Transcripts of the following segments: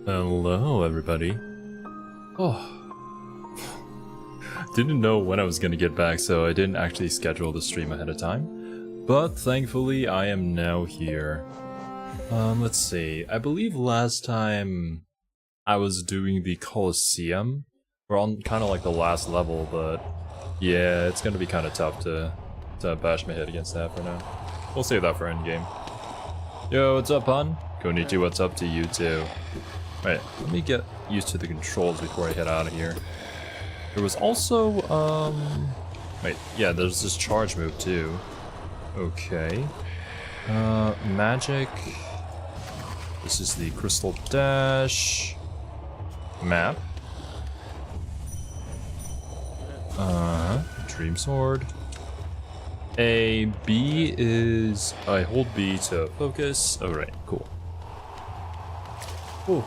Hello, everybody. Oh. Didn't know when I was gonna get back, so I didn't actually schedule the stream ahead of time. But thankfully, I am now here. Let's see. I believe last time I was doing the Colosseum. We're on kind of like the last level, but yeah, it's gonna be kind of tough to bash my head against that for now. We'll save that for endgame. Yo, what's up, hon? Konnichiwa, what's up to you too? Right, let me get used to the controls before I head out of here. There was also, wait, yeah, there's this charge move too. Okay. Magic. This is the Crystal Dash map. Dream Sword. A, B is, I hold B to focus. Oh, right, cool. Ooh.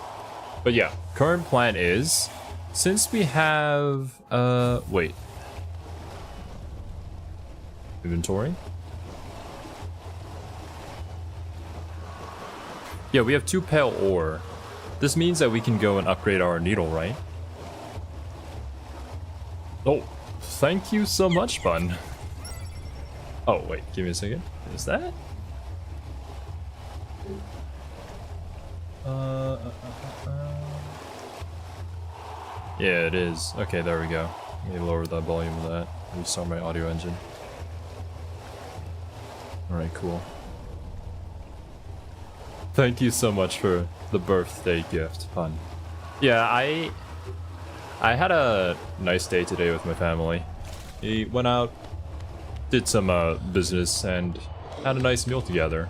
But yeah, current plan is, since we have, wait. Inventory? Yeah, we have 2 pale ore. This means that we can go and upgrade our needle, right? Oh, thank you so much, Bun. Oh, wait, give me a second. Is that? Yeah, it is. Okay, there we go. Let me lower the volume of that. Restart my audio engine. Alright, cool. Thank you so much for the birthday gift, Fun. Yeah, I had a nice day today with my family. We went out, did some business, and had a nice meal together.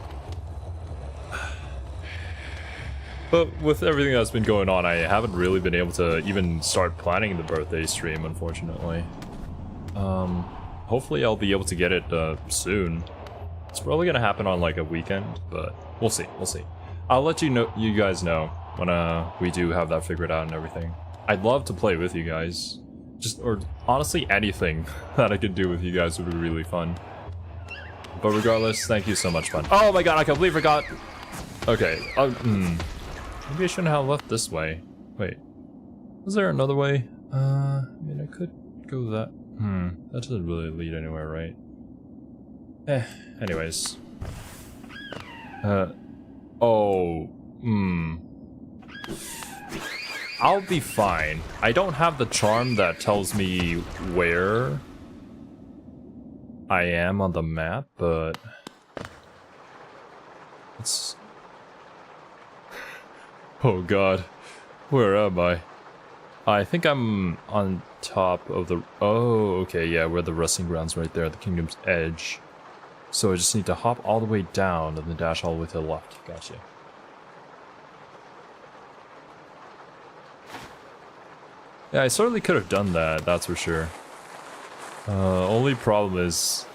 But with everything that's been going on, I haven't really been able to even start planning the birthday stream, unfortunately. Hopefully I'll be able to get it soon. It's probably gonna happen on like a weekend, but we'll see, we'll see. I'll let you guys know when we do have that figured out and everything. I'd love to play with you guys. Or honestly anything that I could do with you guys would be really fun. But regardless, thank you so much, Fun. Oh my god, I completely forgot! Okay, maybe I shouldn't have left this way. Wait, was there another way? I mean, I could go that. That doesn't really lead anywhere, right? Anyways. I'll be fine. I don't have the charm that tells me where I am on the map, but it's... Oh god, where am I? I think I'm on top of the... Oh, okay, yeah, we're the resting grounds right there, the kingdom's edge. So I just need to hop all the way down and then dash all the way to the left. Gotcha. Yeah, I certainly could have done that, that's for sure. Only problem is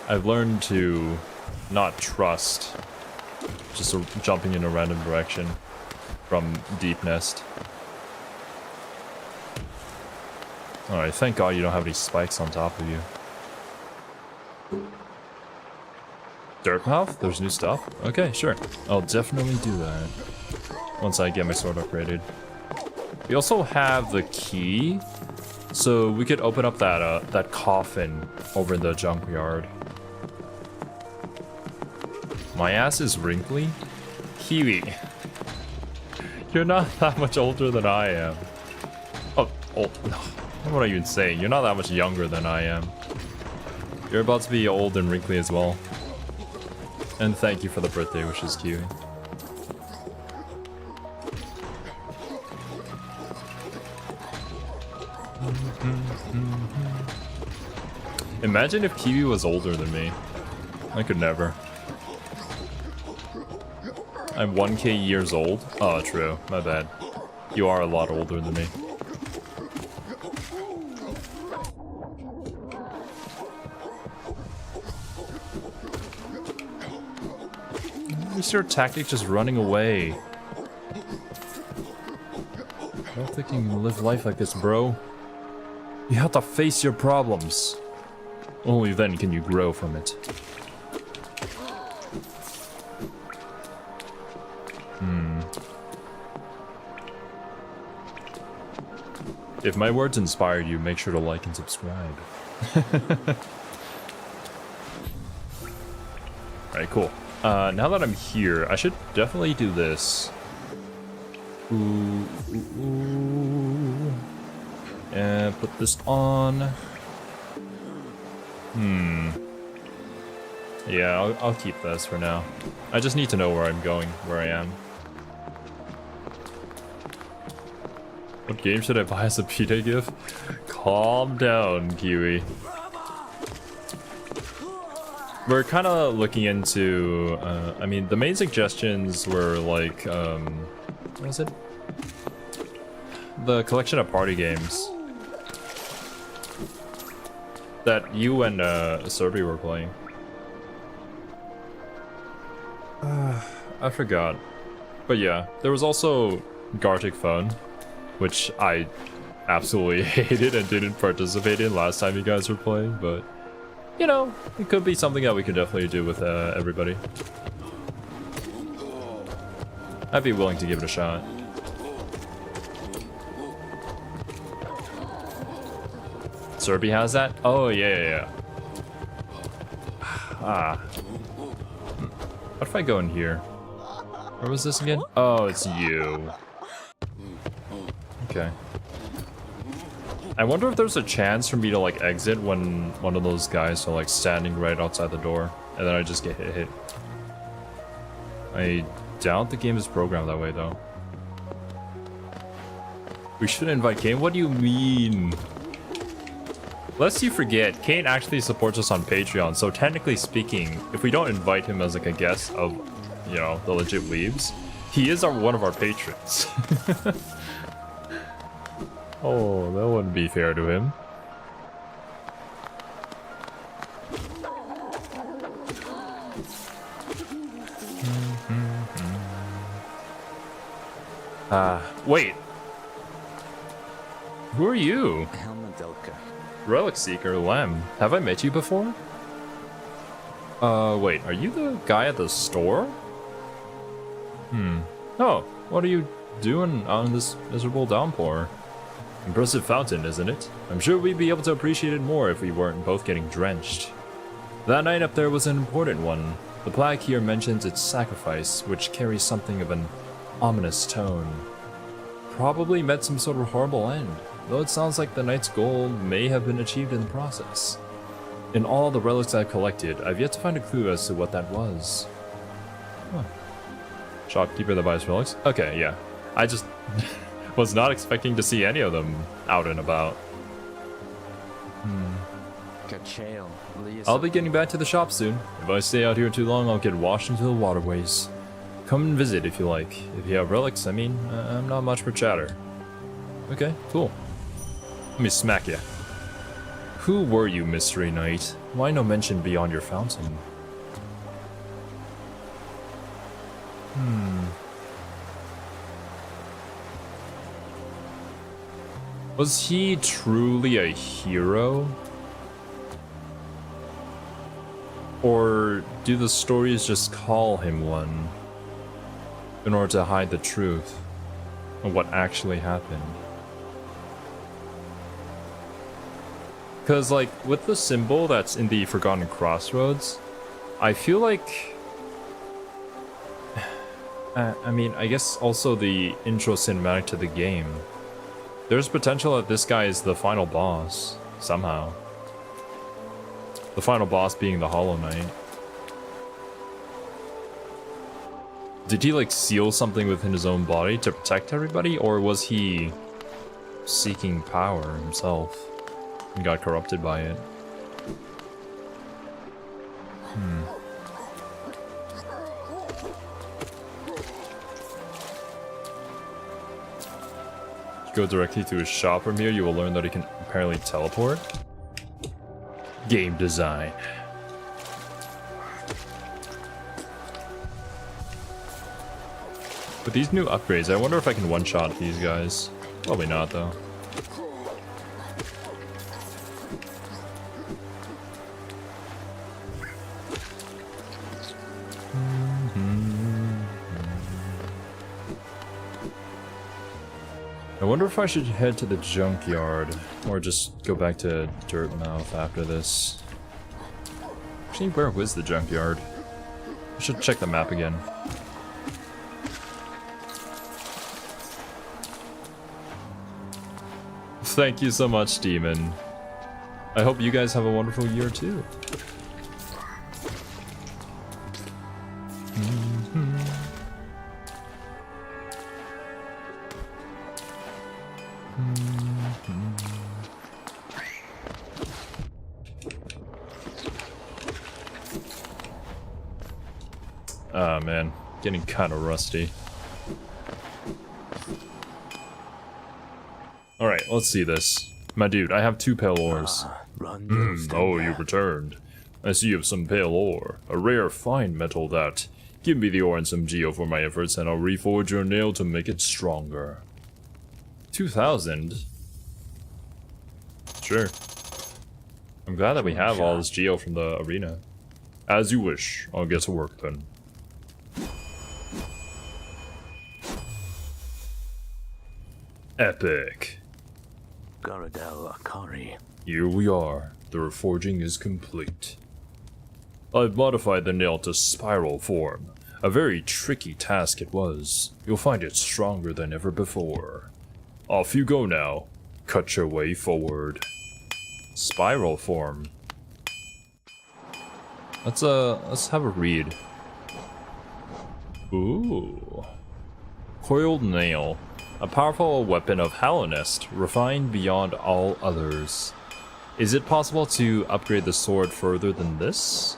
I've learned to not trust just jumping in a random direction from deep nest. Alright, thank god you don't have any spikes on top of you. Dirtmouth? There's new stuff? Okay, sure. I'll definitely do that once I get my sword upgraded. We also have the key, so we could open up that coffin over in the junkyard. My ass is wrinkly? Kiwi. You're not that much older than I am. Oh, old. What are you even saying? You're not that much younger than I am. You're about to be old and wrinkly as well. And thank you for the birthday wishes, Kiwi. Imagine if Kiwi was older than me. I could never. I'm 1k years old? Oh, true. My bad. You are a lot older than me. What's your tactic? Just running away. I don't think you can live life like this, bro. You have to face your problems. Only then can you grow from it. If my words inspired you, make sure to like and subscribe. Alright, cool. Now that I'm here, I should definitely do this. Ooh. And put this on. Yeah, I'll keep this for now. I just need to know where I'm going, where I am. What game should I buy as a P-Day gift? Calm down, Kiwi. We're kind of looking into, I mean, the main suggestions were like, what was it? The collection of party games that you and Serbi were playing. I forgot. But yeah, there was also Gartic Phone, which I absolutely hated and didn't participate in last time you guys were playing, but you know, it could be something that we could definitely do with everybody. I'd be willing to give it a shot. Serbi has that? Oh, yeah. Ah. What if I go in here? Where was this again? Oh, it's you. Okay. I wonder if there's a chance for me to like exit when one of those guys are like standing right outside the door and then I just get hit. I doubt the game is programmed that way though. We should invite Kane? What do you mean? Lest you forget, Kane actually supports us on Patreon, so technically speaking, if we don't invite him as like a guest of, you know, the legit Weebs, he is one of our patrons. Oh, that wouldn't be fair to him. Wait. Who are you? Relic Seeker, Lem. Have I met you before? Wait, are you the guy at the store? Oh, what are you doing on this miserable downpour? Impressive fountain, isn't it? I'm sure we'd be able to appreciate it more if we weren't both getting drenched. That night up there was an important one. The plaque here mentions its sacrifice, which carries something of an ominous tone. Probably met some sort of horrible end, though it sounds like the knight's goal may have been achieved in the process. In all the relics I've collected, I've yet to find a clue as to what that was. Huh. Shopkeeper that buys relics? Okay, yeah. I just was not expecting to see any of them out and about. I'll be getting back to the shop soon. If I stay out here too long, I'll get washed into the waterways. Come and visit if you like. If you have relics, I mean, I'm not much for chatter. Okay, cool. Let me smack ya. Who were you, Mystery Knight? Why no mention beyond your fountain? Was he truly a hero? Or do the stories just call him one in order to hide the truth of what actually happened? Because, like, with the symbol that's in the Forgotten Crossroads, I feel like... I mean, I guess also the intro cinematic to the game. There's potential that this guy is the final boss, somehow. The final boss being the Hollow Knight. Did he, like, seal something within his own body to protect everybody, or was he seeking power himself and got corrupted by it? Go directly to his shop from here, you will learn that he can apparently teleport. Game design. With these new upgrades, I wonder if I can one-shot these guys. Probably not, though. I wonder if I should head to the junkyard or just go back to Dirtmouth after this. Actually, where was the junkyard? I should check the map again. Thank you so much, Demon. I hope you guys have a wonderful year too. Ah, man, getting kind of rusty. Alright, let's see this. My dude, I have 2 pale ores. Oh, you returned. I see you have some pale ore. A rare, fine metal that. Give me the ore and some geo for my efforts and I'll reforge your nail to make it stronger. 2,000? Sure. I'm glad that we have all this geo from the arena. As you wish. I'll get to work then. Epic. Here we are. The reforging is complete. I've modified the nail to spiral form. A very tricky task it was. You'll find it stronger than ever before. Off you go now. Cut your way forward. Spiral form. Let's have a read. Ooh. Coiled nail. A powerful weapon of Hallownest, refined beyond all others. Is it possible to upgrade the sword further than this?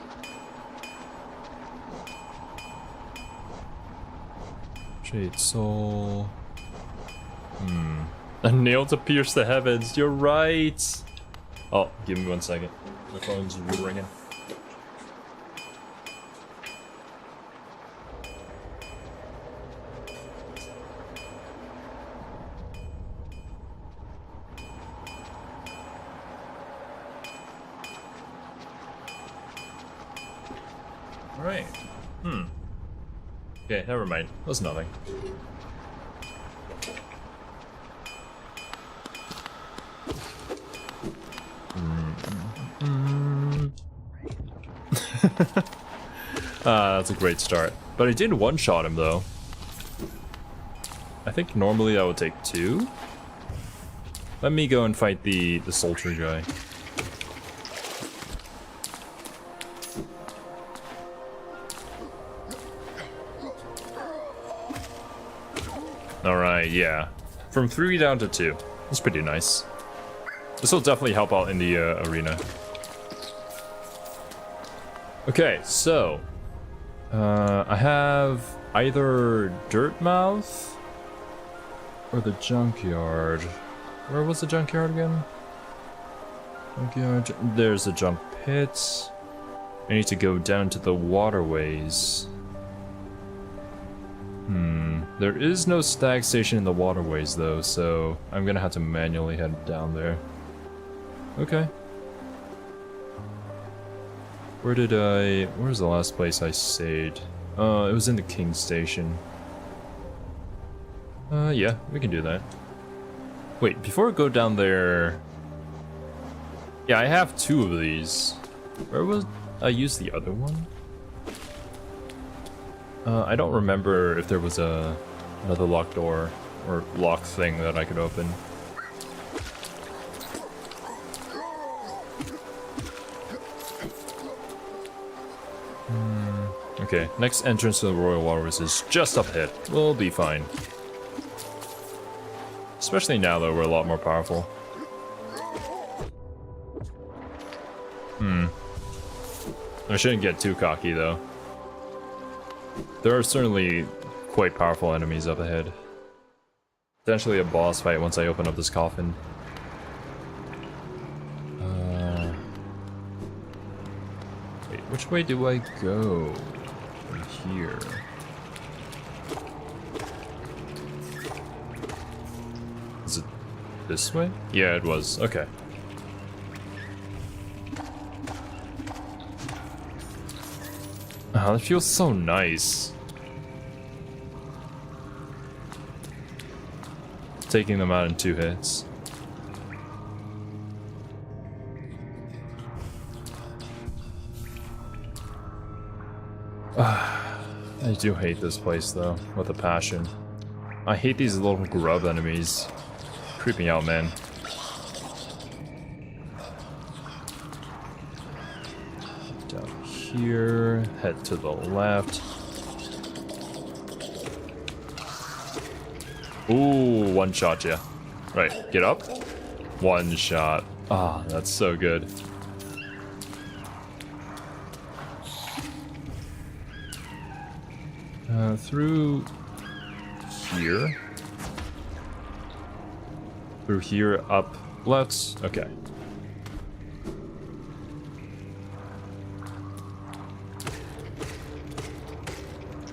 Jade Soul. A nail to pierce the heavens, you're right! Oh, give me 1 second. My phone's ringing. Alright. Okay, never mind. That's nothing. That's a great start. But I did one-shot him, though. I think normally that would take 2. Let me go and fight the sultry guy. Alright, yeah. From 3 down to 2. That's pretty nice. This will definitely help out in the arena. Okay, so... I have either Dirtmouth or the junkyard. Where was the junkyard again? Junkyard. There's the junk pit. I need to go down to the waterways. There is no stag station in the waterways though, so I'm gonna have to manually head down there. Okay. Where's the last place I stayed? It was in the King Station. Yeah, we can do that. Wait, before I go down there... Yeah, I have 2 of these. Where was... I used the other one? I don't remember if there was another locked door or lock thing that I could open. Okay, next entrance to the Royal Waterways is just up ahead. We'll be fine. Especially now that we're a lot more powerful. I shouldn't get too cocky though. There are certainly quite powerful enemies up ahead. Potentially a boss fight once I open up this coffin. Wait, which way do I go? From here. Is it this way? Yeah, it was. Okay. Oh, that feels so nice. taking them out in 2 hits. I do hate this place though, with a passion. I hate these little grub enemies. Creep me out, man. Down here, head to the left. Ooh, one shot ya. Right, get up. One shot. Ah, that's so good. Through here. Through here, up, left. Okay.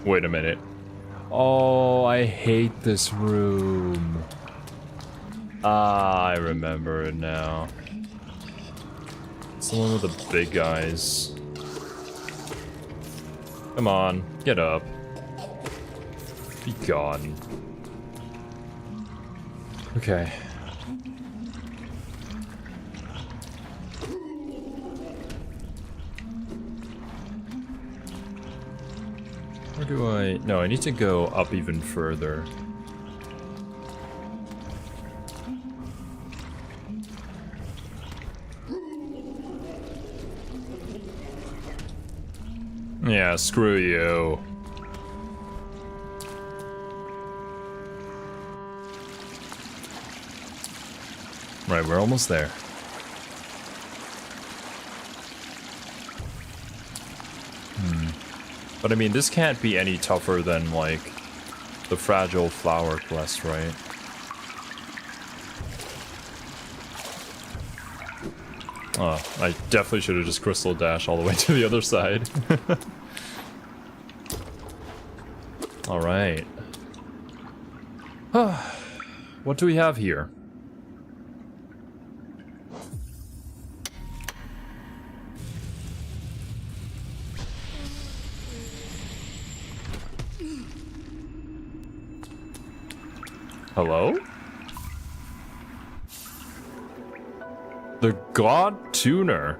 Wait a minute. Oh, I hate this room. Ah, I remember it now. It's the one with the big guys. Come on, get up. Be gone. Okay. Where do I... No, I need to go up even further. Yeah, screw you. Right, we're almost there. But I mean, this can't be any tougher than, like, the Fragile Flower quest, right? Oh, I definitely should have just Crystal Dash all the way to the other side. Alright. What do we have here? Hello? The God Tuner.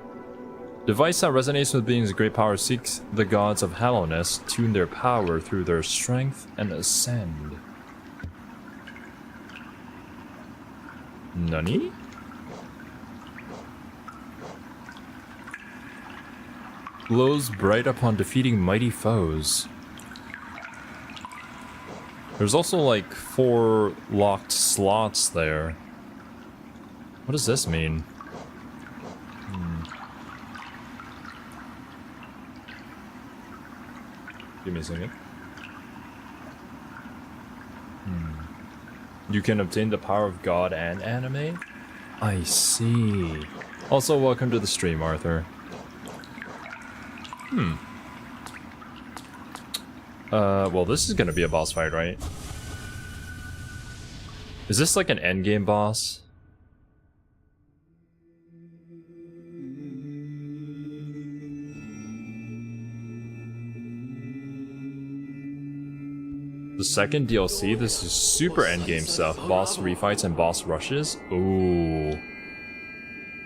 Device that resonates with beings of great power seeks the gods of hollowness, tune their power through their strength, and ascend. Nani? Glows bright upon defeating mighty foes. There's also like 4 locked slots there. What does this mean? Give me a second. You can obtain the power of God and animate? I see. Also, welcome to the stream, Arthur. Well, this is gonna be a boss fight, right? Is this like an endgame boss? The second DLC, this is super endgame stuff. Boss refights and boss rushes. Ooh.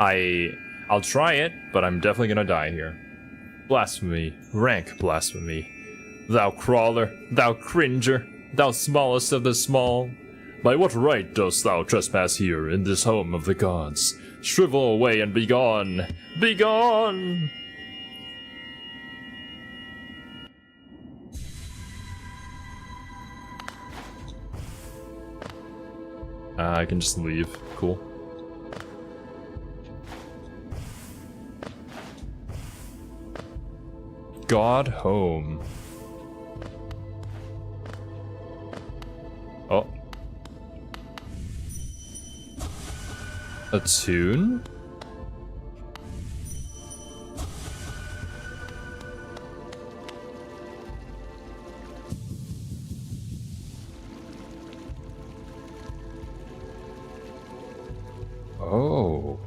I'll try it, but I'm definitely gonna die here. Blasphemy. Rank blasphemy. Thou crawler, thou cringer, thou smallest of the small. By what right dost thou trespass here in this home of the gods? Shrivel away and be gone! Be gone! I can just leave. Cool. God home. Oh. A tune? Oh.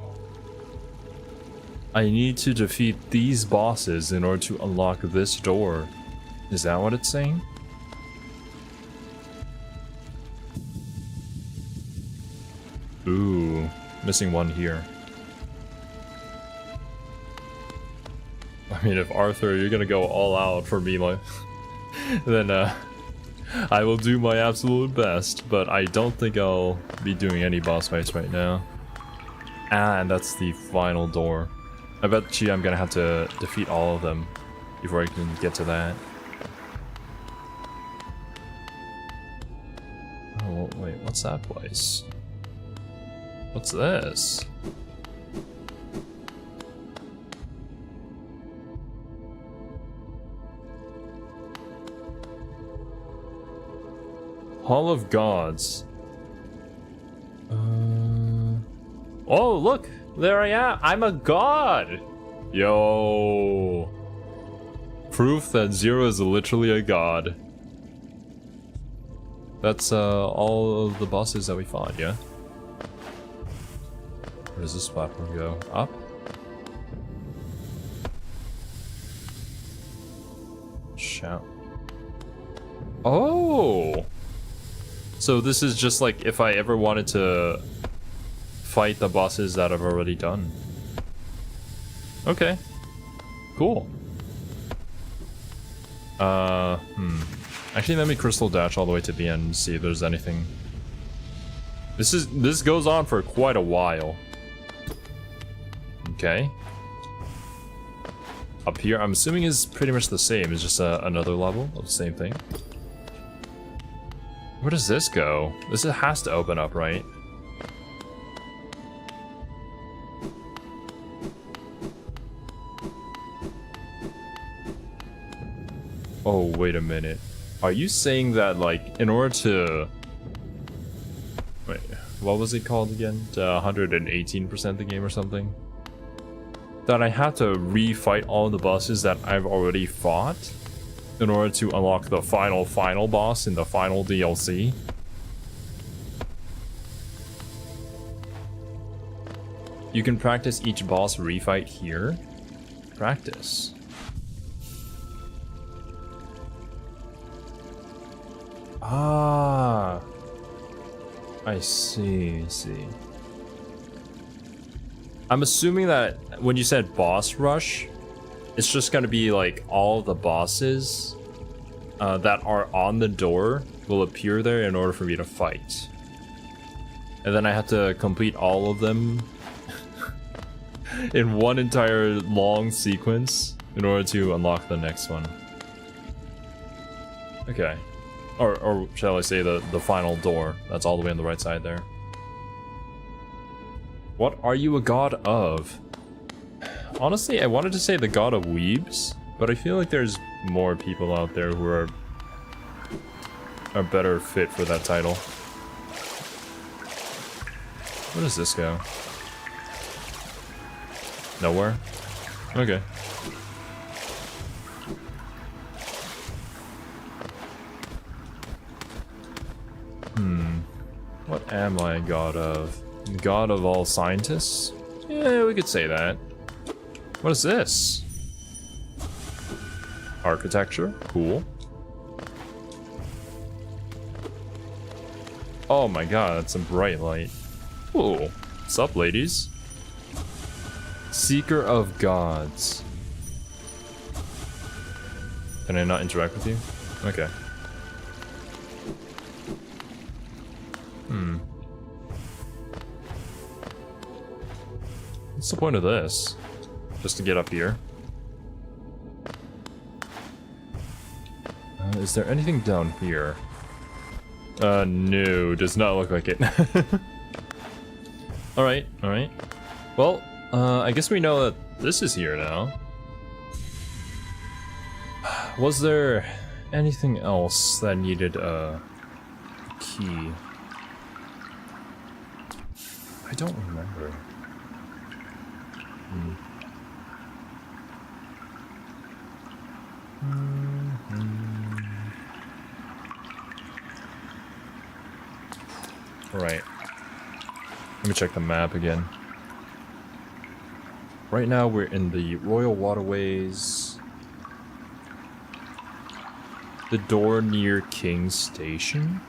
I need to defeat these bosses in order to unlock this door. Is that what it's saying? Ooh, missing one here. I mean, if Arthur, you're gonna go all out for me, like, then I will do my absolute best, but I don't think I'll be doing any boss fights right now. And that's the final door. I bet you I'm gonna have to defeat all of them before I can get to that. Oh, wait, what's that place? What's this? Hall of Gods. Oh, look! There I am! I'm a god! Yo! Proof that Zero is literally a god. That's all of the bosses that we fought, yeah? Where does this platform go? Up? Shout. Oh! So this is just like if I ever wanted to fight the bosses that I've already done. Okay. Cool. Actually, let me crystal dash all the way to the end and see if there's anything. This goes on for quite a while. Okay. Up here, I'm assuming is pretty much the same. It's just another level of the same thing. Where does this go? This has to open up, right? Oh, wait a minute. Are you saying that, like, in order to... Wait, what was it called again? To 118% the game or something? That I have to refight all the bosses that I've already fought in order to unlock the final boss in the final DLC? You can practice each boss refight here? Practice. Ah, I see. I'm assuming that when you said boss rush, it's just gonna be like all the bosses that are on the door will appear there in order for me to fight. And then I have to complete all of them in one entire long sequence in order to unlock the next one. Okay. Or shall I say the final door. That's all the way on the right side there. What are you a god of? Honestly, I wanted to say the god of Weebs, but I feel like there's more people out there who are better fit for that title. Where does this go? Nowhere? Okay. What am I a god of? God of all scientists? Yeah, we could say that. What is this? Architecture? Cool. Oh my god, that's some bright light. Ooh. What's up, ladies? Seeker of Gods. Can I not interact with you? Okay. What's the point of this? Just to get up here? Is there anything down here? No, does not look like it. Alright. Well, I guess we know that this is here now. Was there anything else that needed a key? I don't remember. Right. Let me check the map again. Right now we're in the Royal Waterways. The door near King's Station.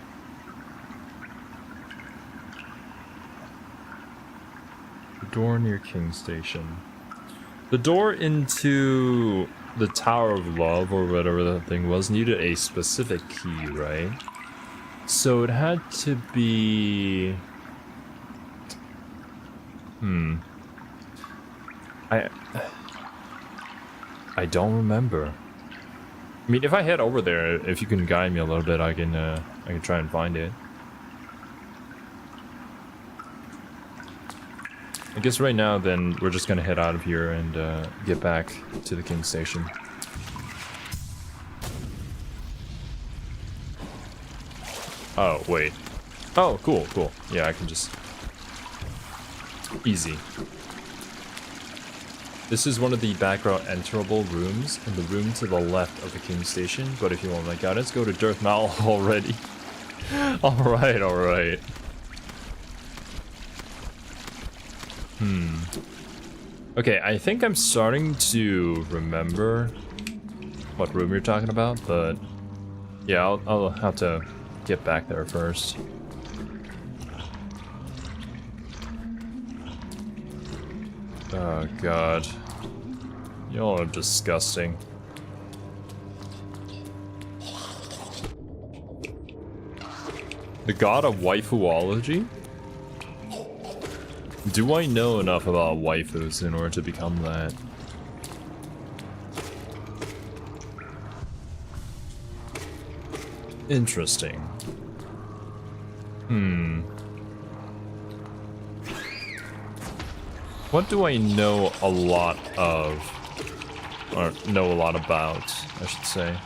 door near King Station. The door into the Tower of Love, or whatever that thing was, needed a specific key, right? So it had to be... I don't remember. I mean, if I head over there, if you can guide me a little bit, I can try and find it. I guess right now, then, we're just gonna head out of here and get back to the King Station. Oh, wait. Oh, cool, cool. Yeah, I can just... Easy. This is one of the background enterable rooms, in the room to the left of the King Station, but if you want my guidance, go to Dirtmouth already. Alright, alright. Okay, I think I'm starting to remember what room you're talking about, but yeah, I'll have to get back there first. Oh god. Y'all are disgusting. The god of waifuology? Do I know enough about waifus in order to become that? Interesting. What do I know a lot of? Or know a lot about, I should say.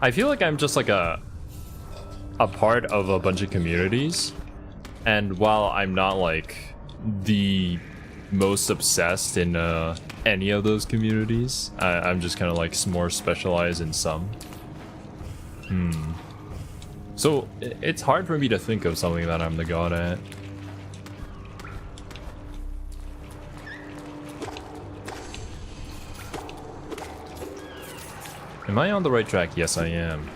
I feel like I'm just like a part of a bunch of communities, and while I'm not like the most obsessed in any of those communities, I'm just kind of like more specialized in some. So it's hard for me to think of something that I'm the god at. Am I on the right track? Yes, I am.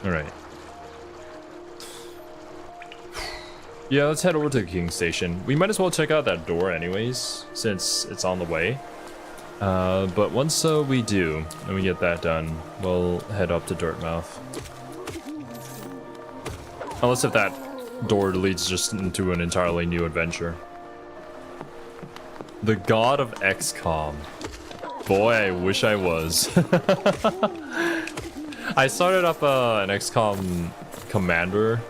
Alright. Yeah, let's head over to the King Station. We might as well check out that door anyways, since it's on the way. But once we do, and we get that done, we'll head up to Dirtmouth. Unless if that door leads just into an entirely new adventure. The god of XCOM. Boy, I wish I was. I started up an XCOM Commander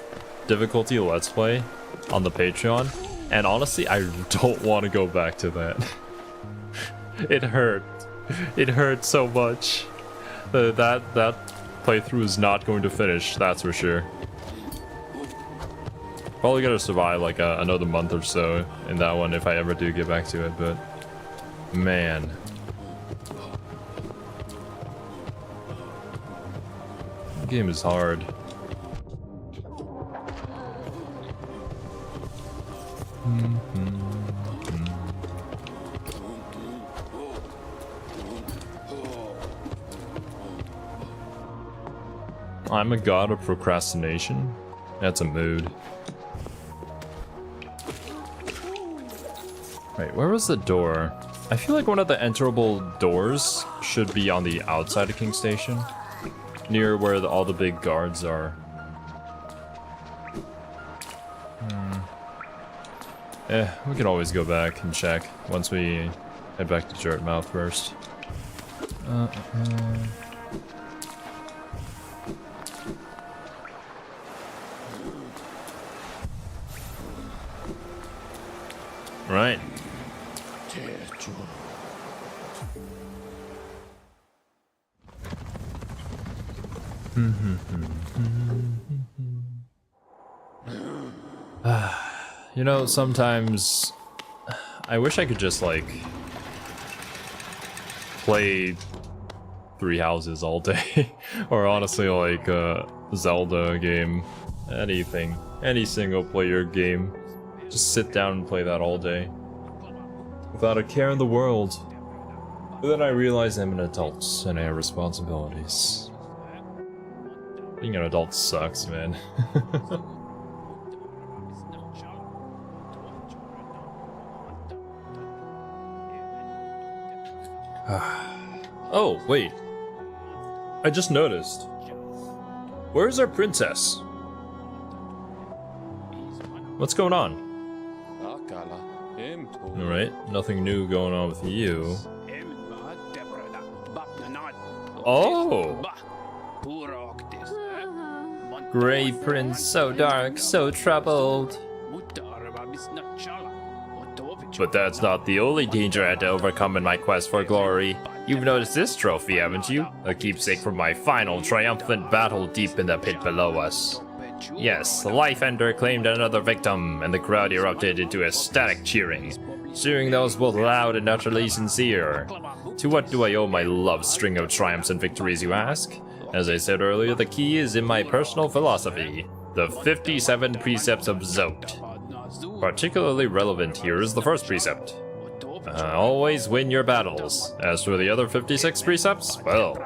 difficulty Let's Play on the Patreon, and honestly, I don't want to go back to that. It hurt. It hurt so much. That playthrough is not going to finish, that's for sure. Probably gotta survive like another month or so in that one if I ever do get back to it, but man. The game is hard. I'm a god of procrastination. That's a mood. Wait, where was the door? I feel like one of the enterable doors should be on the outside of King Station, near where all the big guards are. We can always go back and check once we head back to Dirtmouth first. Right. You know, sometimes I wish I could just like play Three Houses all day, or honestly like a Zelda game, anything, any single player game. Just sit down and play that all day. Without a care in the world. But then I realize I'm an adult and I have responsibilities. Being an adult sucks, man. Oh, wait. I just noticed. Where's our princess? What's going on? Alright, nothing new going on with you. Oh! Grey Prince, so dark, so troubled. But that's not the only danger I had to overcome in my quest for glory. You've noticed this trophy, haven't you? A keepsake from my final triumphant battle deep in the pit below us. Yes, the Life Ender claimed another victim, and the crowd erupted into ecstatic cheering. Cheering that was both loud and utterly sincere. To what do I owe my love string of triumphs and victories, you ask? As I said earlier, the key is in my personal philosophy, the 57 precepts of Zote. Particularly relevant here is the first precept. Always win your battles. As for the other 56 precepts, well...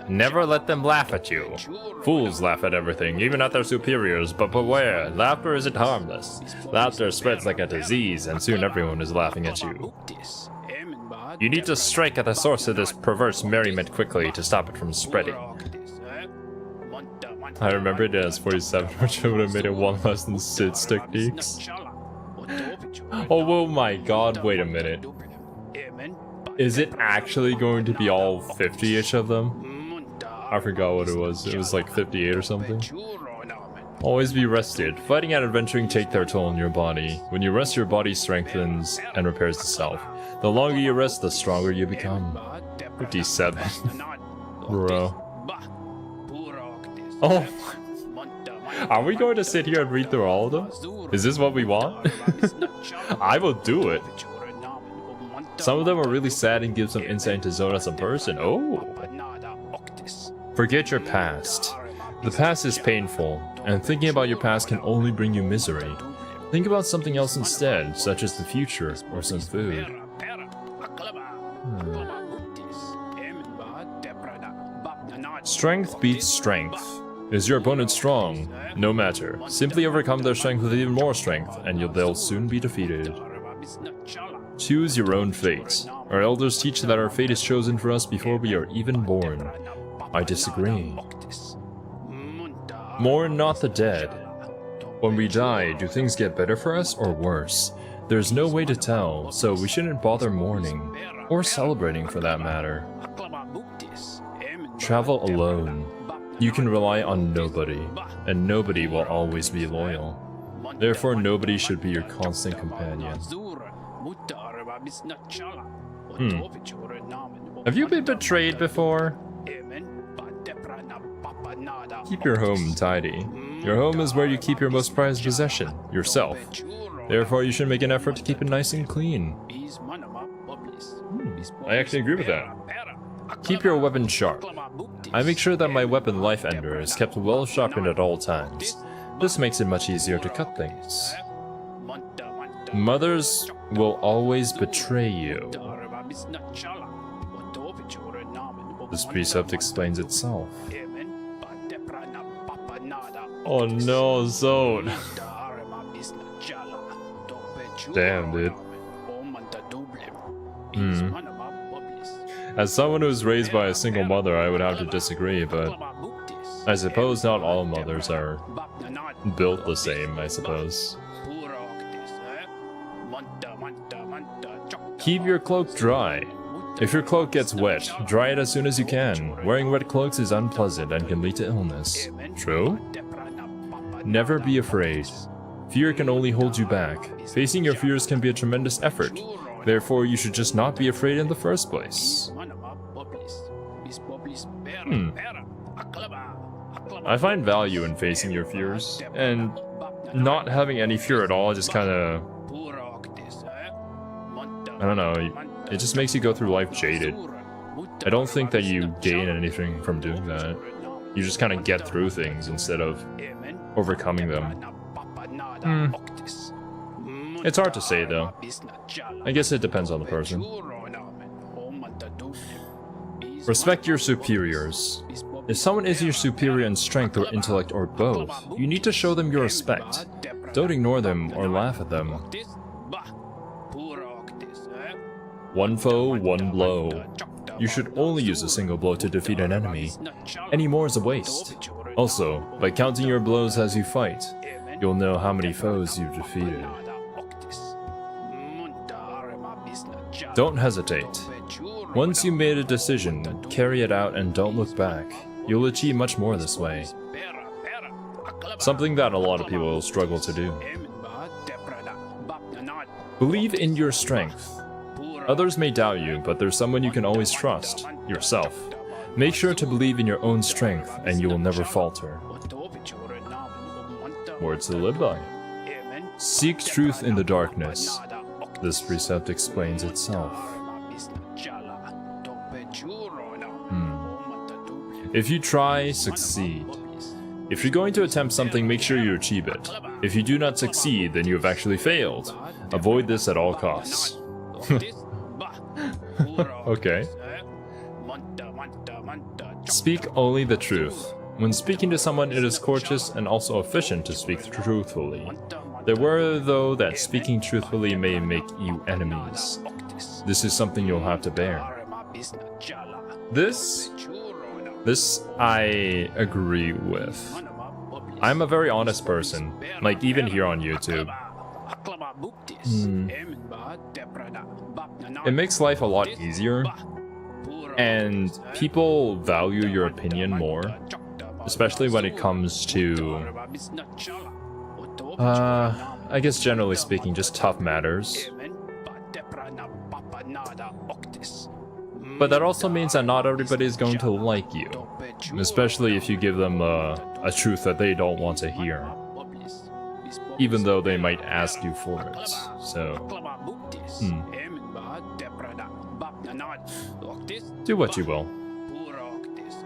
Never let them laugh at you. Fools laugh at everything, even at their superiors, but beware, laughter isn't harmless. Laughter spreads like a disease, and soon everyone is laughing at you. You need to strike at the source of this perverse merriment quickly to stop it from spreading. I remember it as 47, which would have made it one less than Sid's techniques. Oh my god, wait a minute. Is it actually going to be all 50-ish of them? I forgot what it was. It was like 58 or something. Always be rested. Fighting and adventuring take their toll on your body. When you rest, your body strengthens and repairs itself. The longer you rest, the stronger you become. 57. Bro. Oh. Are we going to sit here and read through all of them? Is this what we want? I will do it. Some of them are really sad and give some insight into Zote as a person. Oh. Forget your past. The past is painful, and thinking about your past can only bring you misery. Think about something else instead, such as the future or some food. Strength beats strength. Is your opponent strong? No matter. Simply overcome their strength with even more strength, and they'll soon be defeated. Choose your own fate. Our elders teach that our fate is chosen for us before we are even born. I disagree. Mourn not the dead. When we die, do things get better for us or worse? There's no way to tell, so we shouldn't bother mourning, or celebrating for that matter. Travel alone. You can rely on nobody, and nobody will always be loyal. Therefore, nobody should be your constant companion. Have you been betrayed before? Keep your home tidy. Your home is where you keep your most prized possession, yourself. Therefore, you should make an effort to keep it nice and clean. I actually agree with that. Keep your weapon sharp. I make sure that my weapon Life Ender is kept well sharpened at all times. This makes it much easier to cut things. Mothers will always betray you. This precept explains itself. Oh no, Zote. Damn, dude. As someone who was raised by a single mother, I would have to disagree, but I suppose not all mothers are built the same, I suppose. Keep your cloak dry. If your cloak gets wet, dry it as soon as you can. Wearing wet cloaks is unpleasant and can lead to illness. True? Never be afraid. Fear can only hold you back. Facing your fears can be a tremendous effort. Therefore, you should just not be afraid in the first place. I find value in facing your fears, and not having any fear at all just kinda... I don't know, it just makes you go through life jaded. I don't think that you gain anything from doing that. You just kind of get through things instead of overcoming them. It's hard to say though. I guess it depends on the person. Respect your superiors. If someone is your superior in strength or intellect or both, you need to show them your respect. Don't ignore them or laugh at them. One foe, one blow. You should only use a single blow to defeat an enemy. Any more is a waste. Also, by counting your blows as you fight, you'll know how many foes you've defeated. Don't hesitate. Once you made a decision, carry it out and don't look back. You'll achieve much more this way. Something that a lot of people struggle to do. Believe in your strength. Others may doubt you, but there's someone you can always trust, yourself. Make sure to believe in your own strength, and you will never falter. Words to live by. Seek truth in the darkness. This precept explains itself. If you try, succeed. If you're going to attempt something, make sure you achieve it. If you do not succeed, then you have actually failed. Avoid this at all costs. Okay. Speak only the truth. When speaking to someone, it is courteous and also efficient to speak truthfully. There were, though, that speaking truthfully may make you enemies. This is something you'll have to bear. This I agree with. I'm a very honest person, like even here on YouTube. It makes life a lot easier, and people value your opinion more, especially when it comes to, I guess generally speaking, just tough matters. But that also means that not everybody is going to like you, especially if you give them a truth that they don't want to hear, even though they might ask you for it. So, do what you will.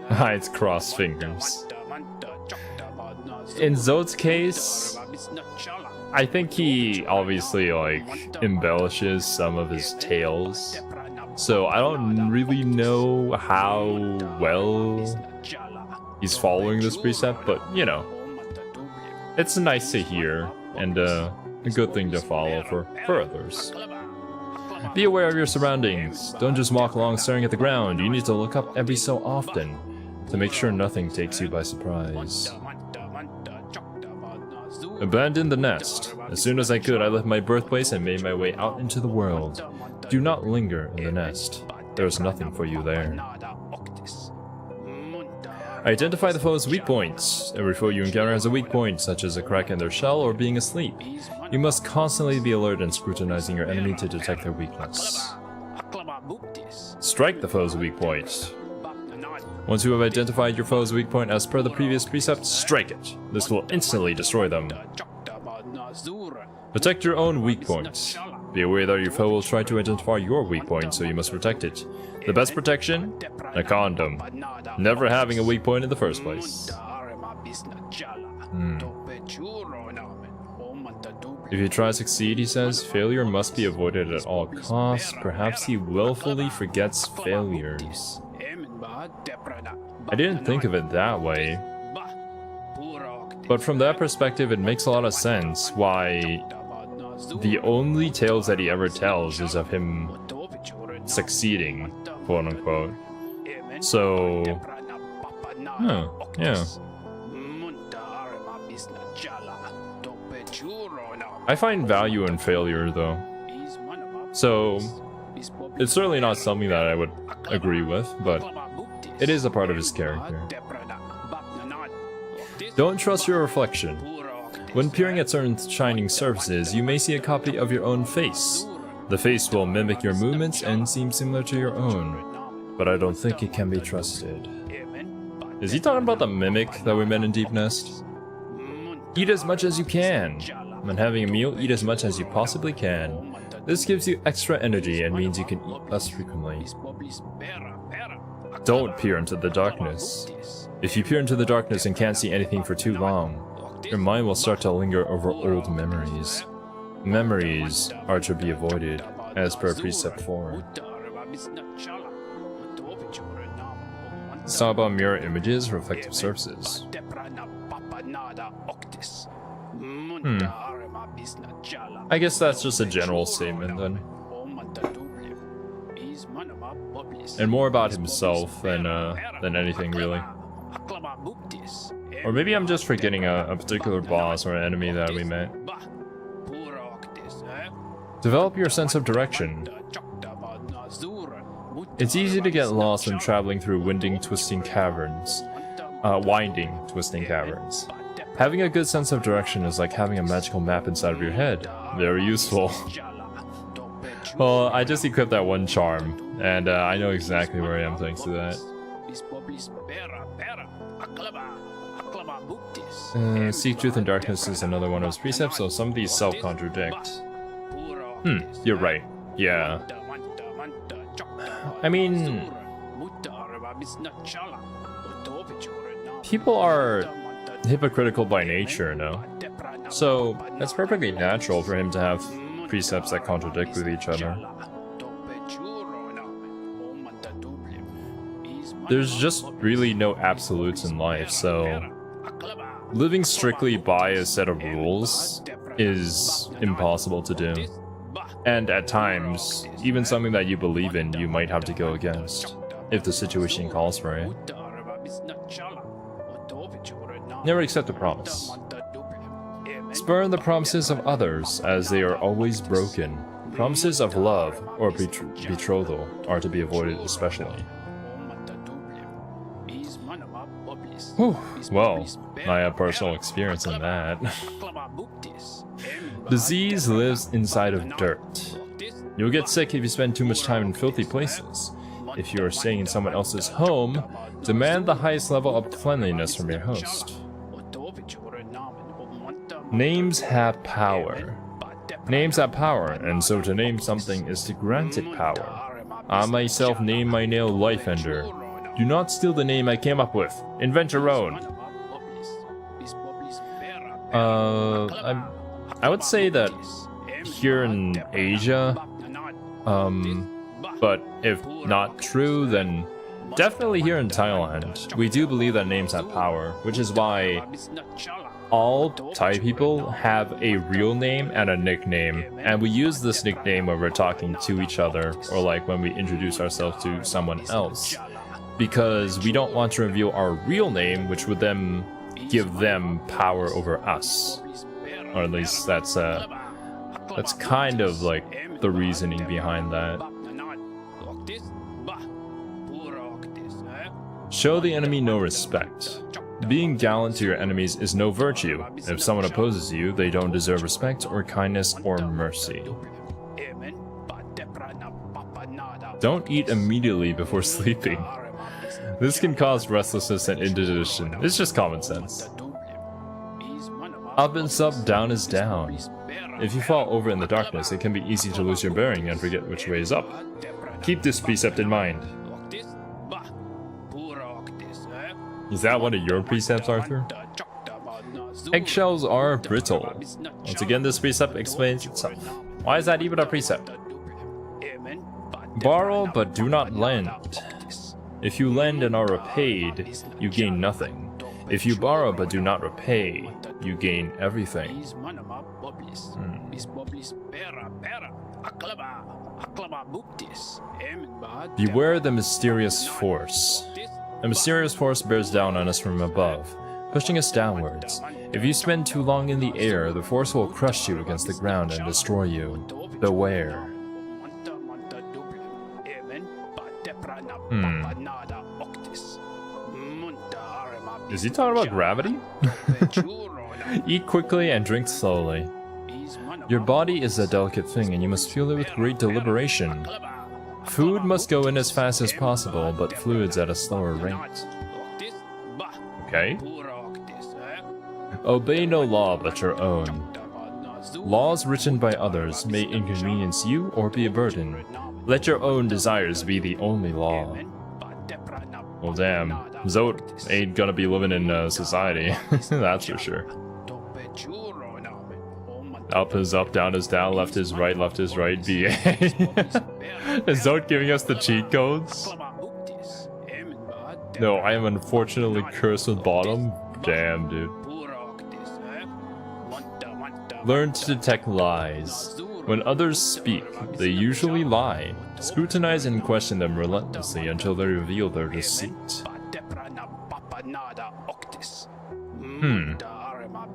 I'd cross fingers. In Zod's case, I think he obviously embellishes some of his tales. So I don't really know how well he's following this precept, but you know, it's nice to hear and a good thing to follow for others. Be aware of your surroundings. Don't just walk along staring at the ground. You need to look up every so often to make sure nothing takes you by surprise. Abandon the nest. As soon as I could, I left my birthplace and made my way out into the world. Do not linger in the nest. There is nothing for you there. Identify the foe's weak points. Every foe you encounter has a weak point, such as a crack in their shell or being asleep. You must constantly be alert and scrutinizing your enemy to detect their weakness. Strike the foe's weak point. Once you have identified your foe's weak point as per the previous precept, strike it. This will instantly destroy them. Protect your own weak points. Be aware that your foe will try to identify your weak point, so you must protect it. The best protection? A condom. Never having a weak point in the first place. If you try to succeed, he says, failure must be avoided at all costs. Perhaps he willfully forgets failures. I didn't think of it that way. But from that perspective, it makes a lot of sense why the only tales that he ever tells is of him succeeding, quote unquote. So, yeah. I find value in failure though. So, it's certainly not something that I would agree with, but it is a part of his character. Don't trust your reflection. When peering at certain shining surfaces, you may see a copy of your own face. The face will mimic your movements and seem similar to your own, but I don't think it can be trusted. Is he talking about the mimic that we met in Deep Nest? Eat as much as you can. When having a meal, eat as much as you possibly can. This gives you extra energy and means you can eat less frequently. Don't peer into the darkness. If you peer into the darkness and can't see anything for too long, your mind will start to linger over old memories. Memories are to be avoided, as per precept 4. It's not about mirror images, reflective surfaces. I guess that's just a general statement then. And more about himself than anything really. Or maybe I'm just forgetting a particular boss or enemy that we met. Develop your sense of direction. It's easy to get lost when traveling through winding, twisting caverns. Having a good sense of direction is like having a magical map inside of your head. Very useful. Well, I just equipped that one charm, and I know exactly where I am thanks to that. Seek truth in darkness is another one of his precepts, so some of these self-contradict. You're right. Yeah. I mean, people are hypocritical by nature, no? So, it's perfectly natural for him to have precepts that contradict with each other. There's just really no absolutes in life, so living strictly by a set of rules is impossible to do. And at times, even something that you believe in, you might have to go against, if the situation calls for it. Never accept a promise. Spurn the promises of others, as they are always broken. Promises of love or betrothal are to be avoided especially. Whew. Well, I have personal experience in that. Disease lives inside of dirt. You'll get sick if you spend too much time in filthy places. If you are staying in someone else's home, demand the highest level of cleanliness from your host. Names have power. Names have power, and so to name something is to grant it power. I myself name my nail Lifeender. Do not steal the name I came up with. Invent your own. I would say that here in Asia, but if not true, then definitely here in Thailand, we do believe that names have power, which is why all Thai people have a real name and a nickname, and we use this nickname when we're talking to each other, or like when we introduce ourselves to someone else, because we don't want to reveal our real name, which would then give them power over us. Or at least that's kind of like the reasoning behind that. Show the enemy no respect. Being gallant to your enemies is no virtue. If someone opposes you, they don't deserve respect or kindness or mercy. Don't eat immediately before sleeping. This can cause restlessness and indigestion. It's just common sense. Up is up, down is down. If you fall over in the darkness, it can be easy to lose your bearing and forget which way is up. Keep this precept in mind. Is that one of your precepts, Arthur? Eggshells are brittle. Once again, this precept explains itself. Why is that even a precept? Borrow, but do not lend. If you lend and are repaid, you gain nothing. If you borrow but do not repay, you gain everything. Beware the mysterious force. A mysterious force bears down on us from above, pushing us downwards. If you spend too long in the air, the force will crush you against the ground and destroy you. Beware. Is he talking about gravity? Eat quickly and drink slowly. Your body is a delicate thing and you must fuel it with great deliberation. Food must go in as fast as possible, but fluids at a slower rate. Okay. Obey no law but your own. Laws written by others may inconvenience you or be a burden. Let your own desires be the only law. Well, damn. Zot ain't gonna be living in society. That's for sure. Up is up, down is down, left is right, BA. Is Zot giving us the cheat codes? No, I am unfortunately cursed with bottom. Damn, dude. Learn to detect lies. When others speak, they usually lie. Scrutinize and question them relentlessly until they reveal their deceit.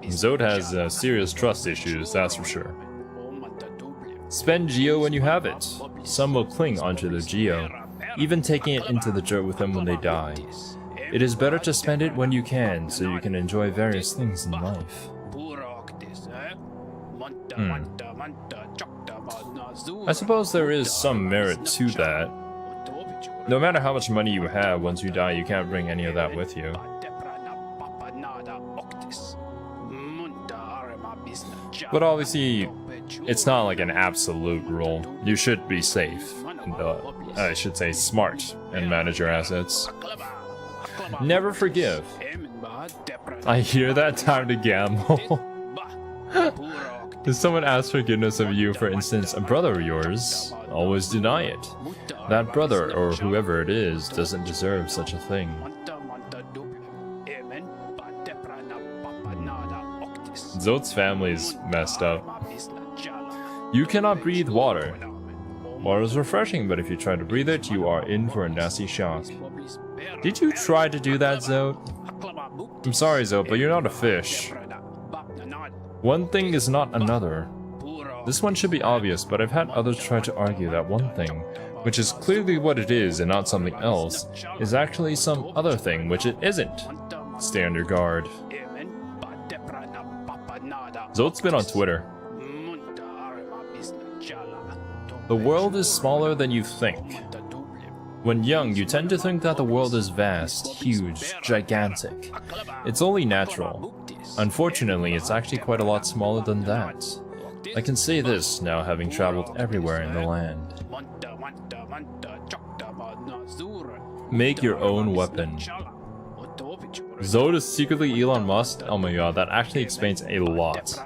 Zod has serious trust issues, that's for sure. Spend Geo when you have it. Some will cling onto their Geo, even taking it into the dirt with them when they die. It is better to spend it when you can, so you can enjoy various things in life. I suppose there is some merit to that. No matter how much money you have, once you die, you can't bring any of that with you. But obviously, it's not like an absolute rule. You should be safe, and, I should say smart, and manage your assets. Never forgive. I hear that, time to gamble. If someone asks forgiveness of you, for instance, a brother of yours, always deny it. That brother, or whoever it is, doesn't deserve such a thing. Zot's family is messed up. You cannot breathe water. Water is refreshing, but if you try to breathe it, you are in for a nasty shock. Did you try to do that, Zot? I'm sorry, Zot, but you're not a fish. One thing is not another. This one should be obvious, but I've had others try to argue that one thing, which is clearly what it is and not something else, is actually some other thing which it isn't. Stay on your guard. Zot's been on Twitter. The world is smaller than you think. When young, you tend to think that the world is vast, huge, gigantic. It's only natural. Unfortunately, it's actually quite a lot smaller than that. I can say this now, having traveled everywhere in the land. Make your own weapon. Zod is secretly Elon Musk? Oh my god, that actually explains a lot.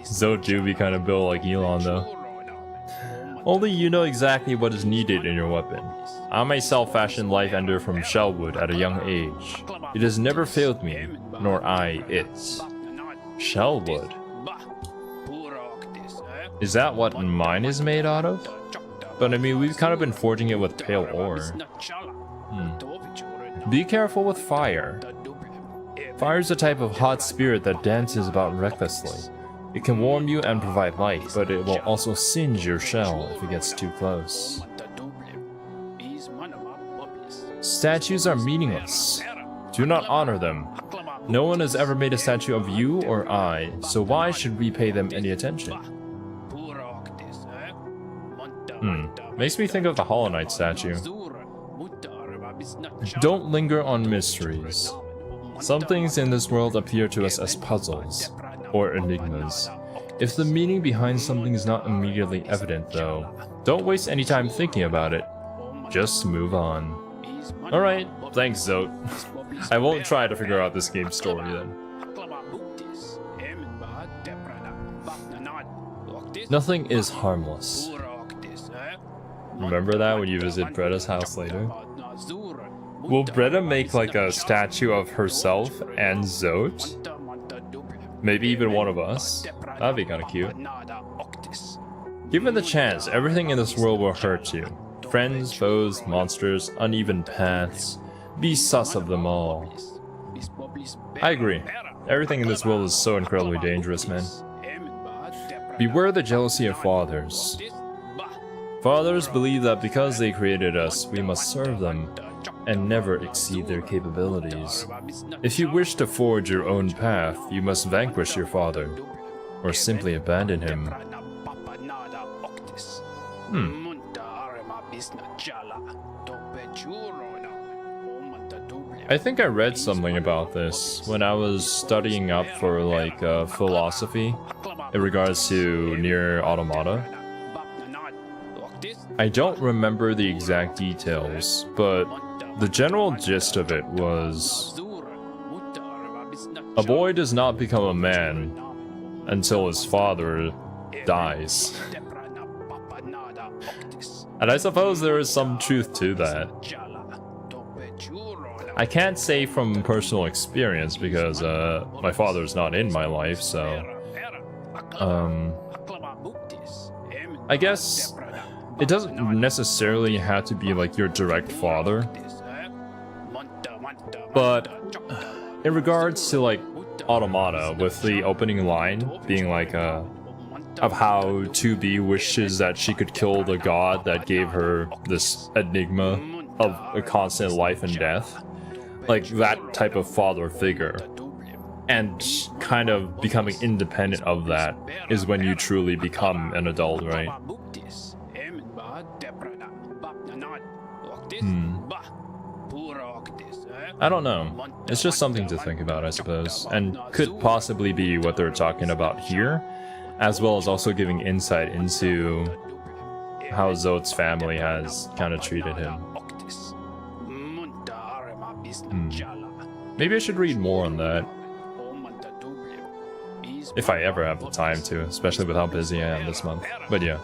Zod do be kind of built like Elon though. Only you know exactly what is needed in your weapon. I myself fashioned Life Ender from shellwood at a young age. It has never failed me, nor I it. Shellwood? Is that what mine is made out of? But I mean, we've kind of been forging it with pale ore. Be careful with fire. Fire is a type of hot spirit that dances about recklessly. It can warm you and provide light, but it will also singe your shell if it gets too close. Statues are meaningless. Do not honor them. No one has ever made a statue of you or I, so why should we pay them any attention? Makes me think of the Hollow Knight statue. Don't linger on mysteries. Some things in this world appear to us as puzzles, or enigmas. If the meaning behind something is not immediately evident though, don't waste any time thinking about it. Just move on. Alright, thanks Zot. I won't try to figure out this game's story then. Nothing is harmless. Remember that when you visit Bretta's house later? Will Bretta make like a statue of herself and Zot? Maybe even one of us? That'd be kinda cute. Given the chance, everything in this world will hurt you. Friends, foes, monsters, uneven paths. Be sus of them all. I agree. Everything in this world is so incredibly dangerous, man. Beware the jealousy of fathers. Fathers believe that because they created us, we must serve them and never exceed their capabilities. If you wish to forge your own path, you must vanquish your father, or simply abandon him. I think I read something about this when I was studying up for like philosophy in regards to Nier Automata. I don't remember the exact details, but the general gist of it was a boy does not become a man until his father dies. And I suppose there is some truth to that. I can't say from personal experience because my father's not in my life, so I guess it doesn't necessarily have to be like your direct father, but in regards to like Automata, with the opening line being like of how 2B wishes that she could kill the god that gave her this enigma of a constant life and death, like that type of father figure, and kind of becoming independent of that is when you truly become an adult, right? I don't know. It's just something to think about, I suppose, and could possibly be what they're talking about here, as well as also giving insight into how Zote's family has kind of treated him. Maybe I should read more on that. If I ever have the time to, especially with how busy I am this month. But yeah.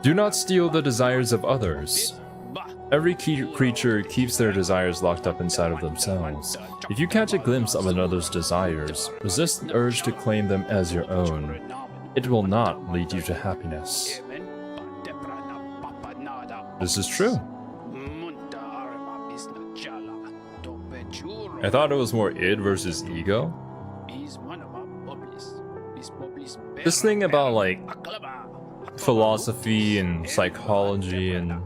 Do not steal the desires of others. Every creature keeps their desires locked up inside of themselves. If you catch a glimpse of another's desires, resist the urge to claim them as your own. It will not lead you to happiness. This is true. I thought it was more id versus ego. This thing about like philosophy and psychology and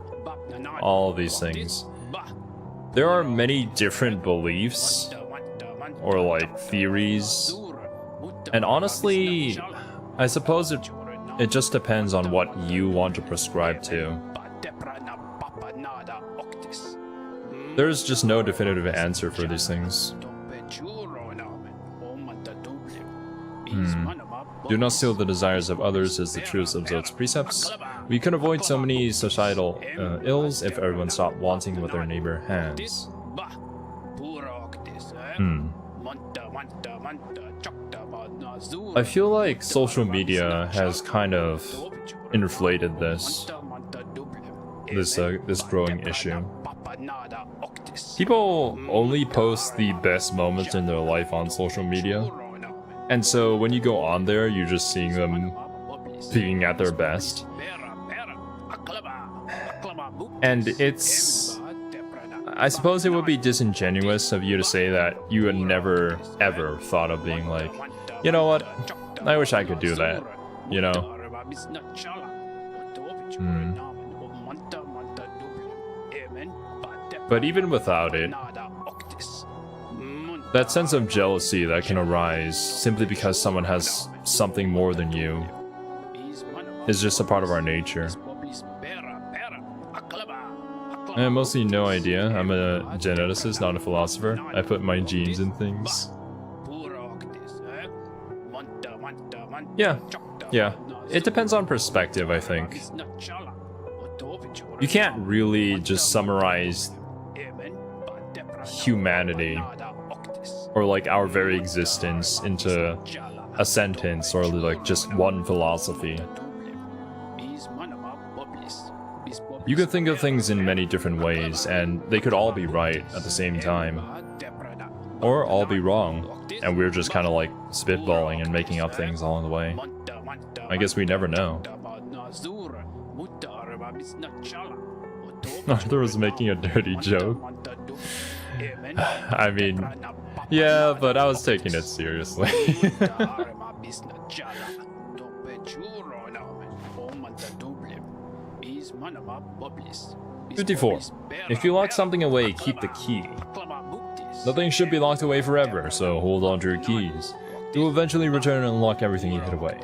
all of these things. There are many different beliefs or like theories, and honestly, I suppose it just depends on what you want to prescribe to. There's just no definitive answer for these things. Do not steal the desires of others is the truest of Zote's precepts. We could avoid so many societal ills if everyone stopped wanting what their neighbor has. I feel like social media has kind of inflated this growing issue. People only post the best moments in their life on social media, and so when you go on there, you're just seeing them being at their best. And it's... I suppose it would be disingenuous of you to say that you had never, ever thought of being like, you know what, I wish I could do that, you know? But even without it, that sense of jealousy that can arise simply because someone has something more than you is just a part of our nature. I have mostly no idea. I'm a geneticist, not a philosopher. I put my genes in things. Yeah. It depends on perspective, I think. You can't really just summarize humanity or like our very existence into a sentence or like just one philosophy. You could think of things in many different ways, and they could all be right at the same time. Or all be wrong, and we're just kind of like spitballing and making up things along the way. I guess we never know. Arthur was making a dirty joke. I mean, yeah, but I was taking it seriously. 54. If you lock something away, keep the key. Nothing should be locked away forever, so hold on to your keys. You will eventually return and unlock everything you hid away.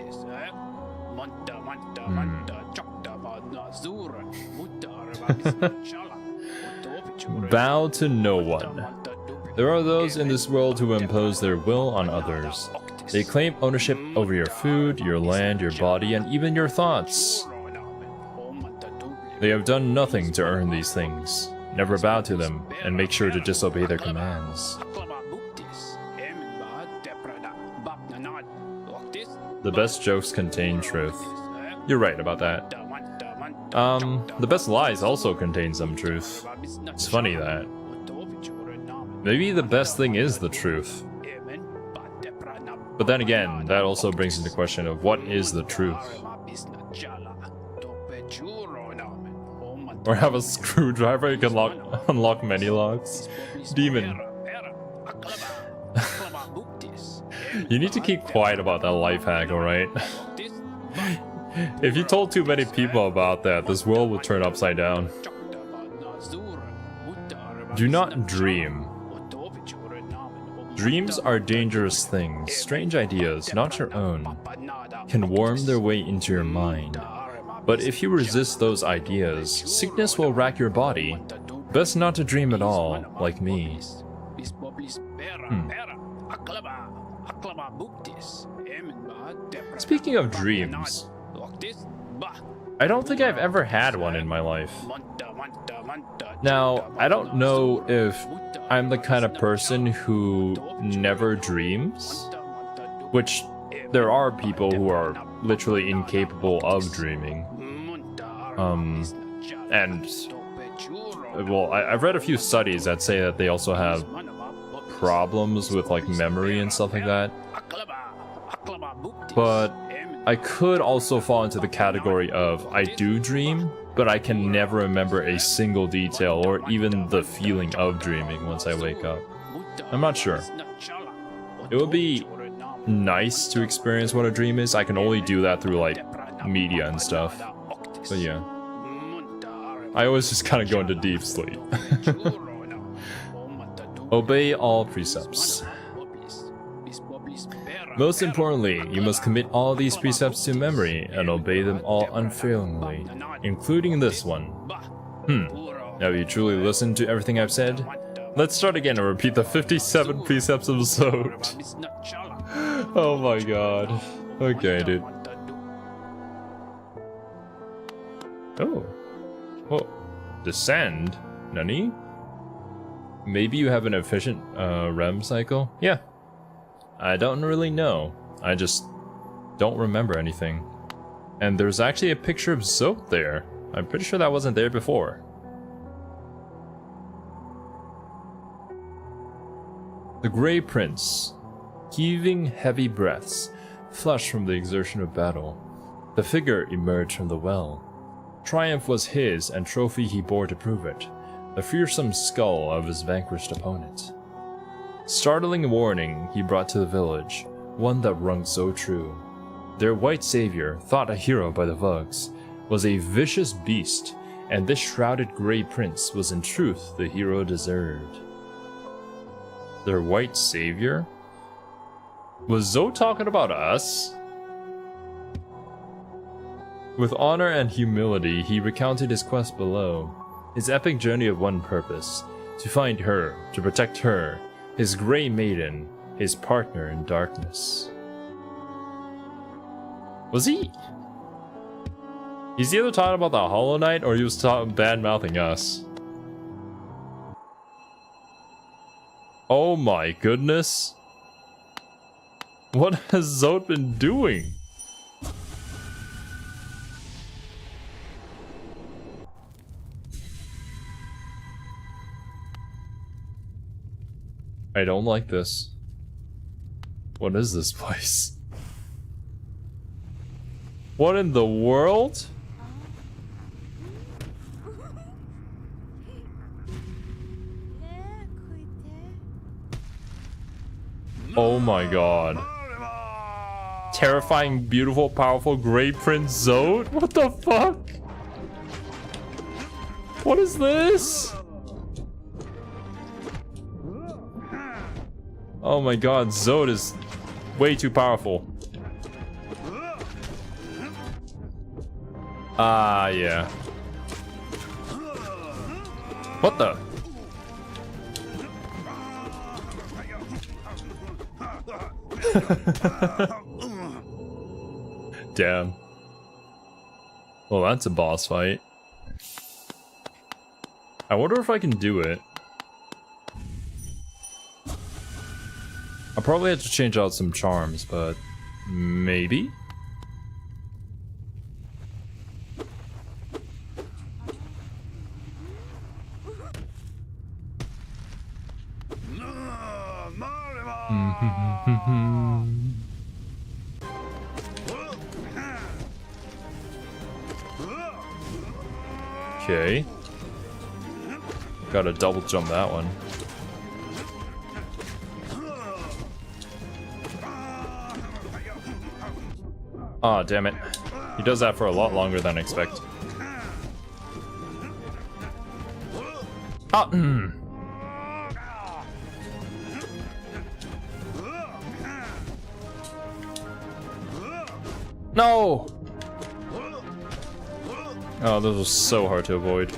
Bow to no one. There are those in this world who impose their will on others. They claim ownership over your food, your land, your body, and even your thoughts. They have done nothing to earn these things. Never bow to them, and make sure to disobey their commands. The best jokes contain truth. You're right about that. The best lies also contain some truth. It's funny that. Maybe the best thing is the truth. But then again, that also brings into question of what is the truth. Or have a screwdriver you can unlock many locks. Demon. You need to keep quiet about that life hack, alright? If you told too many people about that, this world would turn upside down. Do not dream. Dreams are dangerous things. Strange ideas, not your own, can worm their way into your mind. But if you resist those ideas, sickness will rack your body. Best not to dream at all, like me. Speaking of dreams, I don't think I've ever had one in my life. Now, I don't know if I'm the kind of person who never dreams, which there are people who are literally incapable of dreaming. I've read a few studies that say that they also have problems with like memory and stuff like that. But I could also fall into the category of I do dream, but I can never remember a single detail or even the feeling of dreaming once I wake up. I'm not sure. It would be nice to experience what a dream is. I can only do that through like media and stuff. But yeah. I always just kind of go into deep sleep. Obey all precepts. Most importantly, you must commit all these precepts to memory and obey them all unfailingly, including this one. Have you truly listened to everything I've said? Let's start again and repeat the 57 precepts of Zod. Oh my god. Okay, dude. Oh. Oh. Descend? Nani? Maybe you have an efficient REM cycle? Yeah. I don't really know. I just don't remember anything. And there's actually a picture of Zod there. I'm pretty sure that wasn't there before. The Grey Prince. Heaving heavy breaths, flushed from the exertion of battle. The figure emerged from the well. Triumph was his, and trophy he bore to prove it. The fearsome skull of his vanquished opponent. Startling warning he brought to the village, one that rung so true. Their white savior, thought a hero by the Vugs, was a vicious beast, and this shrouded Grey Prince was in truth the hero deserved. Their white savior? Was Zod talking about us? With honor and humility, he recounted his quest below, his epic journey of one purpose, to find her, to protect her, his Grey Maiden, his partner in darkness. Was he? He's either talking about the Hollow Knight or he was bad-mouthing us. Oh my goodness. What has Zod been doing? I don't like this. What is this place? What in the world? Oh my god. Terrifying, beautiful, powerful Grey Prince Zod? What the fuck? What is this? Oh my god, Zod is way too powerful. Ah, yeah. What the? Damn. Well, that's a boss fight. I wonder if I can do it. I'll probably have to change out some charms, but maybe? Okay. Gotta double jump that one. Aw, oh, damn it. He does that for a lot longer than I expect. Ah, No! Oh, this was so hard to avoid.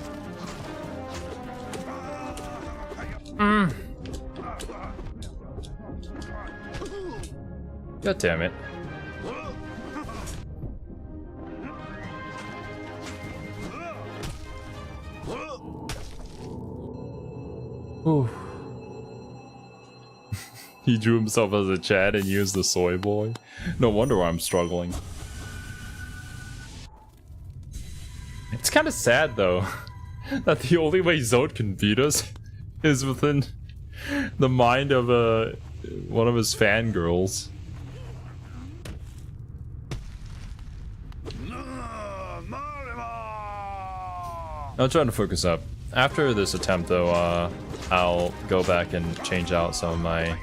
God damn it. Ooh. He drew himself as a Chad and used the soy boy. No wonder why I'm struggling. It's kind of sad though that the only way Zod can beat us is within the mind of one of his fangirls. I'm trying to focus up. After this attempt though, I'll go back and change out some of my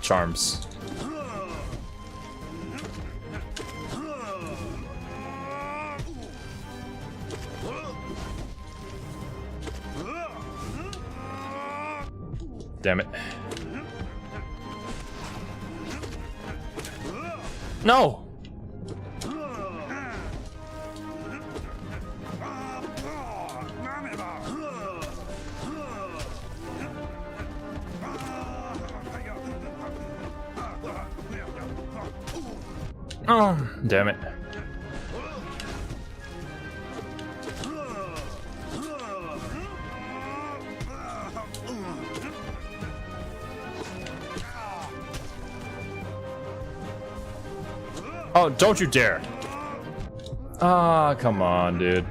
charms. Damn it. No! Oh, damn it. Oh, don't you dare. Ah, come on, dude.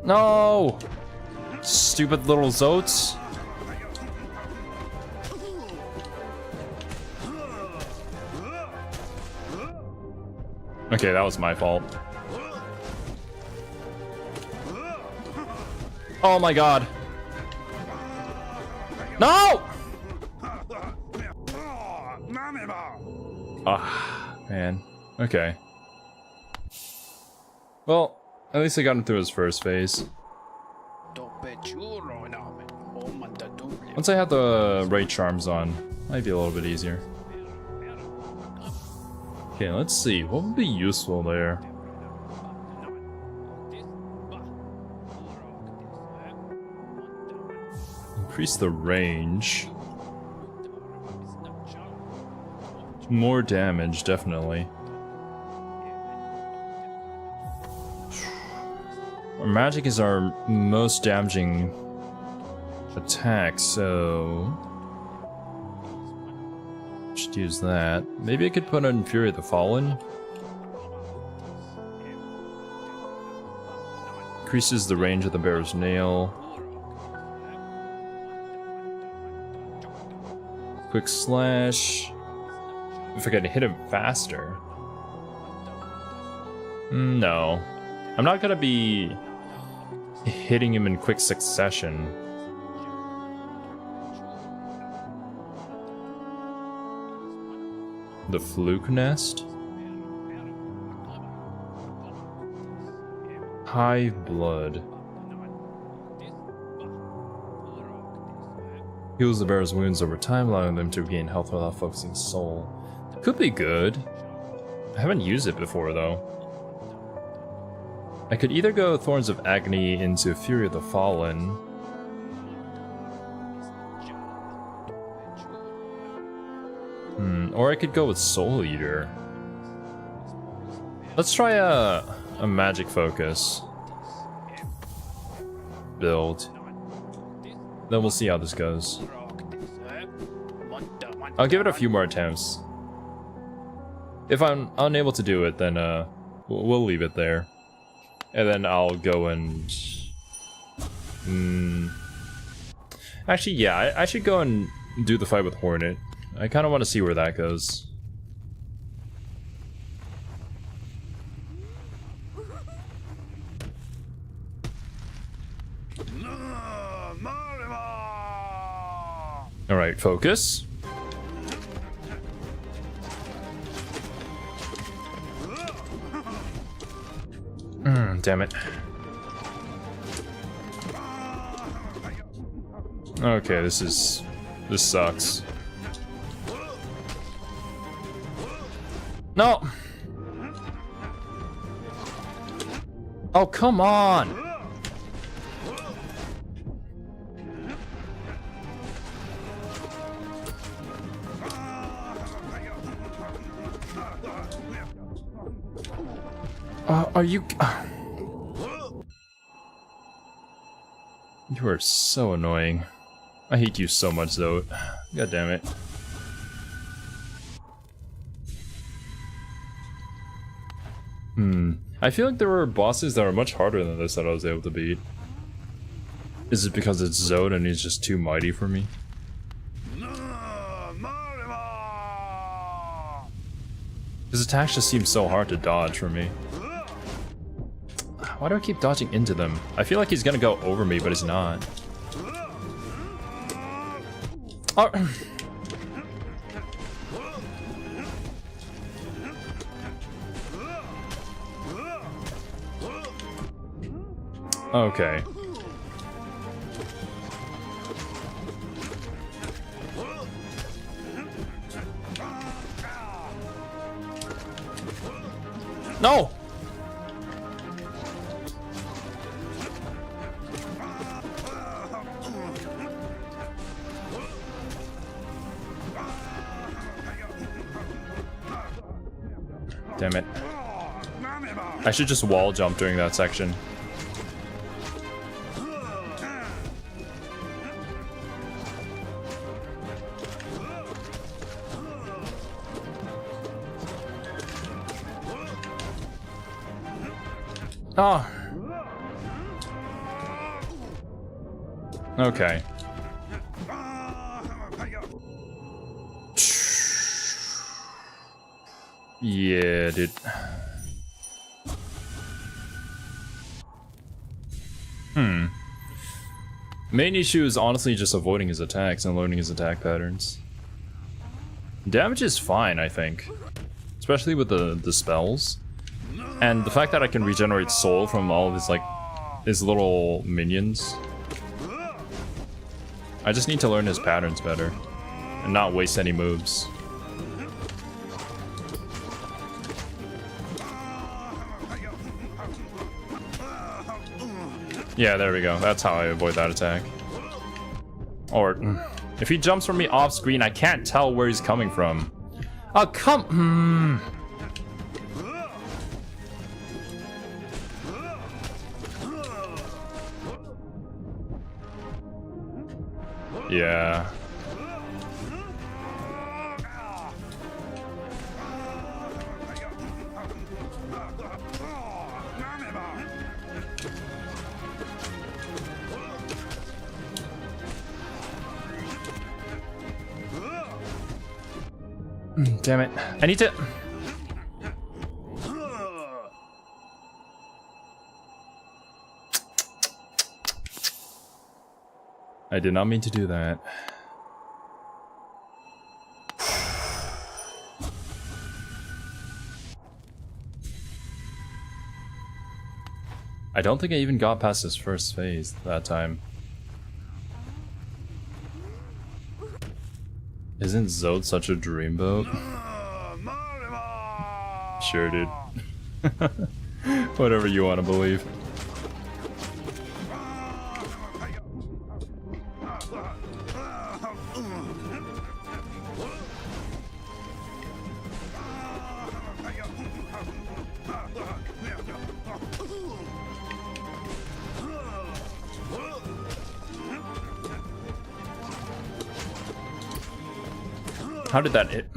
No! Stupid little Zotes. Okay, that was my fault. Oh my god. No! Ah, man. Okay. Well, at least I got him through his first phase. Once I had the right charms on, might be a little bit easier. Okay, let's see. What would be useful there? Increase the range. More damage, definitely. Our magic is our most damaging attack, so should use that. Maybe I could put on Fury the Fallen. Increases the range of the bear's nail. Quick slash. If I could hit him faster. No. I'm not gonna be hitting him in quick succession. The Fluke Nest? High blood. Heals the bearer's wounds over time, allowing them to regain health without focusing soul. Could be good. I haven't used it before though. I could either go Thorns of Agony into Fury of the Fallen. Or I could go with Soul Eater. Let's try a magic focus build. Then we'll see how this goes. I'll give it a few more attempts. If I'm unable to do it, then we'll leave it there. And then I'll go and... Actually, yeah, I should go and do the fight with Hornet. I kind of want to see where that goes. Alright, focus. Damn it. Okay, this sucks. No! Oh, come on! Are you... You are so annoying. I hate you so much, though. God damn it. I feel like there were bosses that were much harder than this that I was able to beat. Is it because it's Zode and he's just too mighty for me? His attacks just seem so hard to dodge for me. Why do I keep dodging into them? I feel like he's gonna go over me, but he's not. Oh. Okay. No! Damn it. I should just wall jump during that section. Oh. Okay. Yeah, dude. Main issue is honestly just avoiding his attacks and learning his attack patterns. Damage is fine, I think. Especially with the spells. And the fact that I can regenerate soul from all of his, like, his little minions. I just need to learn his patterns better. And not waste any moves. Yeah, there we go. That's how I avoid that attack. Or, if he jumps from me off screen, I can't tell where he's coming from. Oh, come... Yeah. Damn it. I need to... I did not mean to do that. I don't think I even got past his first phase that time. Isn't Zod such a dreamboat? Sure, dude. Whatever you want to believe. How did that hit?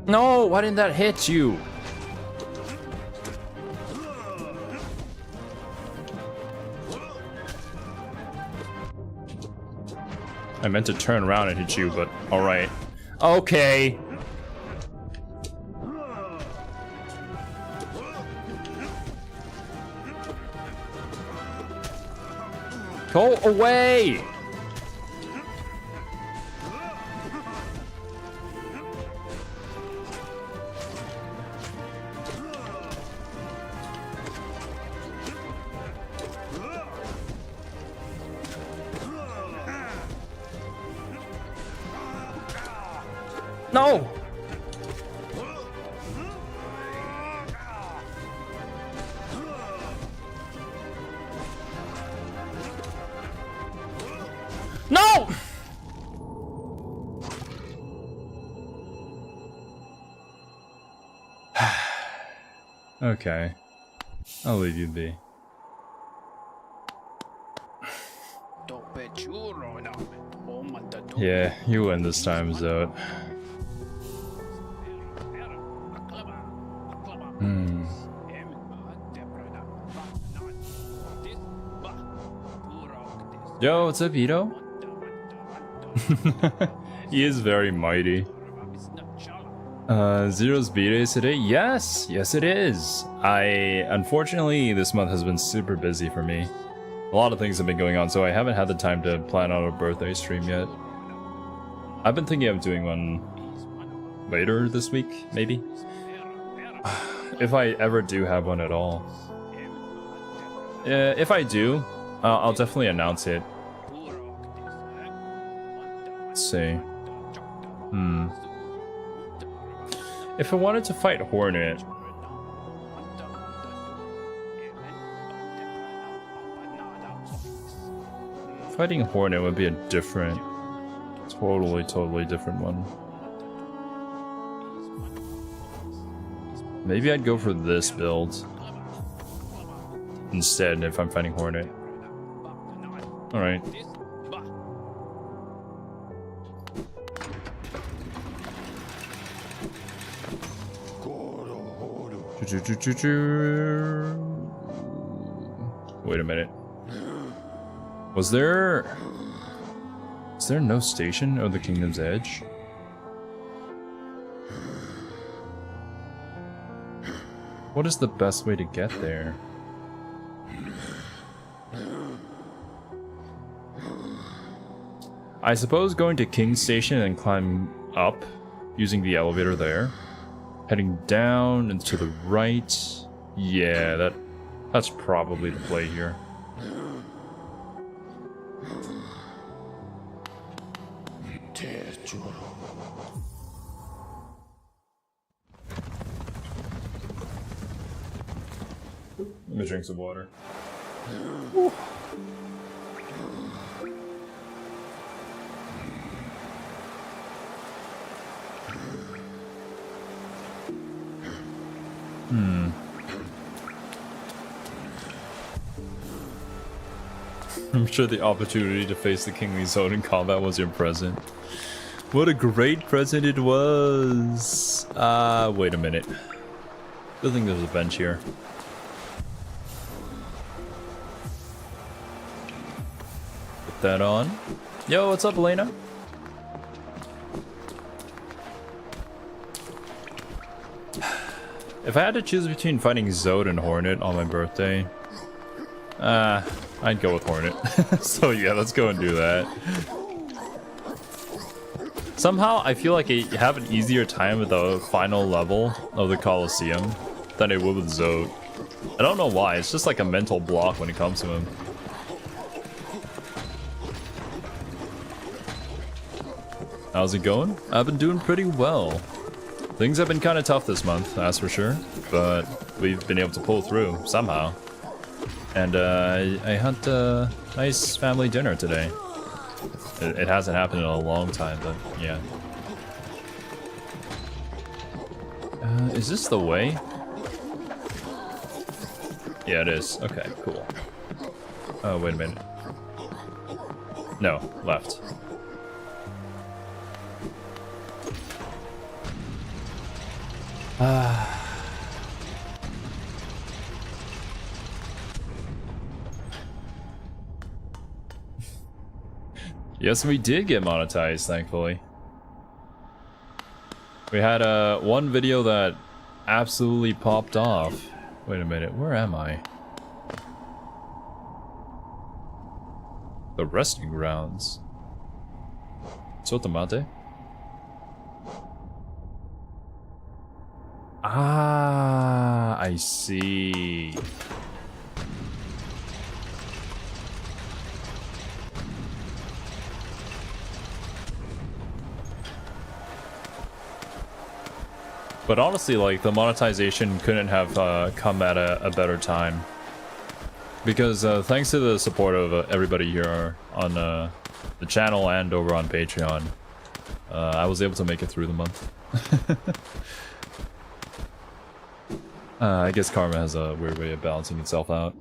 No, why didn't that hit you? I meant to turn around and hit you, but alright. Okay. Go away! No! No! Okay. I'll leave you be. Yeah, you win this time, Zod. Yo, what's up, Ito? He is very mighty. Zero's B-Day is today? Yes! Yes, it is! Unfortunately, this month has been super busy for me. A lot of things have been going on, so I haven't had the time to plan out a birthday stream yet. I've been thinking of doing one later this week, maybe? If I ever do have one at all. If I do, I'll definitely announce it. Let's see. If I wanted to fight Hornet, fighting Hornet would be a different, totally different one. Maybe I'd go for this build instead if I'm fighting Hornet. Alright. Wait a minute. Is there no station of the Kingdom's Edge? What is the best way to get there? I suppose going to King's Station and climb up using the elevator there. Heading down and to the right. Yeah, that's probably the play here. Let me drink some water. Ooh. I'm sure the opportunity to face the Kingly Zone in combat was your present. What a great present it was! Wait a minute. I think there's a bench here. that on. Yo, what's up, Elena? If I had to choose between fighting Zode and Hornet on my birthday, I'd go with Hornet. So yeah, let's go and do that. Somehow, I feel like I have an easier time with the final level of the Colosseum than I would with Zode. I don't know why, it's just like a mental block when it comes to him. How's it going? I've been doing pretty well. Things have been kind of tough this month, that's for sure, but we've been able to pull through somehow. And I had a nice family dinner today. It hasn't happened in a long time, but yeah. Is this the way? Yeah, it is. Okay, cool. Oh, wait a minute. No, left. Yes, we did get monetized, thankfully. We had one video that absolutely popped off. Wait a minute, where am I? The resting grounds. Sotomate? Ah, I see. But honestly, like, the monetization couldn't have come at a better time. Because thanks to the support of everybody here on the channel and over on Patreon, I was able to make it through the month. I guess karma has a weird way of balancing itself out.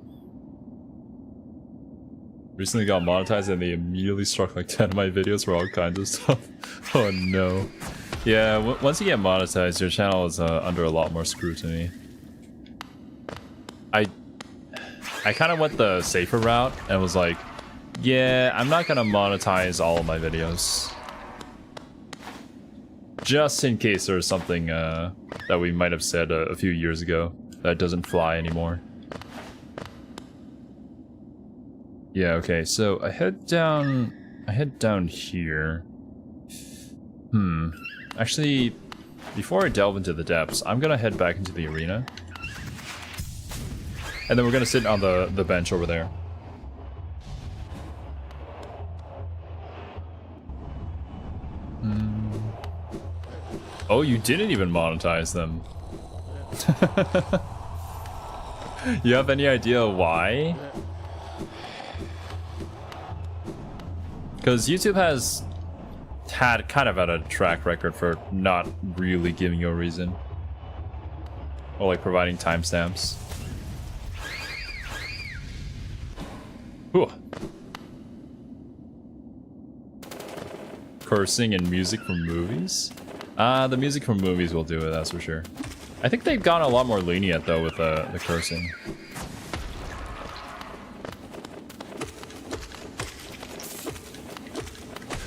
Recently got monetized and they immediately struck like 10 of my videos for all kinds of stuff. Oh no. Yeah, once you get monetized, your channel is under a lot more scrutiny. I kind of went the safer route and was like, yeah, I'm not gonna monetize all of my videos. Just in case there's something that we might have said a few years ago that doesn't fly anymore. Yeah, okay, so I head down here. Actually, before I delve into the depths, I'm gonna head back into the arena. And then we're gonna sit on the bench over there. Oh, you didn't even monetize them. You have any idea why? Because YouTube has had kind of a track record for not really giving you a reason. Or like providing timestamps. Ooh. Cursing and music from movies? The music from movies will do it, that's for sure. I think they've gotten a lot more lenient though with the cursing.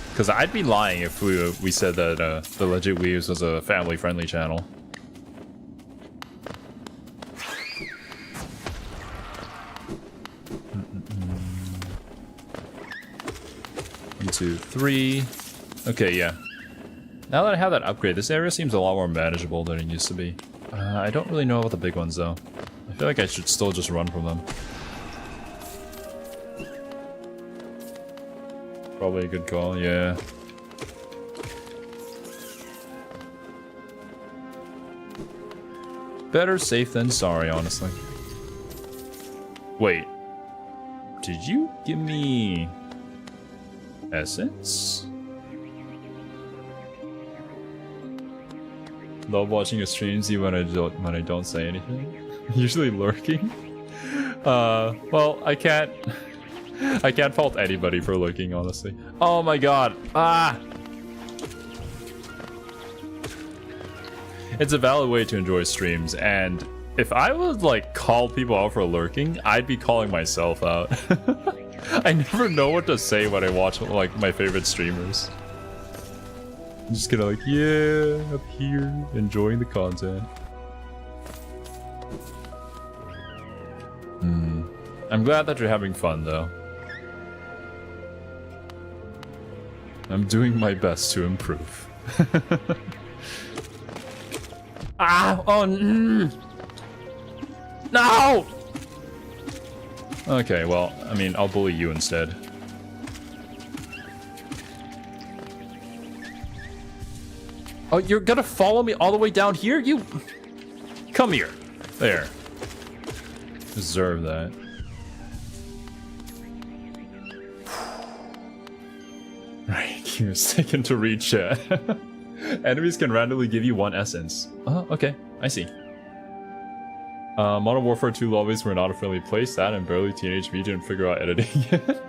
Because I'd be lying if we said that the Legit Weebs was a family-friendly channel. One, two, three. Okay, yeah. Now that I have that upgrade, this area seems a lot more manageable than it used to be. I don't really know about the big ones though. I feel like I should still just run from them. Probably a good call, yeah. Better safe than sorry, honestly. Wait. Did you give me essence? Love watching your streams even when I don't say anything. Usually lurking. Well, I can't fault anybody for lurking, honestly. Oh my god. Ah! It's a valid way to enjoy streams, and if I would like call people out for lurking, I'd be calling myself out. I never know what to say when I watch like my favorite streamers. I'm just gonna like, yeah, up here, enjoying the content. I'm glad that you're having fun though. I'm doing my best to improve. Ah! Oh, no! Okay, well, I mean, I'll bully you instead. Oh, you're gonna follow me all the way down here? You... Come here. There. Deserve that. Right, keep a second to read chat. Enemies can randomly give you 1 essence. Oh, okay, I see. Modern Warfare 2 lobbies were not a friendly place. That and barely Teenage Me didn't figure out editing yet.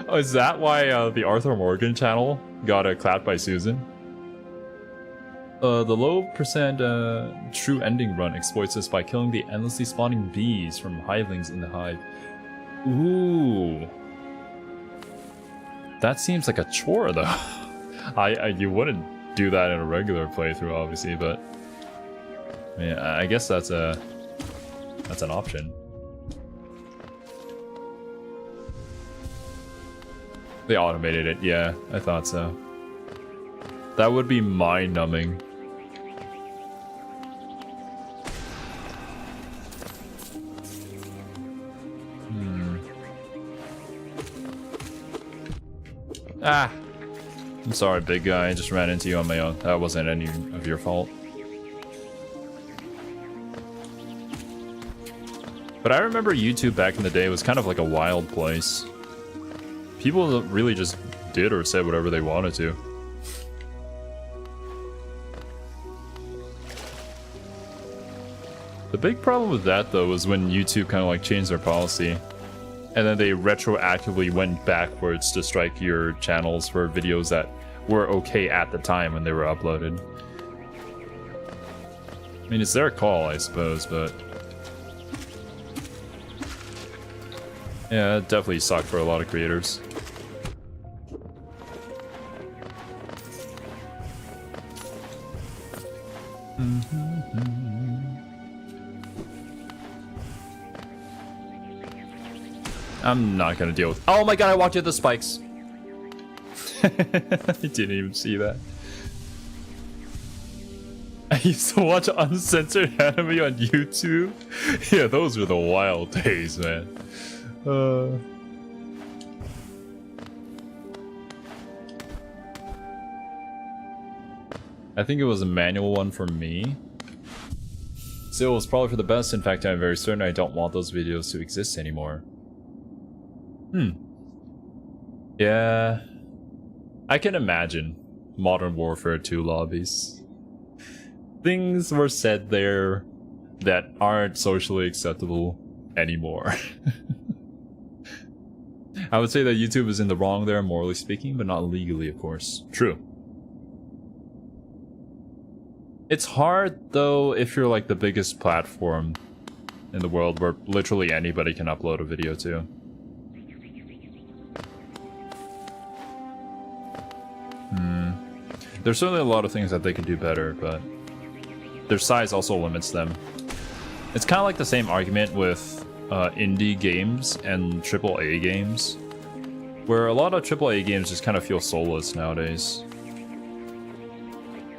Oh, is that why the Arthur Morgan channel got clapped by Susan? The low percent true ending run exploits this by killing the endlessly spawning bees from hivelings in the hive. Ooh. That seems like a chore though. You wouldn't do that in a regular playthrough obviously, but I mean, I guess that's an option. They automated it, yeah, I thought so. That would be mind-numbing. Ah! I'm sorry, big guy. I just ran into you on my own. That wasn't any of your fault. But I remember YouTube back in the day was kind of like a wild place. People really just did or said whatever they wanted to. The big problem with that though was when YouTube kind of like changed their policy. And then they retroactively went backwards to strike your channels for videos that were okay at the time when they were uploaded. I mean, it's their call, I suppose, but... yeah, it definitely sucked for a lot of creators. I'm not gonna deal with... oh my god, I walked into the spikes! I didn't even see that. I used to watch uncensored anime on YouTube. Yeah, those were the wild days, man. I think it was a manual one for me. Still, it was probably for the best. In fact, I'm very certain I don't want those videos to exist anymore. Yeah. I can imagine Modern Warfare 2 lobbies. Things were said there that aren't socially acceptable anymore. I would say that YouTube is in the wrong there, morally speaking, but not legally, of course. True. It's hard, though, if you're like the biggest platform in the world where literally anybody can upload a video to. There's certainly a lot of things that they could do better, but their size also limits them. It's kind of like the same argument with indie games and AAA games, where a lot of AAA games just kind of feel soulless nowadays.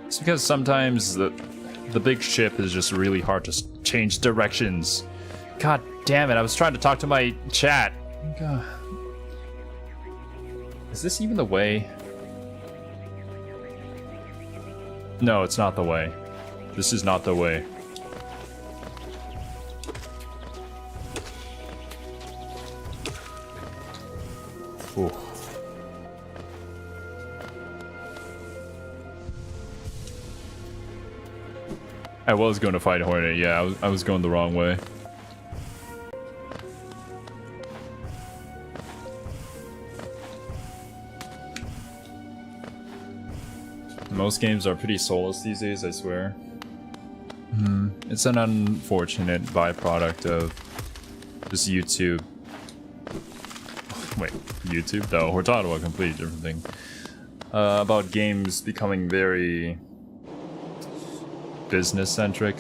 It's because sometimes the big ship is just really hard to change directions. God damn it, I was trying to talk to my chat. God. Is this even the way? No, it's not the way. This is not the way. Ooh. I was going to fight Hornet, yeah, I was going the wrong way. Most games are pretty soulless these days, I swear. It's an unfortunate byproduct of just YouTube. Wait, YouTube? No, we're talking about a completely different thing. About games becoming very business-centric.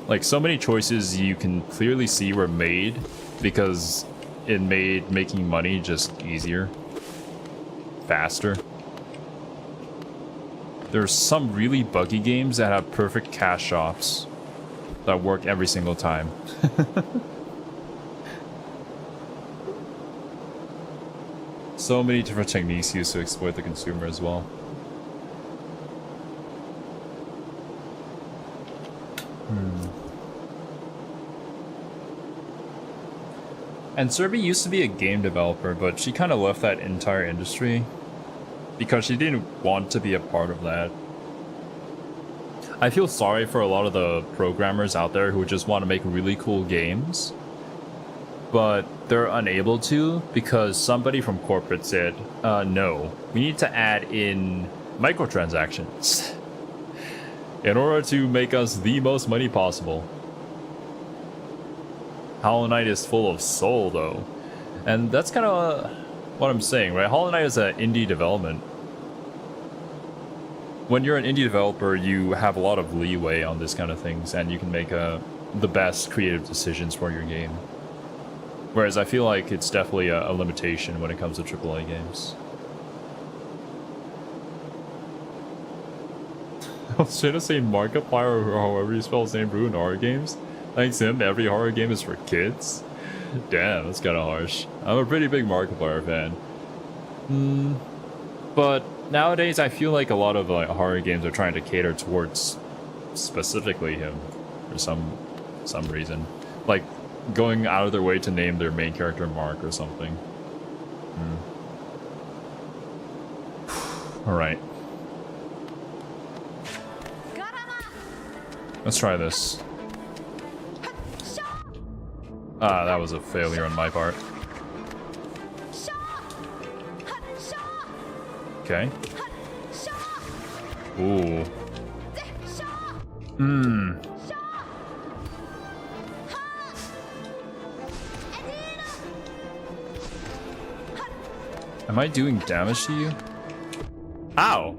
Like, so many choices you can clearly see were made because it made making money just easier, faster. There's some really buggy games that have perfect cash shops that work every single time. So many different techniques used to exploit the consumer as well. And Serbi used to be a game developer, but she kind of left that entire industry because she didn't want to be a part of that. I feel sorry for a lot of the programmers out there who just want to make really cool games, but they're unable to because somebody from corporate said, no, we need to add in microtransactions in order to make us the most money possible. Hollow Knight is full of soul, though. And that's kind of what I'm saying, right? Hollow Knight is an indie development. When you're an indie developer, you have a lot of leeway on this kind of things, and you can make the best creative decisions for your game. Whereas I feel like it's definitely a limitation when it comes to AAA games. I was trying to say Markiplier, or however you spell his name, ruined horror games. Thanks him, every horror game is for kids. Damn, that's kind of harsh. I'm a pretty big Markiplier fan. But nowadays, I feel like a lot of horror games are trying to cater towards specifically him for some reason. Like going out of their way to name their main character Mark or something. All right. Let's try this. Ah, that was a failure on my part. Okay. Ooh. Am I doing damage to you? Ow!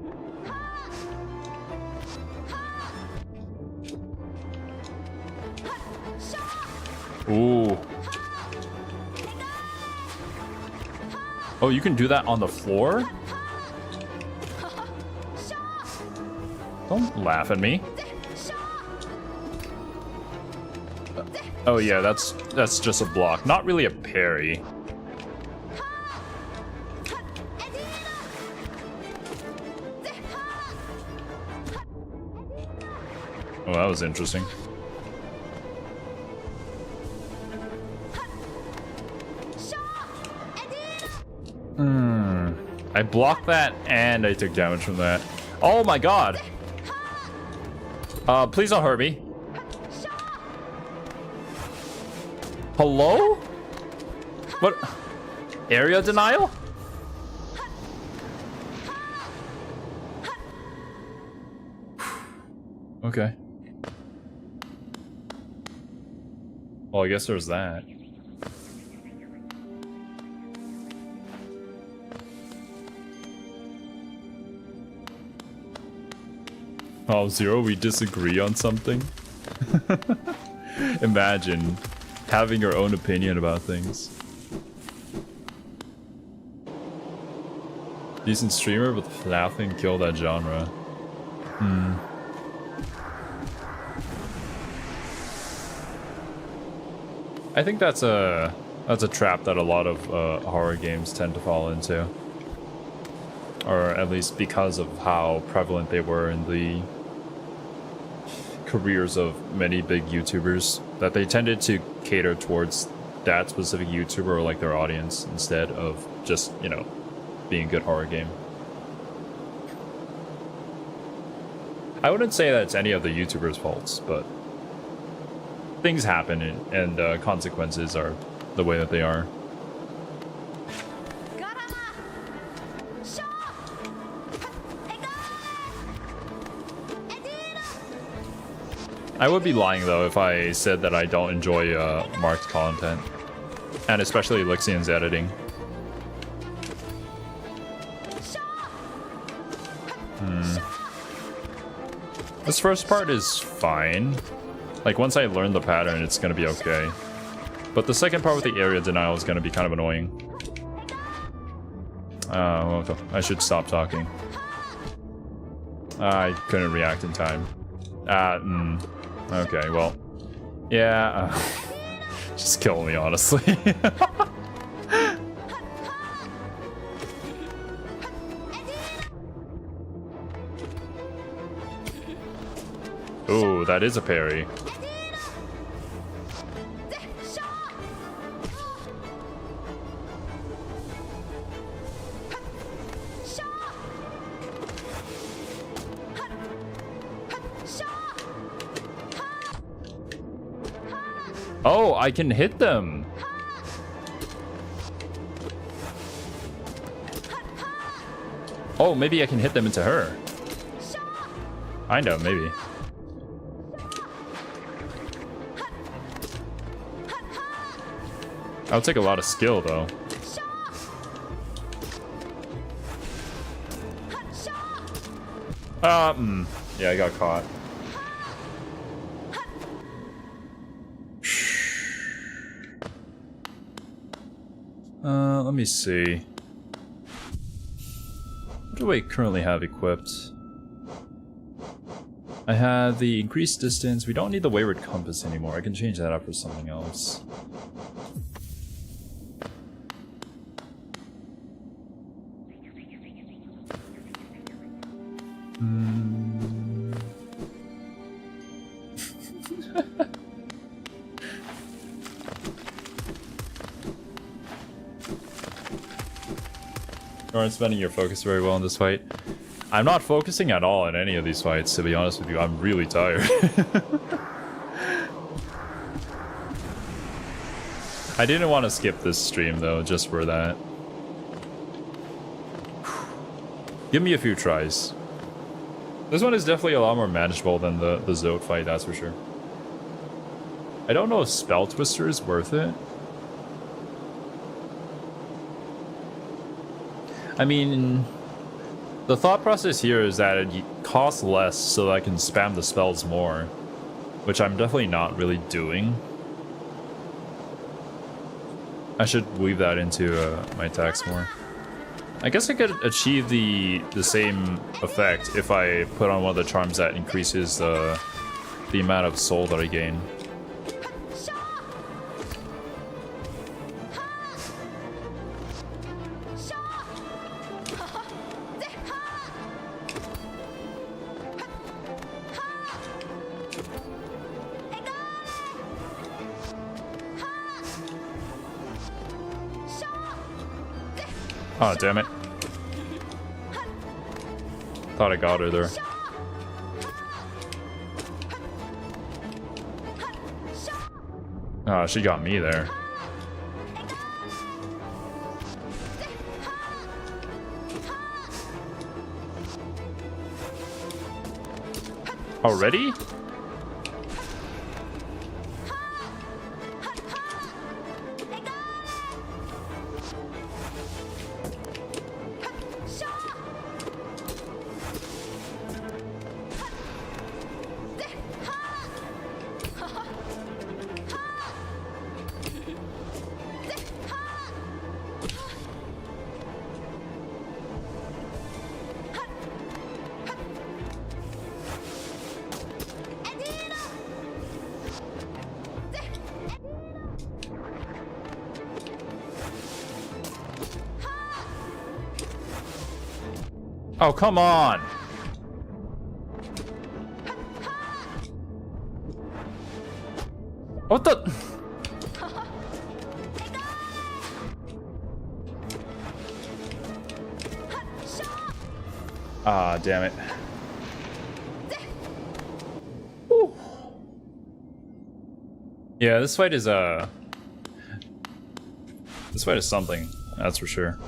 Ooh. Oh, you can do that on the floor? Don't laugh at me. Oh yeah, that's just a block. Not really a parry. Oh, that was interesting. I blocked that and I took damage from that. Oh my god! Please don't hurt me. Hello? What? Area denial? Okay. Well, I guess there's that. Oh, Zero, we disagree on something? Imagine having your own opinion about things. Decent streamer, but nothing kill that genre. I think that's a trap that a lot of horror games tend to fall into. Or at least because of how prevalent they were in the careers of many big YouTubers, that they tended to cater towards that specific YouTuber or like their audience instead of just, you know, being a good horror game. I wouldn't say that it's any of the YouTubers' faults, but things happen and consequences are the way that they are. I would be lying though if I said that I don't enjoy Mark's content, and especially Lixian's editing. This first part is fine. Like, once I learn the pattern, it's gonna be okay. But the second part with the area denial is gonna be kind of annoying. Well, I should stop talking. I couldn't react in time. Okay, well. Yeah, just kill me, honestly. Ooh, that is a parry. Oh, I can hit them. Oh, maybe I can hit them into her. I know, maybe. That'll take a lot of skill, though. Yeah, I got caught. Let me see. What do I currently have equipped? I have the increased distance. We don't need the wayward compass anymore. I can change that up for something else. You aren't spending your focus very well in this fight. I'm not focusing at all in any of these fights, to be honest with you. I'm really tired. I didn't want to skip this stream, though, just for that. Give me a few tries. This one is definitely a lot more manageable than the Zote fight, that's for sure. I don't know if Spell Twister is worth it. I mean, the thought process here is that it costs less so that I can spam the spells more, which I'm definitely not really doing. I should weave that into my attacks more. I guess I could achieve the same effect if I put on one of the charms that increases the amount of soul that I gain. Oh, damn it. Thought I got her there. Oh, she got me there. Already? Oh, come on! What the? Ah, damn it. Whew. Yeah, this fight is something, that's for sure.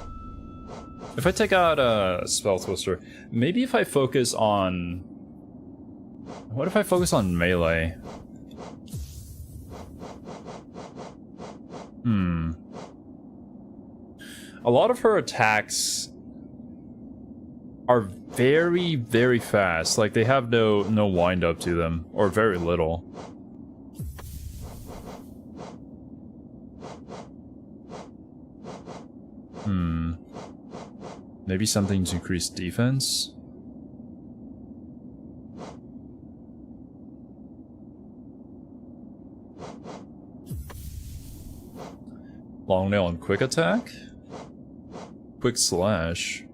If I take out a Spell Twister, maybe if I focus on... What if I focus on melee? A lot of her attacks are very, very fast. Like, they have no wind up to them, or very little. Maybe something to increase defense? Long nail and quick attack? Quick slash.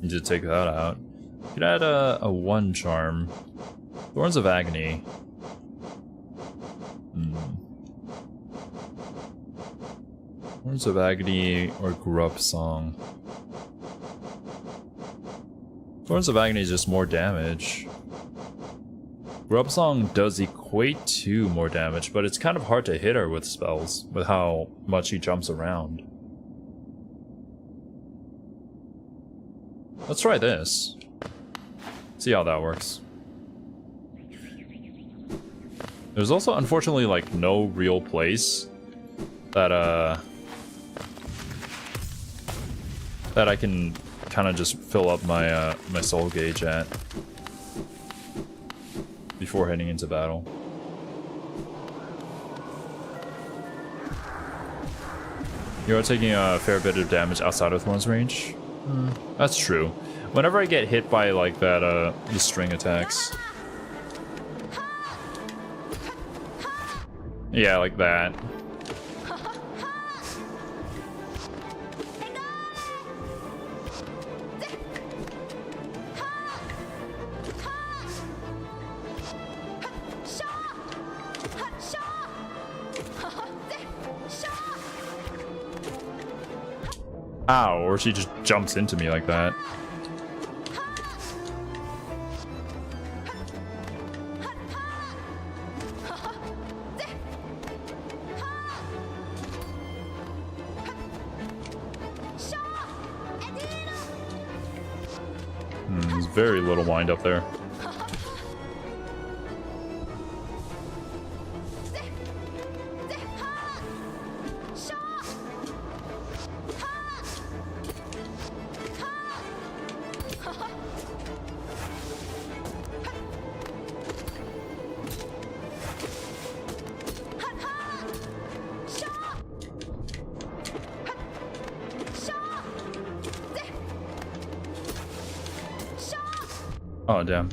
Need to take that out. Could add a 1 charm. Thorns of Agony. Thorns of Agony or Grup Song. Thorns of Agony is just more damage. Grub Song does equate to more damage, but it's kind of hard to hit her with spells, with how much he jumps around. Let's try this. See how that works. There's also, unfortunately, like, no real place that that I can kind of just fill up my my soul gauge at before heading into battle. You are taking a fair bit of damage outside of Thorn's range. That's true. Whenever I get hit by like that, the string attacks. Yeah, like that. Ow, or she just jumps into me like that. There's very little wind up there. Oh, damn.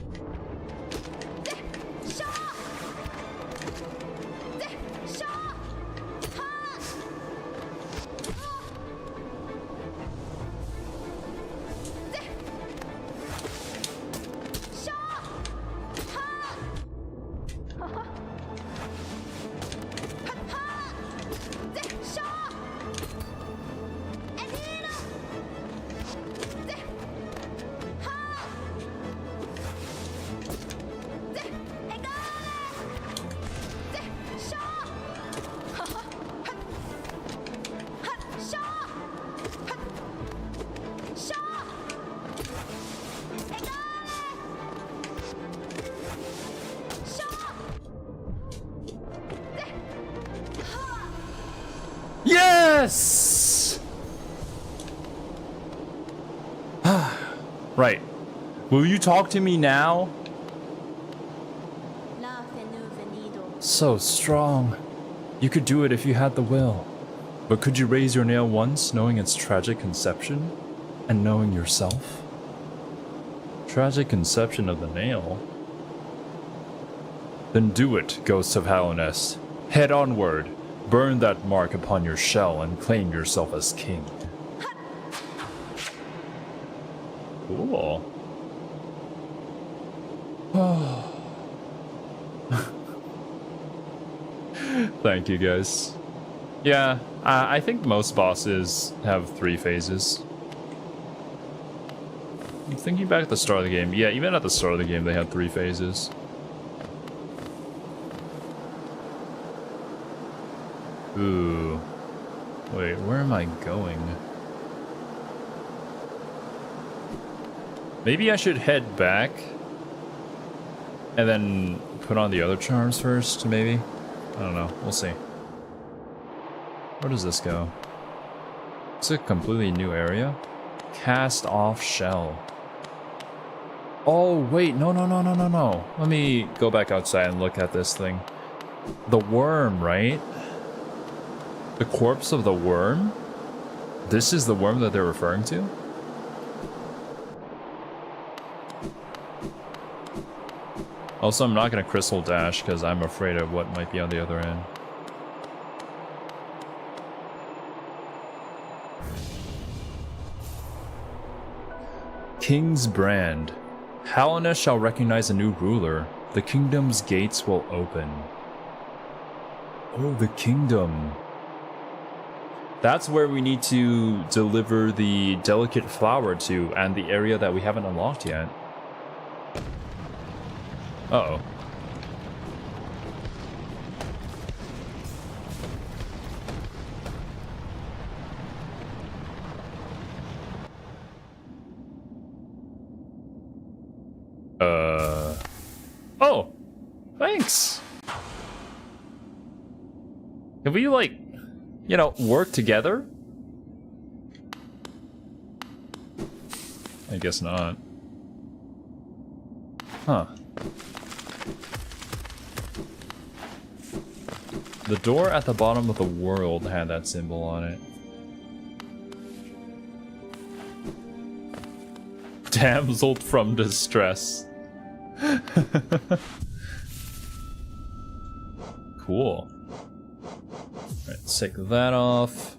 Yes! Right. Will you talk to me now? So strong. You could do it if you had the will. But could you raise your nail once, knowing its tragic conception? And knowing yourself? Tragic conception of the nail? Then do it, ghosts of Hallownest. Head onward. Burn that mark upon your shell and claim yourself as king. Cool. Thank you, guys. Yeah, I think most bosses have 3 phases. I'm thinking back at the start of the game. Yeah, even at the start of the game, they had 3 phases. Ooh. Wait, where am I going? Maybe I should head back and then put on the other charms first, maybe? I don't know. We'll see. Where does this go? It's a completely new area. Cast off shell. Oh, wait. No. Let me go back outside and look at this thing. The worm, right? The corpse of the worm? This is the worm that they're referring to? Also, I'm not going to crystal dash because I'm afraid of what might be on the other end. King's Brand. Helena shall recognize a new ruler. The kingdom's gates will open. Oh, the kingdom. That's where we need to deliver the delicate flower to, and the area that we haven't unlocked yet. Uh-oh. Oh! Thanks! Can we, like, you know, work together? I guess not. Huh. The door at the bottom of the world had that symbol on it. Damseled from distress. Cool. Alright, let's take that off.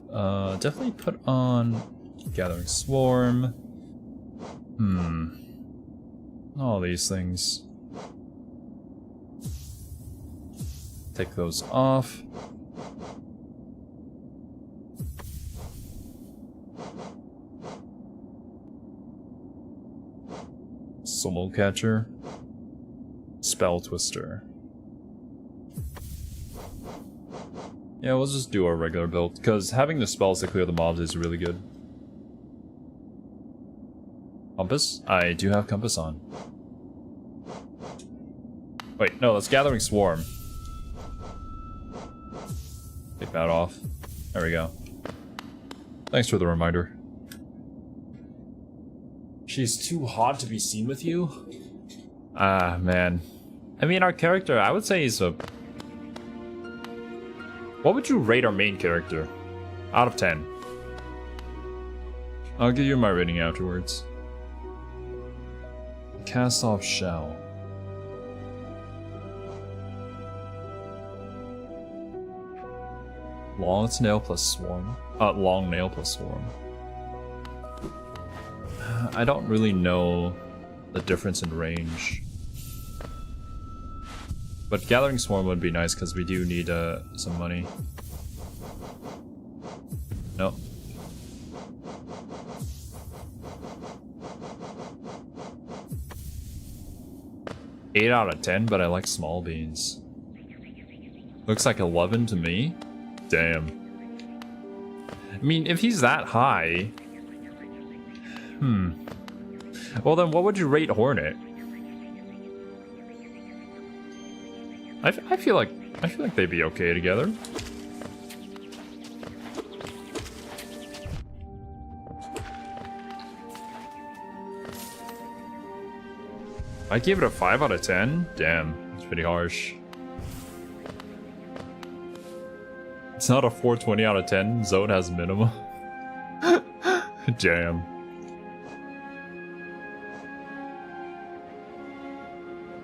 Definitely put on Gathering Swarm. All these things. Take those off. Soul Catcher. Spell Twister. Yeah, we'll just do our regular build, because having the spells to clear the mobs is really good. Compass? I do have Compass on. Wait, no, that's Gathering Swarm. Take that off. There we go. Thanks for the reminder. She's too hot to be seen with you? Ah, man. I mean, our character, I would say he's a... What would you rate our main character? Out of 10. I'll give you my rating afterwards. Cast off shell. Long nail plus swarm. Long nail plus swarm. I don't really know the difference in range. But Gathering Swarm would be nice because we do need some money. Nope. Eight out of 10, but I like small beans. Looks like 11 to me. Damn. I mean, if he's that high... Well then, what would you rate Hornet? I feel like they'd be okay together. I gave it a 5 out of 10? Damn, it's pretty harsh. It's not a 420 out of 10. Zone has minimum. Damn.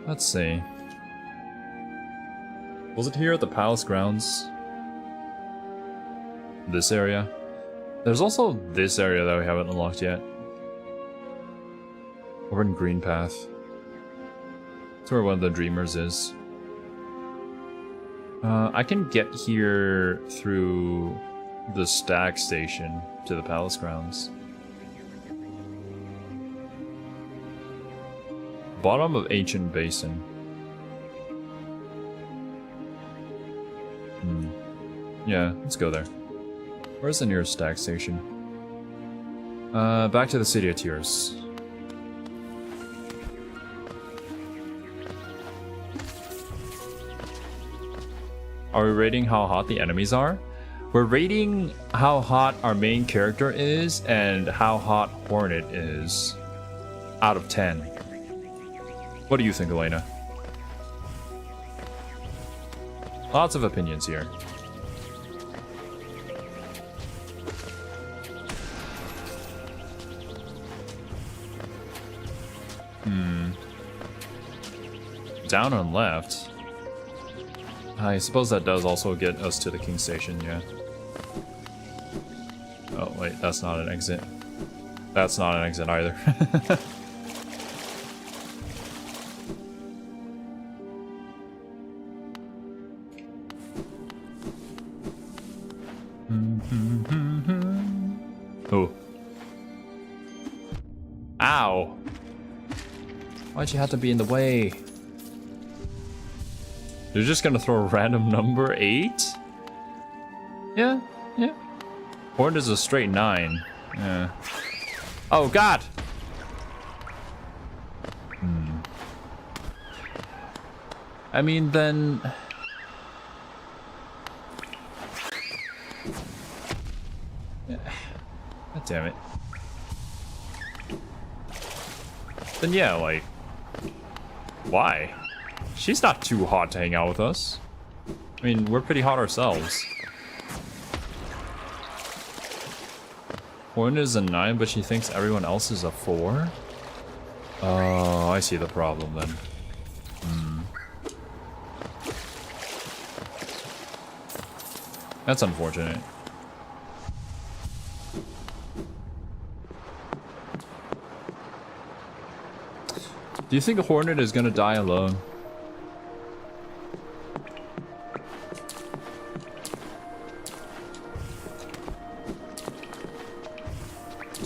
Let's see. Was it here at the palace grounds? This area? There's also this area that we haven't unlocked yet. Over in Green Path. That's where one of the Dreamers is. I can get here through the stack station to the palace grounds. Bottom of Ancient Basin. Yeah, let's go there. Where's the nearest stack station? Back to the City of Tears. Are we rating how hot the enemies are? We're rating how hot our main character is and how hot Hornet is out of 10. What do you think, Elena? Lots of opinions here. Down and left. I suppose that does also get us to the King Station, yeah. Oh, wait, that's not an exit. That's not an exit either. Oh. Ow. Why'd you have to be in the way? You're just gonna throw a random number 8? Yeah, yeah. Hornet is a straight 9. Yeah. Oh god! I mean, then... God damn it. Then yeah, like... Why? She's not too hot to hang out with us. I mean, we're pretty hot ourselves. Hornet is a 9, but she thinks everyone else is a 4? Oh, I see the problem then. That's unfortunate. Do you think a Hornet is gonna die alone?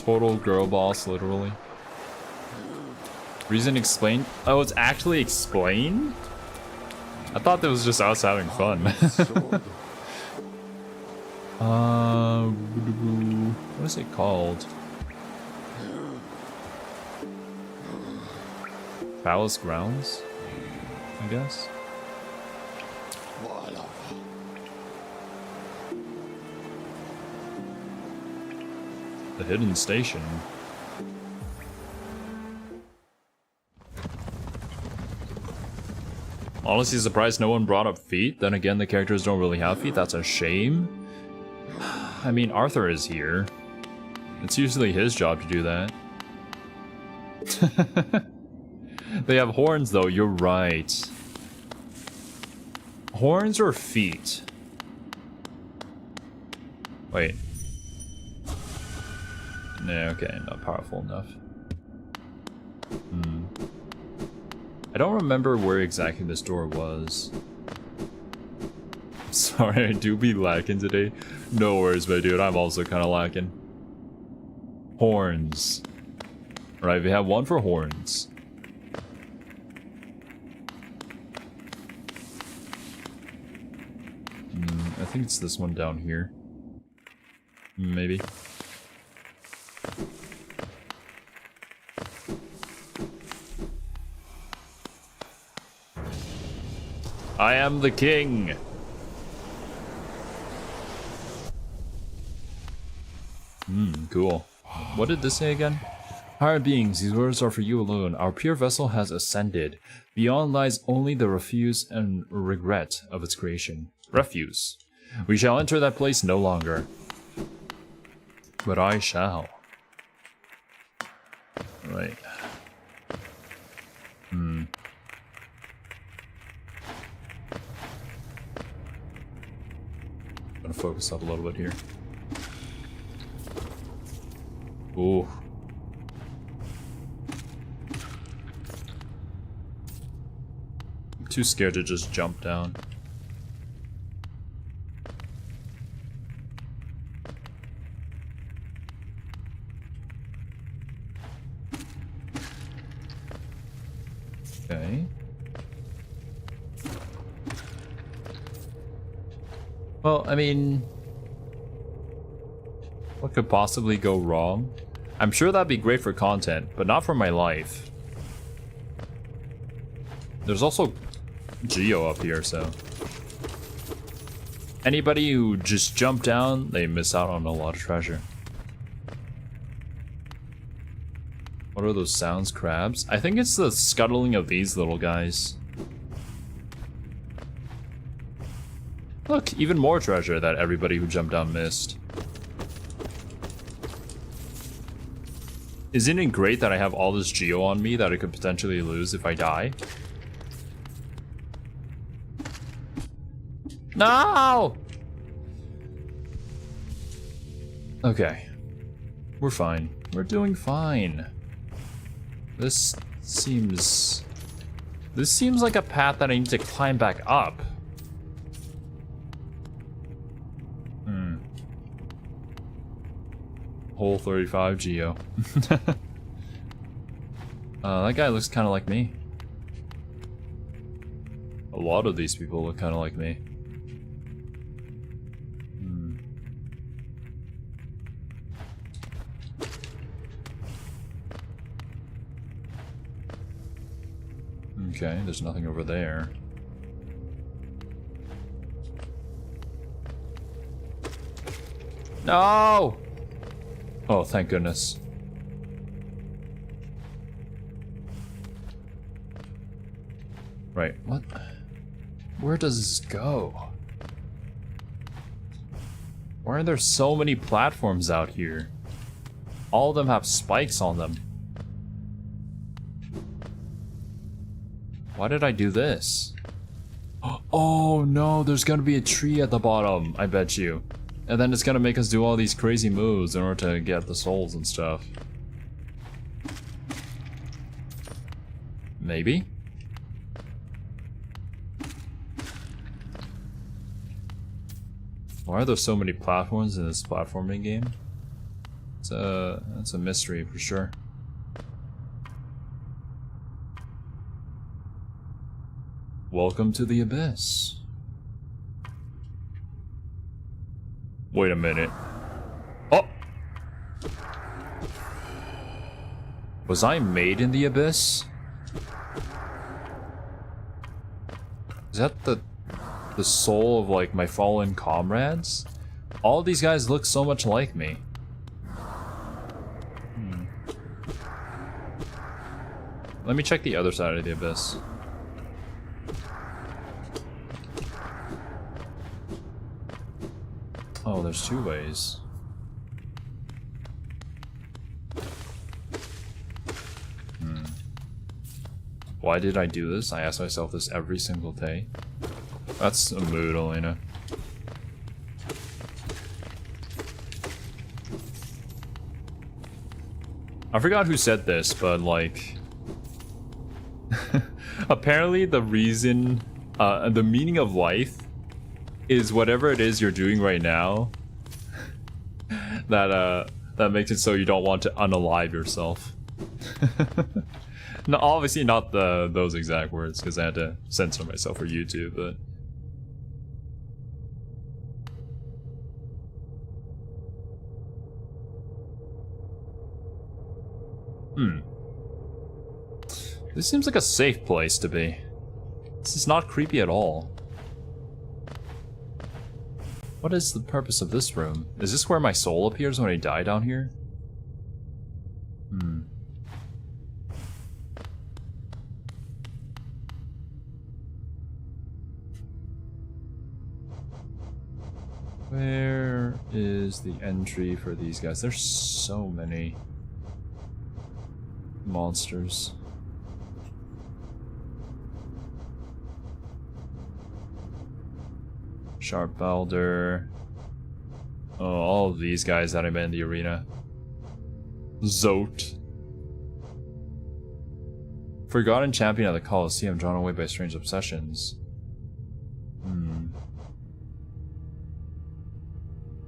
Total girl boss, literally. Reason explained? Oh, it's actually explained? I thought that was just us having fun. What is it called? Palace Grounds, I guess. The hidden station. Honestly surprised no one brought up feet. Then again, the characters don't really have feet. That's a shame. I mean, Arthur is here. It's usually his job to do that. They have horns though, you're right. Horns or feet? Wait. No, okay, not powerful enough. I don't remember where exactly this door was. Sorry, I do be lacking today. No worries, my dude, I'm also kind of lacking. Horns. Alright, we have one for horns. I think it's this one down here. Maybe. I am the king. Cool. What did this say again? Higher beings, these words are for you alone. Our pure vessel has ascended. Beyond lies only the refuse and regret of its creation. Refuse. We shall enter that place no longer. But I shall. Right. Gonna focus up a little bit here. Ooh. I'm too scared to just jump down. Okay. Well, I mean, what could possibly go wrong? I'm sure that'd be great for content, but not for my life. There's also Geo up here, so. Anybody who just jumped down, they miss out on a lot of treasure. What are those sounds, crabs? I think it's the scuttling of these little guys. Look, even more treasure that everybody who jumped down missed. Isn't it great that I have all this geo on me that I could potentially lose if I die? No! Okay. We're fine. We're doing fine. This seems like a path that I need to climb back up. Hole 35 geo. That guy looks kind of like me. A lot of these people look kind of like me. Okay, there's nothing over there. No! Oh, thank goodness. Right, what? Where does this go? Why are there so many platforms out here? All of them have spikes on them. Why did I do this? Oh no, there's gonna be a tree at the bottom, I bet you. And then it's gonna make us do all these crazy moves in order to get the souls and stuff. Maybe? Why are there so many platforms in this platforming game? It's a mystery for sure. Welcome to the abyss. Wait a minute. Oh! Was I made in the abyss? Is that the soul of like my fallen comrades? All these guys look so much like me. Let me check the other side of the abyss. Oh, there's two ways. Why did I do this? I ask myself this every single day. That's a mood, Elena. I forgot who said this, but like... apparently the reason, the meaning of life is whatever it is you're doing right now that makes it so you don't want to unalive yourself. No, obviously not those exact words, because I had to censor myself for YouTube, but... This seems like a safe place to be. This is not creepy at all. What is the purpose of this room? Is this where my soul appears when I die down here? Where is the entry for these guys? There's so many monsters. Sharp Balder. Oh, all of these guys that I met in the arena. Zote. Forgotten champion at the Colosseum, drawn away by strange obsessions.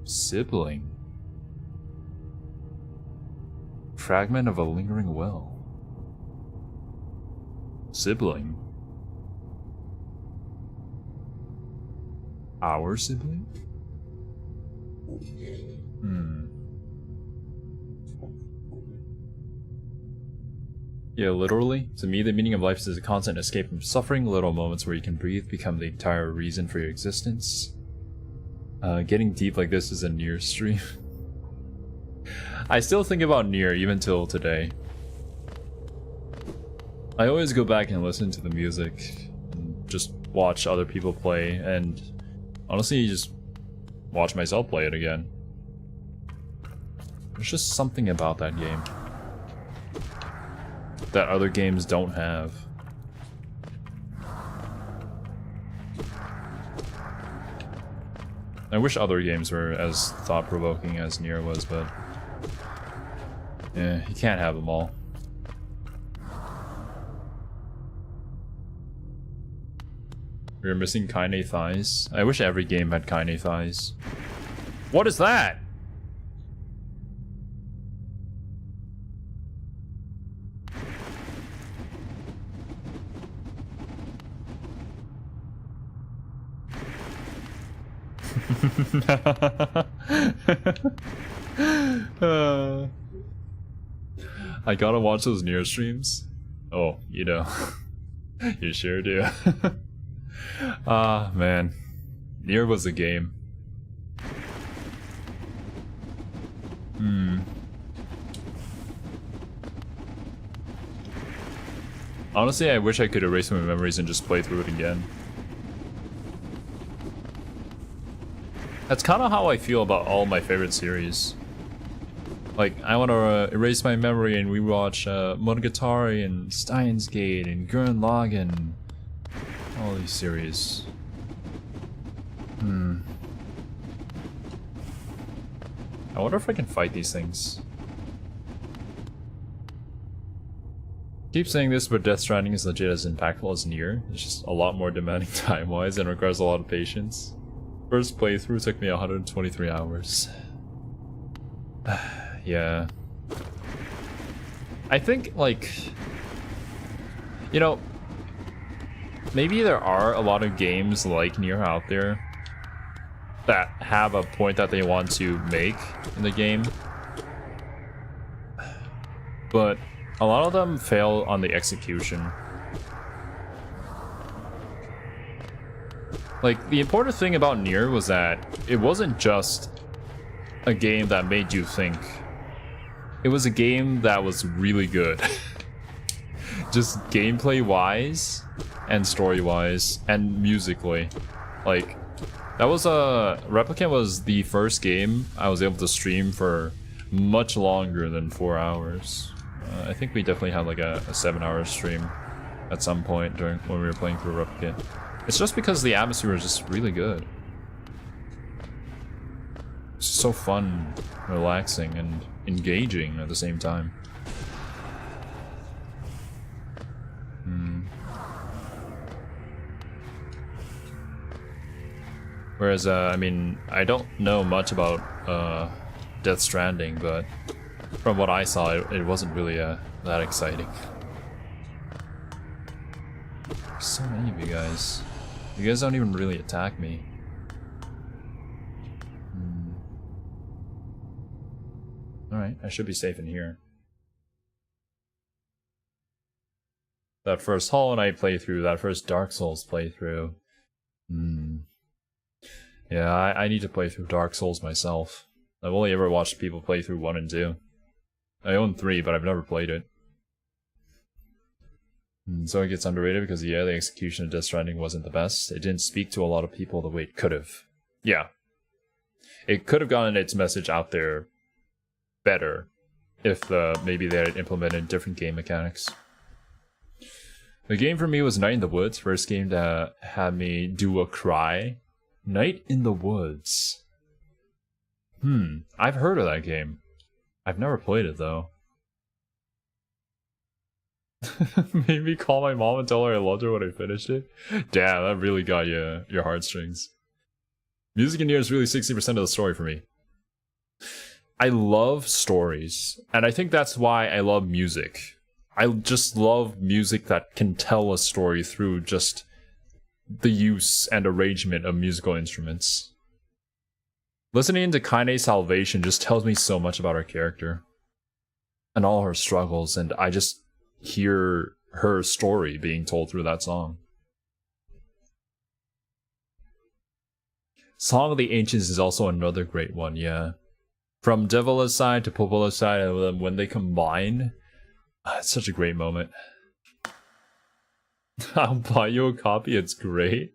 Sibling. Fragment of a lingering well. Sibling. Our sibling? Yeah, literally. To me, the meaning of life is a constant escape from suffering. Little moments where you can breathe become the entire reason for your existence. Getting deep like this is a Nier stream. I still think about Nier even till today. I always go back and listen to the music and just watch other people play, and honestly just watch myself play it again. There's just something about that game that other games don't have. I wish other games were as thought-provoking as Nier was, but yeah, you can't have them all. We're missing Kaine thighs. I wish every game had Kaine thighs. What is that? I gotta watch those Nier streams. Oh, you know. You sure do. Ah, man. Nier was a game. Honestly, I wish I could erase my memories and just play through it again. That's kind of how I feel about all my favorite series. Like, I want to erase my memory and rewatch Monogatari and Steins Gate and Gurren Lagann. All these series. I wonder if I can fight these things. Keep saying this, but Death Stranding is legit as impactful as Nier. It's just a lot more demanding time-wise and requires a lot of patience. First playthrough took me 123 hours. Yeah. I think, like... You know... Maybe there are a lot of games like Nier out there that have a point that they want to make in the game. But a lot of them fail on the execution. Like, the important thing about Nier was that it wasn't just a game that made you think. It was a game that was really good. Just gameplay-wise, and story-wise, and musically. Like, that was Replicant was the first game I was able to stream for much longer than 4 hours. I think we definitely had like a 7-hour stream at some point during when we were playing through Replicant. It's just because the atmosphere was just really good. It's so fun, relaxing, and engaging at the same time. Whereas, I mean, I don't know much about Death Stranding, but from what I saw, it wasn't really that exciting. There's so many of you guys. You guys don't even really attack me. Alright, I should be safe in here. That first Hollow Knight playthrough, that first Dark Souls playthrough. Yeah, I need to play through Dark Souls myself. I've only ever watched people play through 1 and 2. I own 3, but I've never played it. So it gets underrated because, yeah, the execution of Death Stranding wasn't the best. It didn't speak to a lot of people the way it could have. Yeah. It could have gotten its message out there better if maybe they had implemented different game mechanics. The game for me was Night in the Woods, first game that had me do a cry. Night in the Woods. I've heard of that game. I've never played it though. Maybe call my mom and tell her I loved her when I finished it. Damn, that really got you your heartstrings. Music in here is really 60% of the story for me. I love stories, and I think that's why I love music. I just love music that can tell a story through just the use and arrangement of musical instruments. Listening to Kaine's Salvation just tells me so much about her character and all her struggles, and I just hear her story being told through that song. Song of the Ancients is also another great one, yeah. From Devola's side to Popola's side, and when they combine, it's such a great moment. I'll buy you a copy, it's great.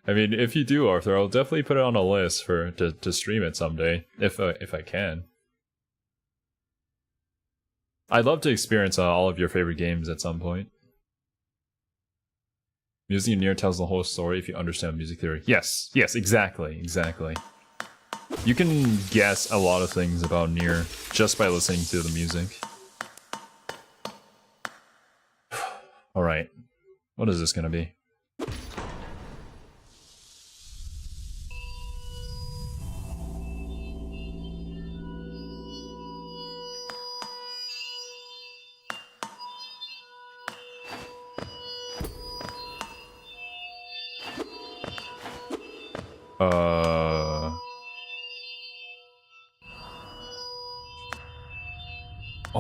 I mean, if you do, Arthur, I'll definitely put it on a list to stream it someday, if I can. I'd love to experience all of your favorite games at some point. Music in Nier tells the whole story if you understand music theory. Yes, exactly. You can guess a lot of things about Nier just by listening to the music. Alright, what is this gonna be?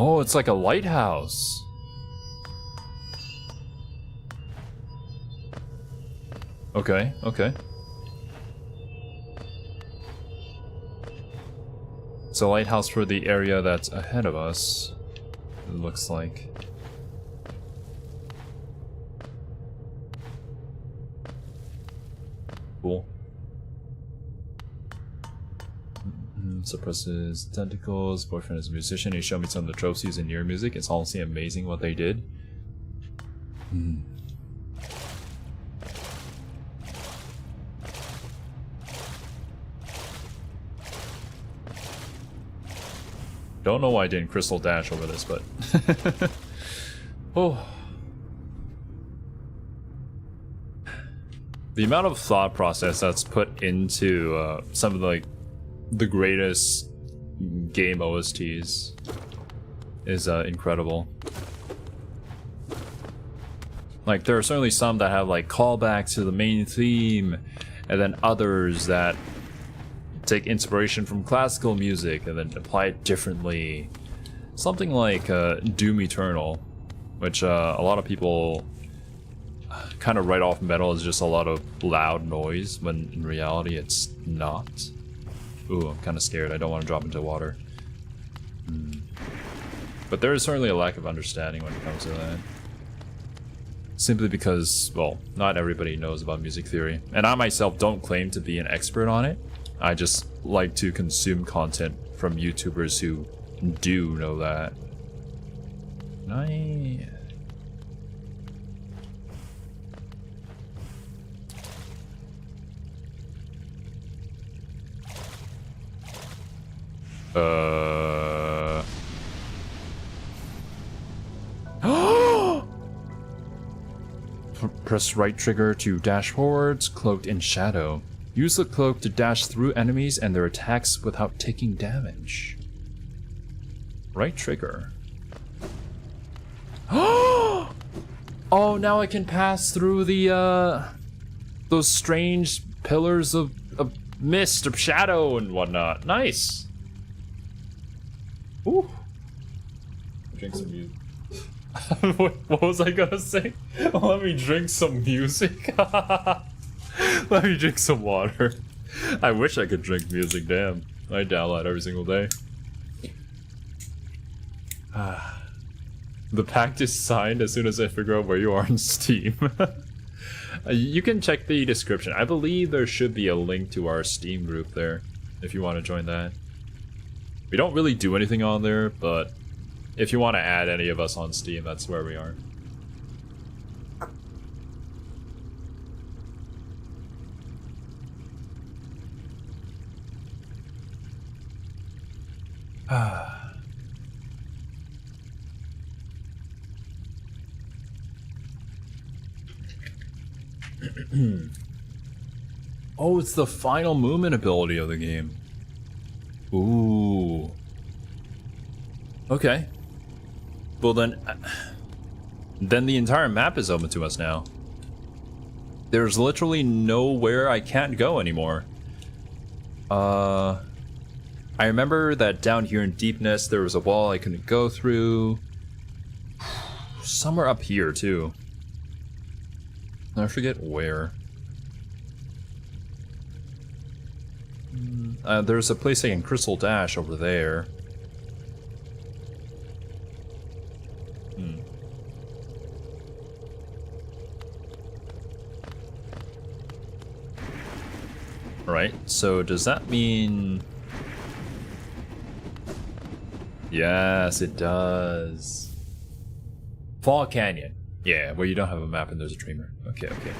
Oh, it's like a lighthouse. Okay. It's a lighthouse for the area that's ahead of us, it looks like. Cool. Suppresses tentacles. Boyfriend is a musician. He showed me some of the tropes used in Nier music. It's honestly amazing what they did. Don't know why I didn't crystal dash over this, but oh. The amount of thought process that's put into some of the greatest game OSTs is incredible. Like, there are certainly some that have like callbacks to the main theme, and then others that take inspiration from classical music and then apply it differently. Something like Doom Eternal, which a lot of people kind of write off metal as just a lot of loud noise, when in reality it's not. Ooh, I'm kind of scared. I don't want to drop into water. But there is certainly a lack of understanding when it comes to that. Simply because, well, not everybody knows about music theory. And I myself don't claim to be an expert on it. I just like to consume content from YouTubers who do know that. Nice. Press right trigger to dash forwards, cloaked in shadow. Use the cloak to dash through enemies and their attacks without taking damage. Right trigger. Oh, now I can pass through the those strange pillars of mist, of shadow and whatnot. Nice. Ooh. Drink some music. What was I gonna say? Let me drink some music. Let me drink some water. I wish I could drink music, damn. I download every single day. The pact is signed as soon as I figure out where you are on Steam. You can check the description. I believe there should be a link to our Steam group there, if you want to join that. We don't really do anything on there, but if you want to add any of us on Steam, that's where we are. Oh, it's the final movement ability of the game. Ooh. Okay. Well then the entire map is open to us now. There's literally nowhere I can't go anymore. I remember that down here in Deepness there was a wall I couldn't go through. Somewhere up here too. I forget where. There's a place I can crystal dash over there. Right, so does that mean... Yes, it does. Fall Canyon. Yeah, where you don't have a map and there's a dreamer. Okay, okay.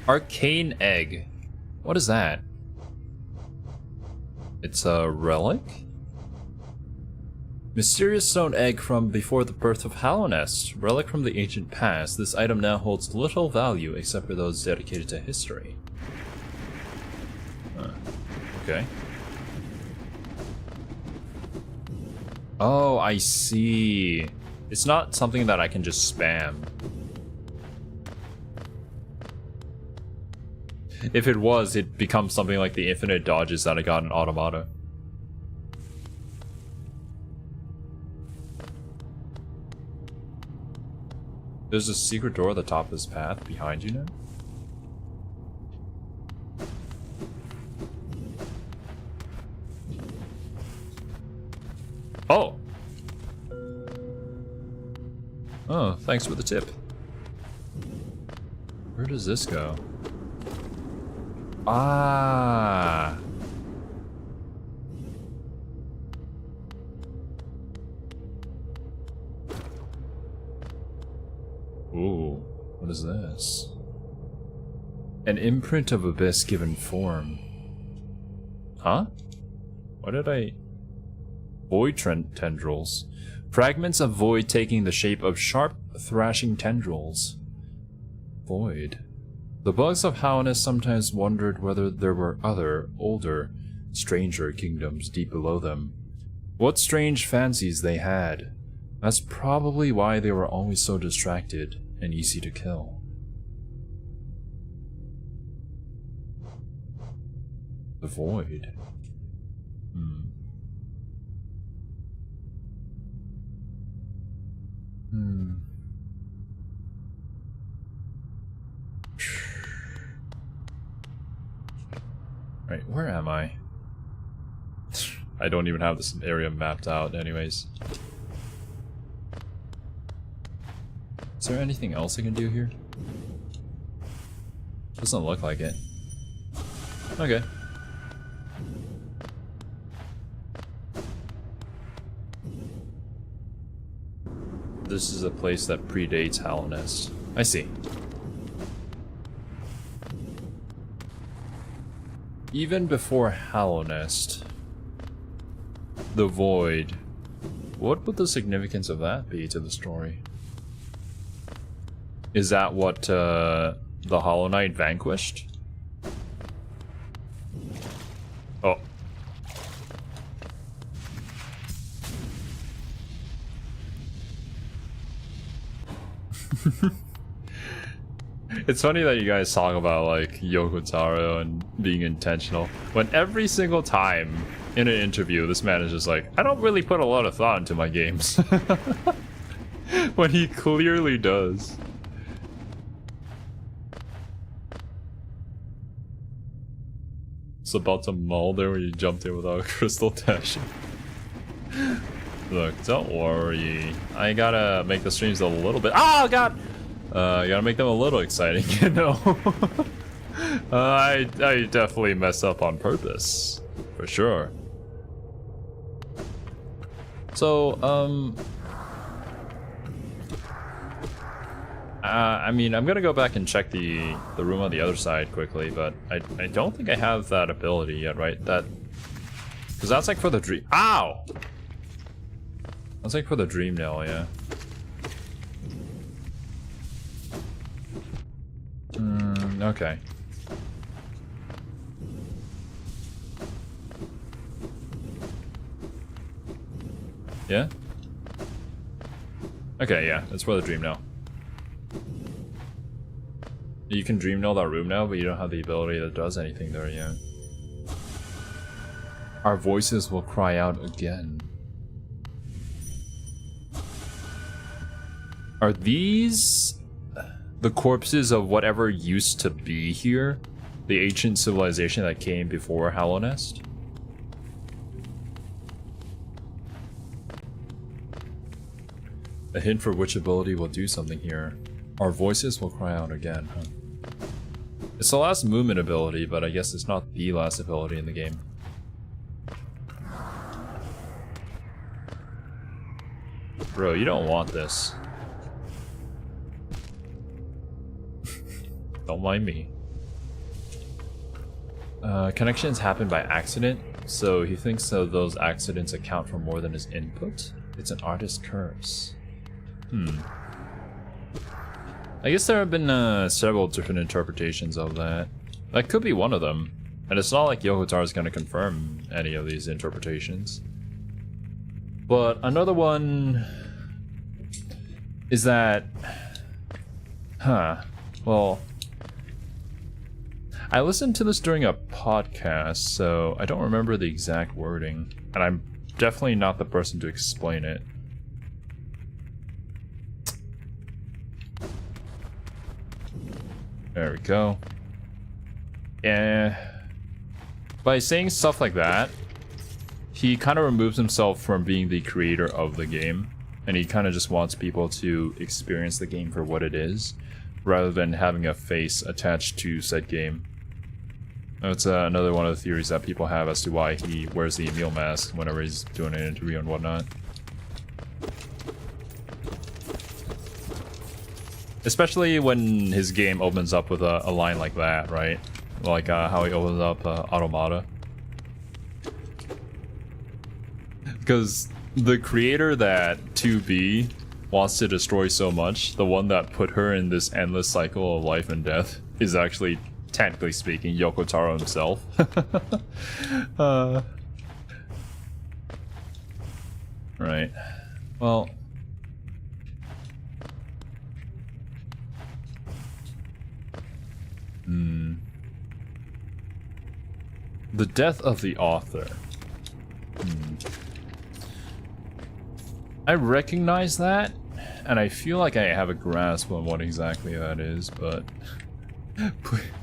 Arcane Egg. What is that? It's a relic? Mysterious stone egg from before the birth of Hallownest. Relic from the ancient past. This item now holds little value except for those dedicated to history. Okay. Oh, I see. It's not something that I can just spam. If it was, it becomes something like the infinite dodges that I got in Automata. There's a secret door at the top of this path behind you now? Oh! Oh, thanks for the tip. Where does this go? Ah! Ooh, what is this? An imprint of abyss given form. Huh? What did I... Void tendrils. Fragments of void taking the shape of sharp, thrashing tendrils. Void. The bugs of Hallownest sometimes wondered whether there were other, older, stranger kingdoms deep below them. What strange fancies they had. That's probably why they were always so distracted and easy to kill. The void. Right, where am I? I don't even have this area mapped out anyways. Is there anything else I can do here? Doesn't look like it. Okay. This is a place that predates Hallownest. I see. Even before Hallownest, the Void, what would the significance of that be to the story? Is that what the Hollow Knight vanquished? Oh. It's funny that you guys talk about like Yoko Taro and being intentional, when every single time in an interview this man is just like, I don't really put a lot of thought into my games. When he clearly does. It's about to mull there where you jumped in without a crystal dashing. Look, don't worry. I gotta make the streams a little bit. Oh god! You gotta make them a little exciting, you know. I definitely mess up on purpose, for sure. So, I mean, I'm gonna go back and check the room on the other side quickly, but I don't think I have that ability yet, right? Because that's like for the dream. Ow! That's like for the dream nail, yeah. Okay. Yeah? Okay, yeah, that's for the dream nail. You can dream nail that room now, but you don't have the ability that does anything there yet. Our voices will cry out again. Are these the corpses of whatever used to be here? The ancient civilization that came before Hallownest? A hint for which ability will do something here. Our voices will cry out again, huh? It's the last movement ability, but I guess it's not the last ability in the game. Bro, you don't want this. Don't mind me. Connections happen by accident, so he thinks that those accidents account for more than his input. It's an artist's curse. I guess there have been several different interpretations of that. That could be one of them. And it's not like Yokotaro is going to confirm any of these interpretations. But another one is that... Well... I listened to this during a podcast, so I don't remember the exact wording. And I'm definitely not the person to explain it. There we go. By saying stuff like that, he kind of removes himself from being the creator of the game, and he kind of just wants people to experience the game for what it is, rather than having a face attached to said game. That's another one of the theories that people have as to why he wears the Emil mask whenever he's doing an interview and whatnot. Especially when his game opens up with a line like that, right? Like how he opens up Automata. Because the creator that 2B wants to destroy so much, the one that put her in this endless cycle of life and death, is actually, technically speaking, Yokotaro himself. Right. Well... The death of the author. I recognize that, and I feel like I have a grasp on what exactly that is, but...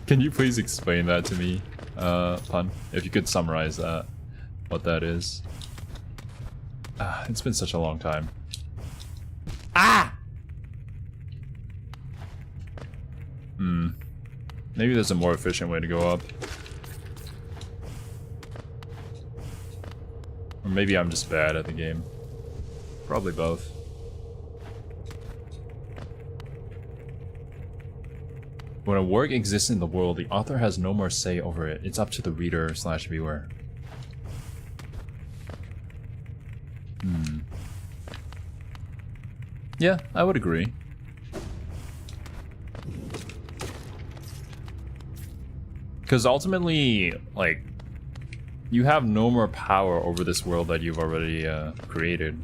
Can you please explain that to me, Pun? If you could summarize that, what that is. It's been such a long time. Maybe there's a more efficient way to go up. Or maybe I'm just bad at the game. Probably both. When a work exists in the world, the author has no more say over it. It's up to the reader/viewer. Yeah, I would agree. Because ultimately, like, you have no more power over this world that you've already created.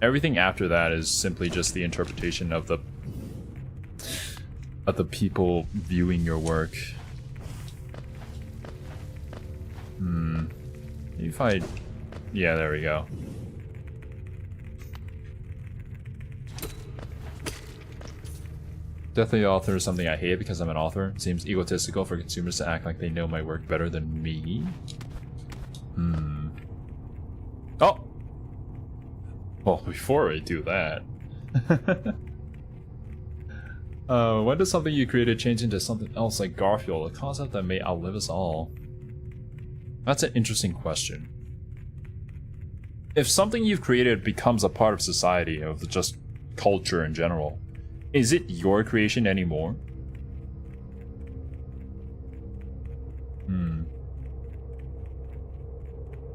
Everything after that is simply just the interpretation of the people viewing your work. If I... Yeah, there we go. Death of the author is something I hate because I'm an author. It seems egotistical for consumers to act like they know my work better than me. Oh! Well, before I do that... when does something you created change into something else like Garfield, a concept that may outlive us all? That's an interesting question. If something you've created becomes a part of society, of just culture in general, is it your creation anymore?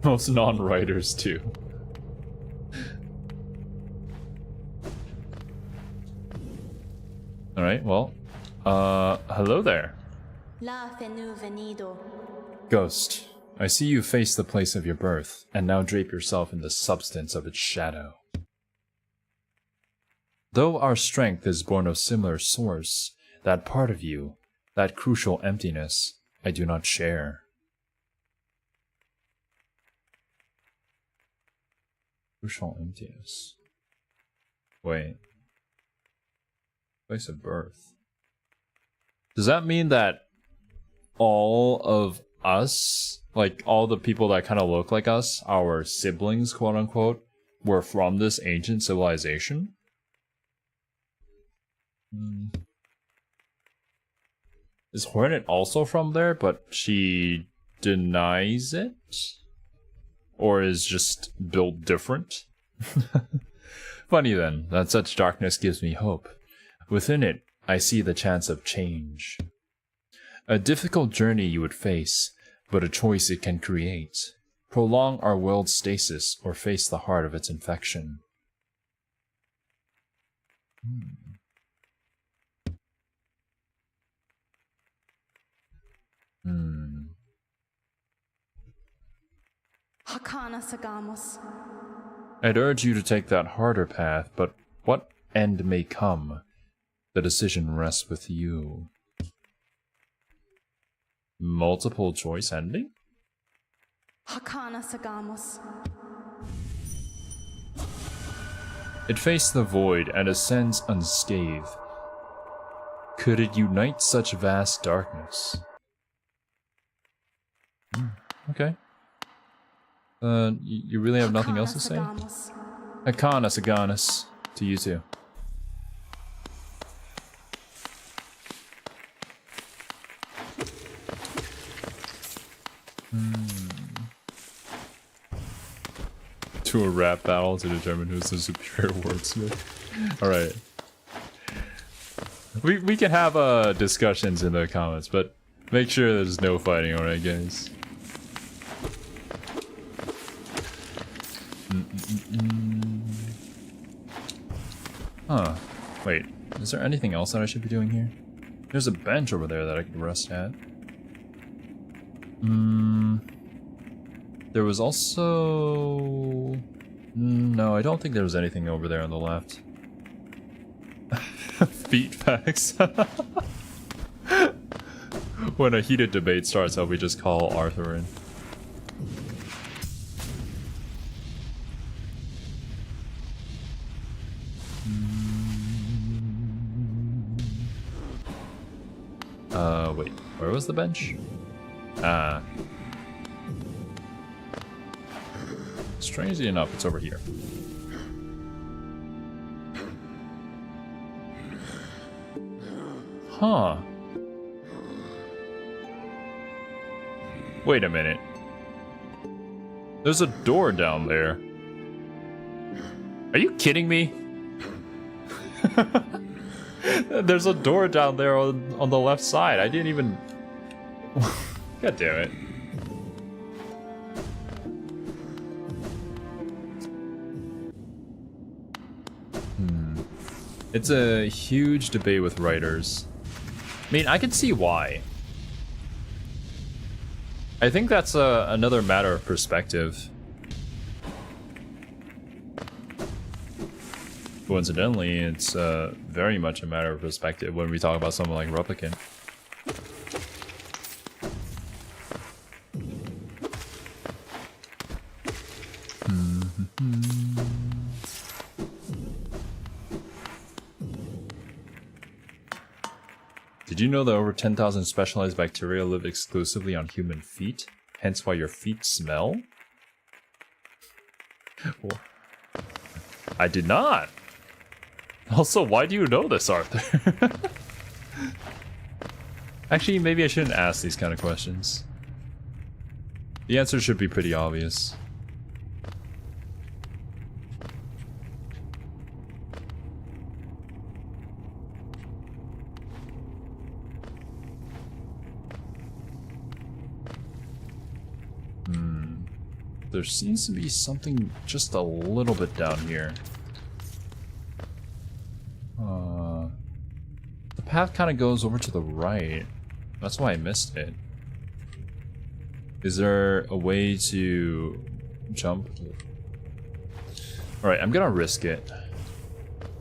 Most non-writers too. Alright, well, hello there. Ghost, I see you face the place of your birth, and now drape yourself in the substance of its shadow. Though our strength is born of similar source, that part of you, that crucial emptiness, I do not share. Crucial emptiness. Wait. Place of birth. Does that mean that all of us, like all the people that kind of look like us, our siblings, quote unquote, were from this ancient civilization? Is Hornet also from there, but she denies it? Or is just built different? Funny then, that such darkness gives me hope. Within it, I see the chance of change. A difficult journey you would face, but a choice it can create. Prolong our world's stasis, or face the heart of its infection. I'd urge you to take that harder path, but what end may come, the decision rests with you. Multiple choice ending? It faced the void and ascends unscathed. Could it unite such vast darkness? Okay. You really have nothing else to say? Hakana Saganas. To you too. To a rap battle to determine who's the superior wordsmith. Alright. We can have discussions in the comments, but make sure there's no fighting, alright guys? Huh. Wait, is there anything else that I should be doing here? There's a bench over there that I could rest at. There was also... No, I don't think there was anything over there on the left. Feet facts. When a heated debate starts out, we just call Arthur in. Wait, where was the bench? Strangely enough, it's over here. Huh. Wait a minute. There's a door down there. Are you kidding me? There's a door down there on the left side. I didn't even... God damn it. It's a huge debate with writers. I mean, I can see why. I think that's another matter of perspective. Coincidentally, it's very much a matter of perspective when we talk about someone like Replicant. Did you know that over 10,000 specialized bacteria live exclusively on human feet? Hence why your feet smell? Well, I did not! Also, why do you know this, Arthur? Actually, maybe I shouldn't ask these kind of questions. The answer should be pretty obvious. There seems to be something just a little bit down here. The path kind of goes over to the right. That's why I missed it. Is there a way to jump? Alright, I'm gonna risk it.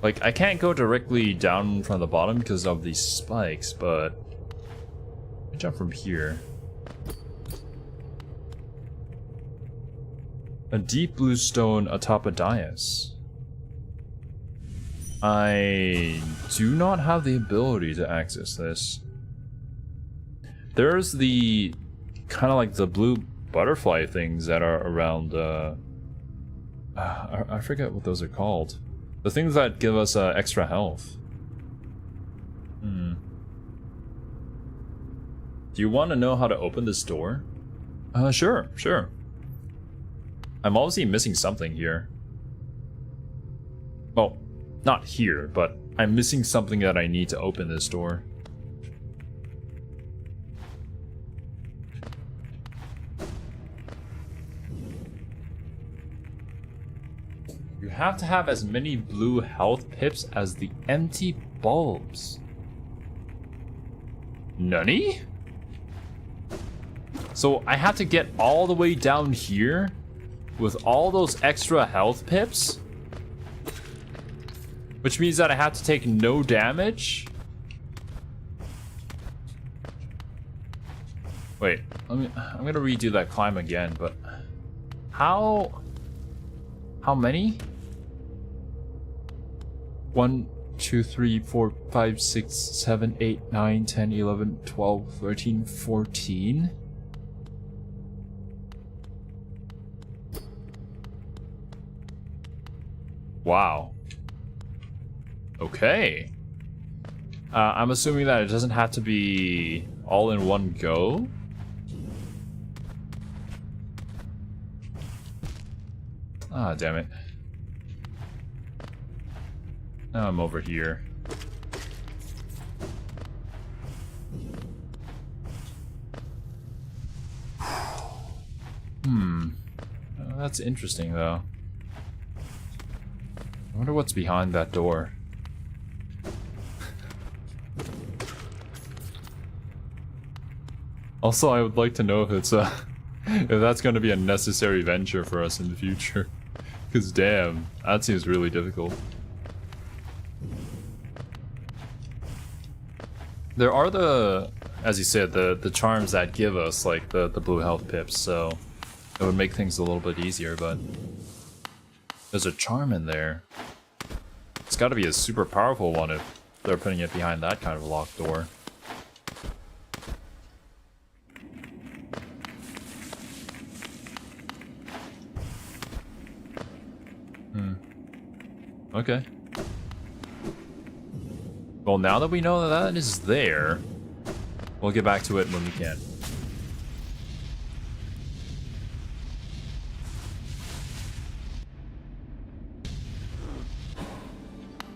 Like, I can't go directly down from the bottom because of these spikes, but... I jump from here. A deep blue stone atop a dais. I do not have the ability to access this. There's the kind of like the blue butterfly things that are around. I forget what those are called. The things that give us extra health. Do you want to know how to open this door? Sure. I'm obviously missing something here. Well, not here, but I'm missing something that I need to open this door. You have to have as many blue health pips as the empty bulbs. Nani? So I have to get all the way down here with all those extra health pips? Which means that I have to take no damage? Wait, I'm gonna redo that climb again, but how many? 1, 2, 3, 4, 5, 6, 7, 8, 9, 10, 11, 12, 13, 14? Wow. Okay. I'm assuming that it doesn't have to be all in one go. Ah, damn it. Now I'm over here. That's interesting, though. I wonder what's behind that door. Also, I would like to know if it's if that's going to be a necessary venture for us in the future. Because damn, that seems really difficult. There are the, as you said, the charms that give us like the blue health pips, so it would make things a little bit easier, but there's a charm in there. It's got to be a super powerful one if they're putting it behind that kind of locked door. Okay. Well, now that we know that is there, we'll get back to it when we can.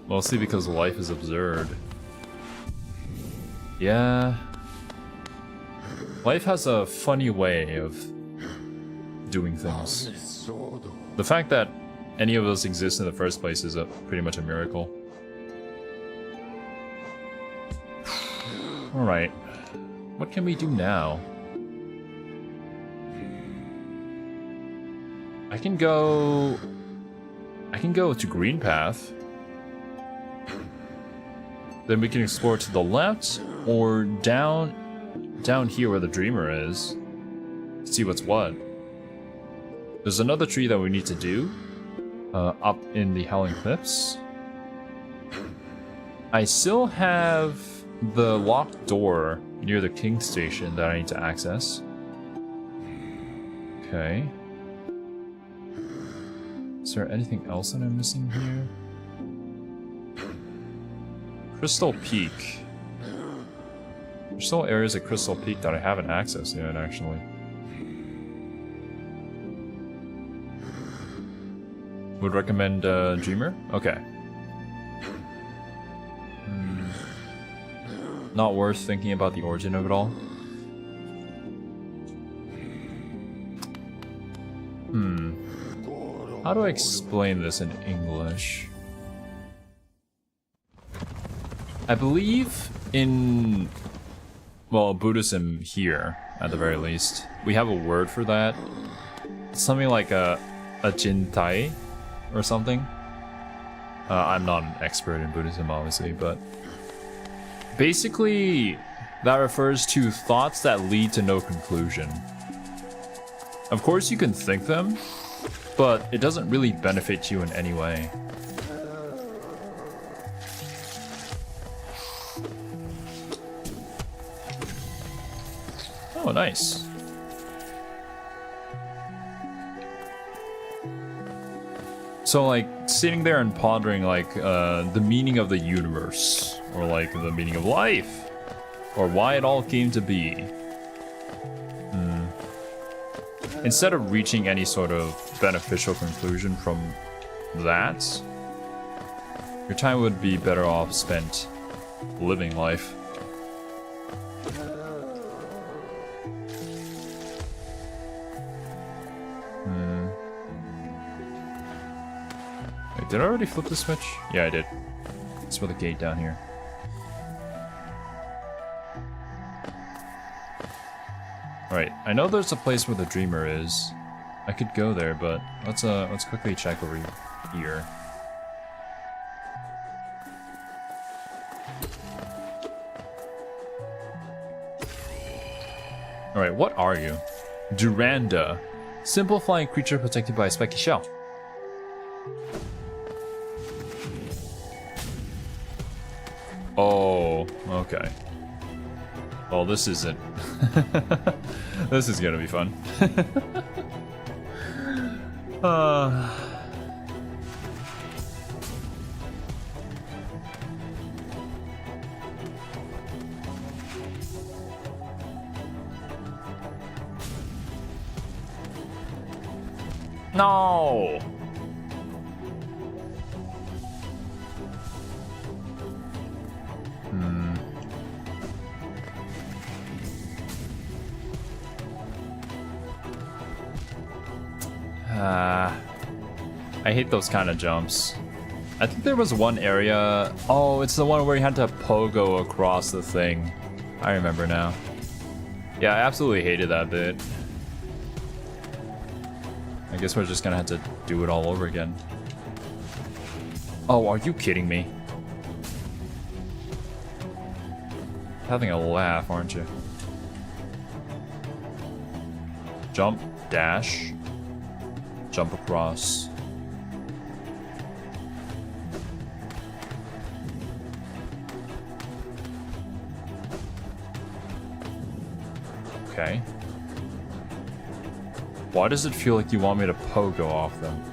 Mostly because life is absurd. Yeah. Life has a funny way of doing things. The fact that any of us exist in the first place is pretty much a miracle. Alright. What can we do now? I can go to Green Path. Then we can explore to the left or down here where the Dreamer is. See what's what. There's another tree that we need to do. Up in the Howling Cliffs. I still have the locked door near the King Station that I need to access. Okay. Is there anything else that I'm missing here? Crystal Peak. There's still areas at Crystal Peak that I haven't accessed yet, actually. Would recommend Dreamer? Okay. Not worth thinking about the origin of it all. How do I explain this in English? I believe in, well, Buddhism here, at the very least, we have a word for that. Something like a jintai or something. I'm not an expert in Buddhism, obviously, but basically that refers to thoughts that lead to no conclusion. Of course you can think them, but it doesn't really benefit you in any way. Oh, nice. So like sitting there and pondering like the meaning of the universe, or like the meaning of life, or why it all came to be. Instead of reaching any sort of beneficial conclusion from that, your time would be better off spent living life. Wait, did I already flip the switch? Yeah, I did. Let's put the gate down here. Alright, I know there's a place where the dreamer is. I could go there, but let's quickly check over here. Alright, what are you? Duranda. Simple flying creature protected by a spiky shell. Oh, okay. Well, this isn't. This is gonna be fun. No. I hate those kind of jumps. I think there was one area. Oh, it's the one where you had to pogo across the thing. I remember now. Yeah, I absolutely hated that bit. I guess we're just gonna have to do it all over again. Oh, are you kidding me? Having a laugh, aren't you? Jump, dash, jump across. Okay. Why does it feel like you want me to pogo off them?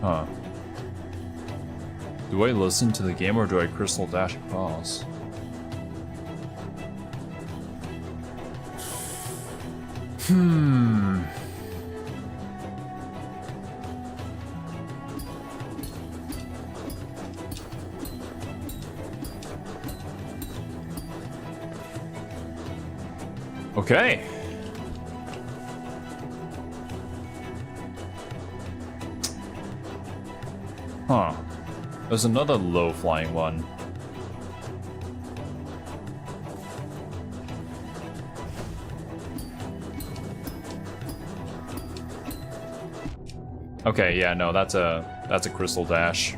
Huh. Do I listen to the game or do I crystal dash across? Okay. Huh. There's another low-flying one. Okay, yeah, no, that's a crystal dash.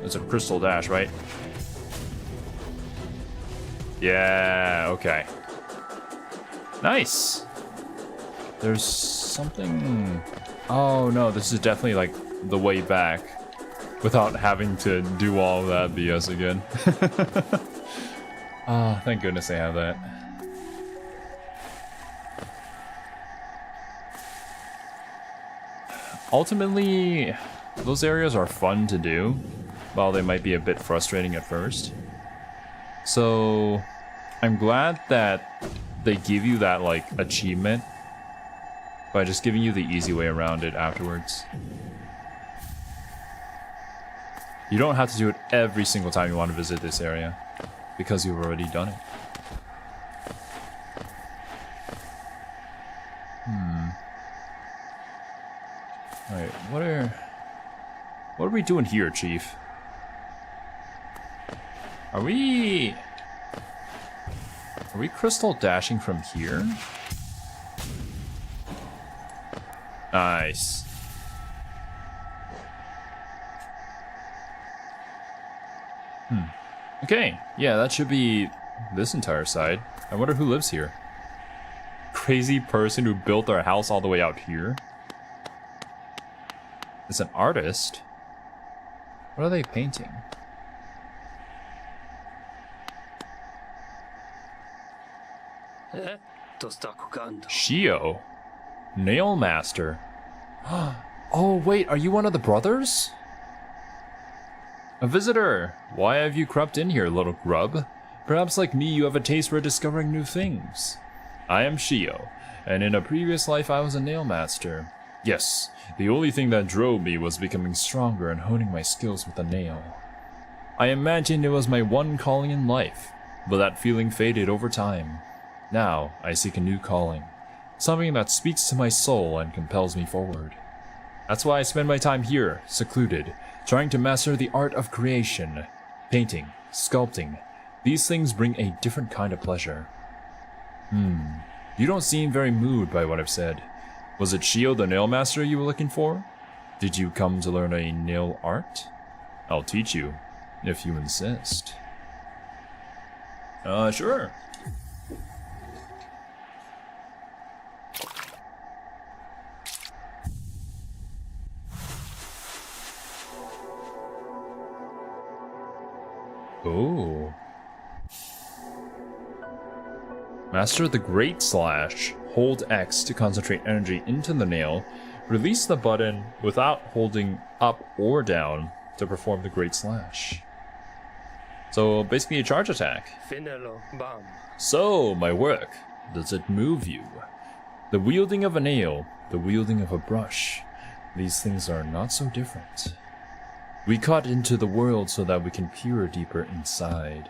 It's a crystal dash, right? Yeah, okay. Nice. There's something... Oh no, this is definitely like the way back without having to do all of that BS again. Ah, thank goodness they have that. Ultimately, those areas are fun to do, while they might be a bit frustrating at first. So, I'm glad that they give you that, like, achievement by just giving you the easy way around it afterwards. You don't have to do it every single time you want to visit this area, because you've already done it. Alright, what are we doing here, Chief? Are we crystal dashing from here? Nice. Okay, yeah, that should be this entire side. I wonder who lives here. Crazy person who built our house all the way out here. It's an artist? What are they painting? Shio? Nail Master? Oh wait, are you one of the brothers? A visitor! Why have you crept in here, little grub? Perhaps like me you have a taste for discovering new things. I am Shio, and in a previous life I was a nail master. Yes, the only thing that drove me was becoming stronger and honing my skills with a nail. I imagined it was my one calling in life, but that feeling faded over time. Now I seek a new calling, something that speaks to my soul and compels me forward. That's why I spend my time here, secluded, trying to master the art of creation. Painting, sculpting, these things bring a different kind of pleasure. You don't seem very moved by what I've said. Was it Shio the nail master you were looking for? Did you come to learn a nail art? I'll teach you, if you insist. Sure. Oh. Master the Great Slash. Hold X to concentrate energy into the nail. Release the button without holding up or down to perform the Great Slash. So basically a charge attack. So, my work. Does it move you? The wielding of a nail, the wielding of a brush. These things are not so different. We cut into the world so that we can peer deeper inside.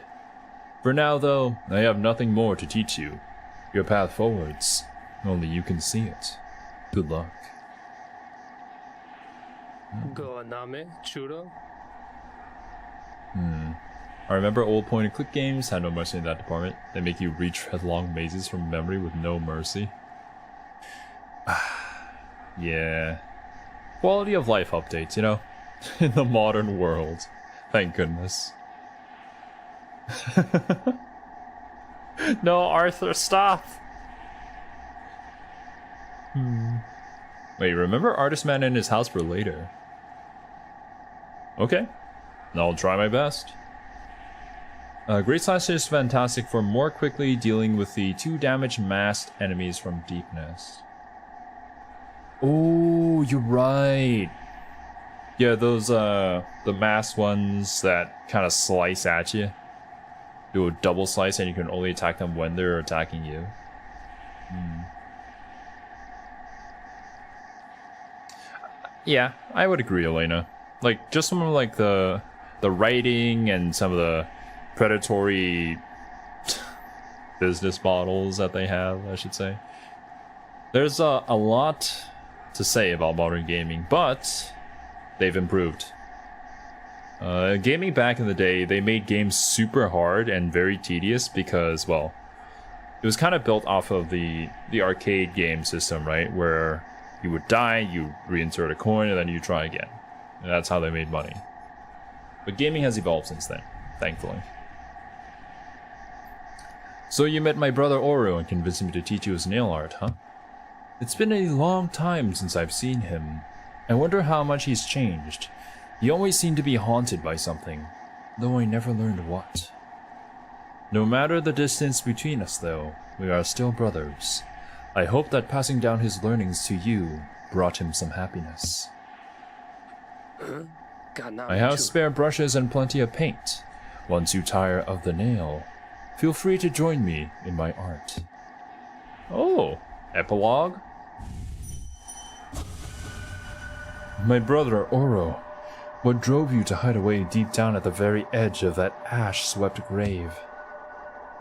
For now, though, I have nothing more to teach you. Your path forwards, only you can see it. Good luck. I remember old point-and-click games had no mercy in that department. They make you retread long mazes from memory with no mercy. Yeah. Quality of life updates, you know? In the modern world. Thank goodness. No, Arthur, stop! Wait, remember Artist Man and his house for later. Okay. I'll try my best. Great Slash is fantastic for more quickly dealing with the 2 damage masked enemies from Deepness. Oh, you're right. Yeah, those, the masked ones that kind of slice at you. Do a double slice and you can only attack them when they're attacking you. Yeah, I would agree, Elena. Like, just some of like the writing and some of the predatory business models that they have, I should say. There's a lot to say about modern gaming, but they've improved. Gaming back in the day, they made games super hard and very tedious because, well, it was kind of built off of the arcade game system, right? Where you would die, you reinsert a coin, and then you try again. And that's how they made money. But gaming has evolved since then, thankfully. So you met my brother Oro and convinced me to teach you his nail art, huh? It's been a long time since I've seen him. I wonder how much he's changed. He always seemed to be haunted by something, though I never learned what. No matter the distance between us, though, we are still brothers. I hope that passing down his learnings to you brought him some happiness. I have spare brushes and plenty of paint. Once you tire of the nail, feel free to join me in my art. Oh, epilogue? My brother Oro, what drove you to hide away deep down at the very edge of that ash-swept grave?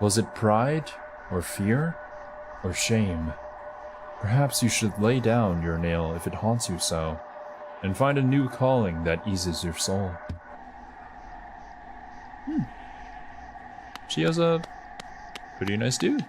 Was it pride, or fear, or shame? Perhaps you should lay down your nail if it haunts you so, and find a new calling that eases your soul. She has a pretty nice dude.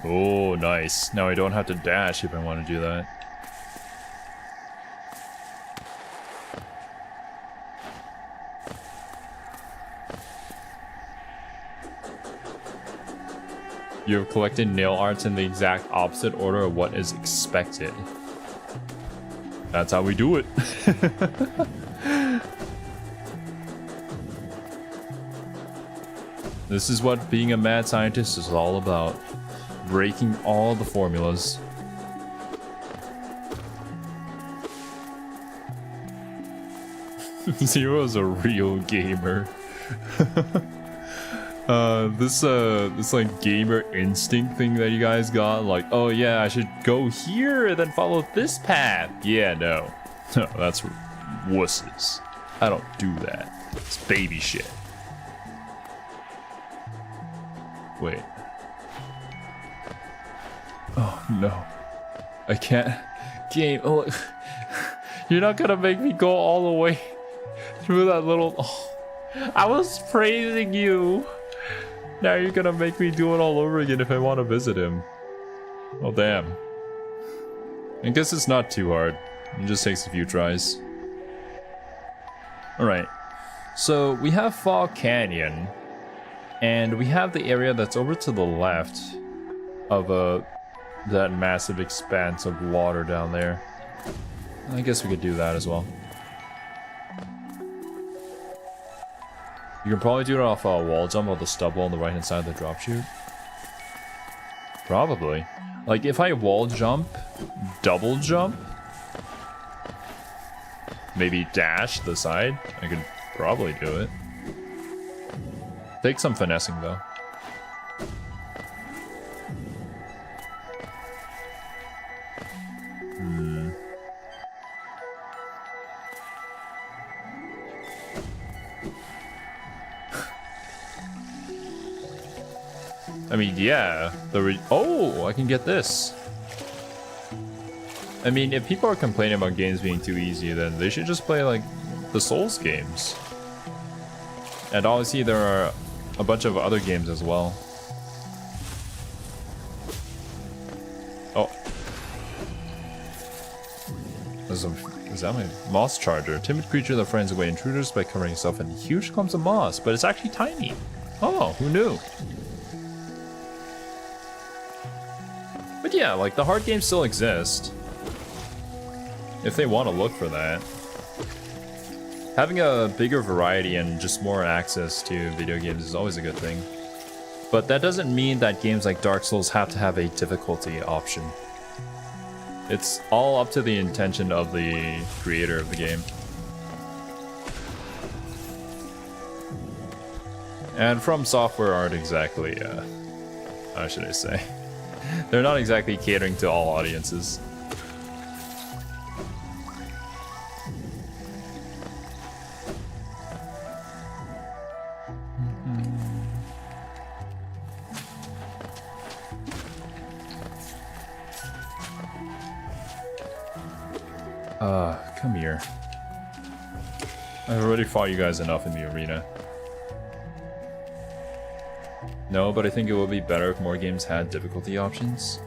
Oh, nice. Now I don't have to dash if I want to do that. You have collected nail arts in the exact opposite order of what is expected. That's how we do it. This is what being a mad scientist is all about. Breaking all the formulas. Zero is a real gamer. This like gamer instinct thing that you guys got, like, oh yeah, I should go here and then follow this path. Yeah, no, that's wusses. I don't do that. It's baby shit. Wait. Oh no, I can't. Game. Oh, you're not gonna make me go all the way through that little. Oh, I was praising you. Now you're gonna make me do it all over again if I want to visit him. Oh damn. I guess it's not too hard. It just takes a few tries. Alright. So we have Fog Canyon. And we have the area that's over to the left of that massive expanse of water down there. I guess we could do that as well. You can probably do it off a wall jump of the stubble on the right hand side of the drop chute. Probably. Like if I wall jump, double jump, maybe dash the side, I could probably do it. Take some finessing though. I mean, yeah, oh, I can get this. I mean, if people are complaining about games being too easy, then they should just play, like, the Souls games. And obviously there are a bunch of other games as well. Oh. Is that my moss charger? Timid creature that friends away intruders by covering itself in huge clumps of moss, but it's actually tiny. Oh, who knew? But yeah, like, the hard games still exist. If they want to look for that. Having a bigger variety and just more access to video games is always a good thing. But that doesn't mean that games like Dark Souls have to have a difficulty option. It's all up to the intention of the creator of the game. And From Software aren't exactly, how should I say? They're not exactly catering to all audiences. Come here. I've already fought you guys enough in the arena. No, but I think it would be better if more games had difficulty options.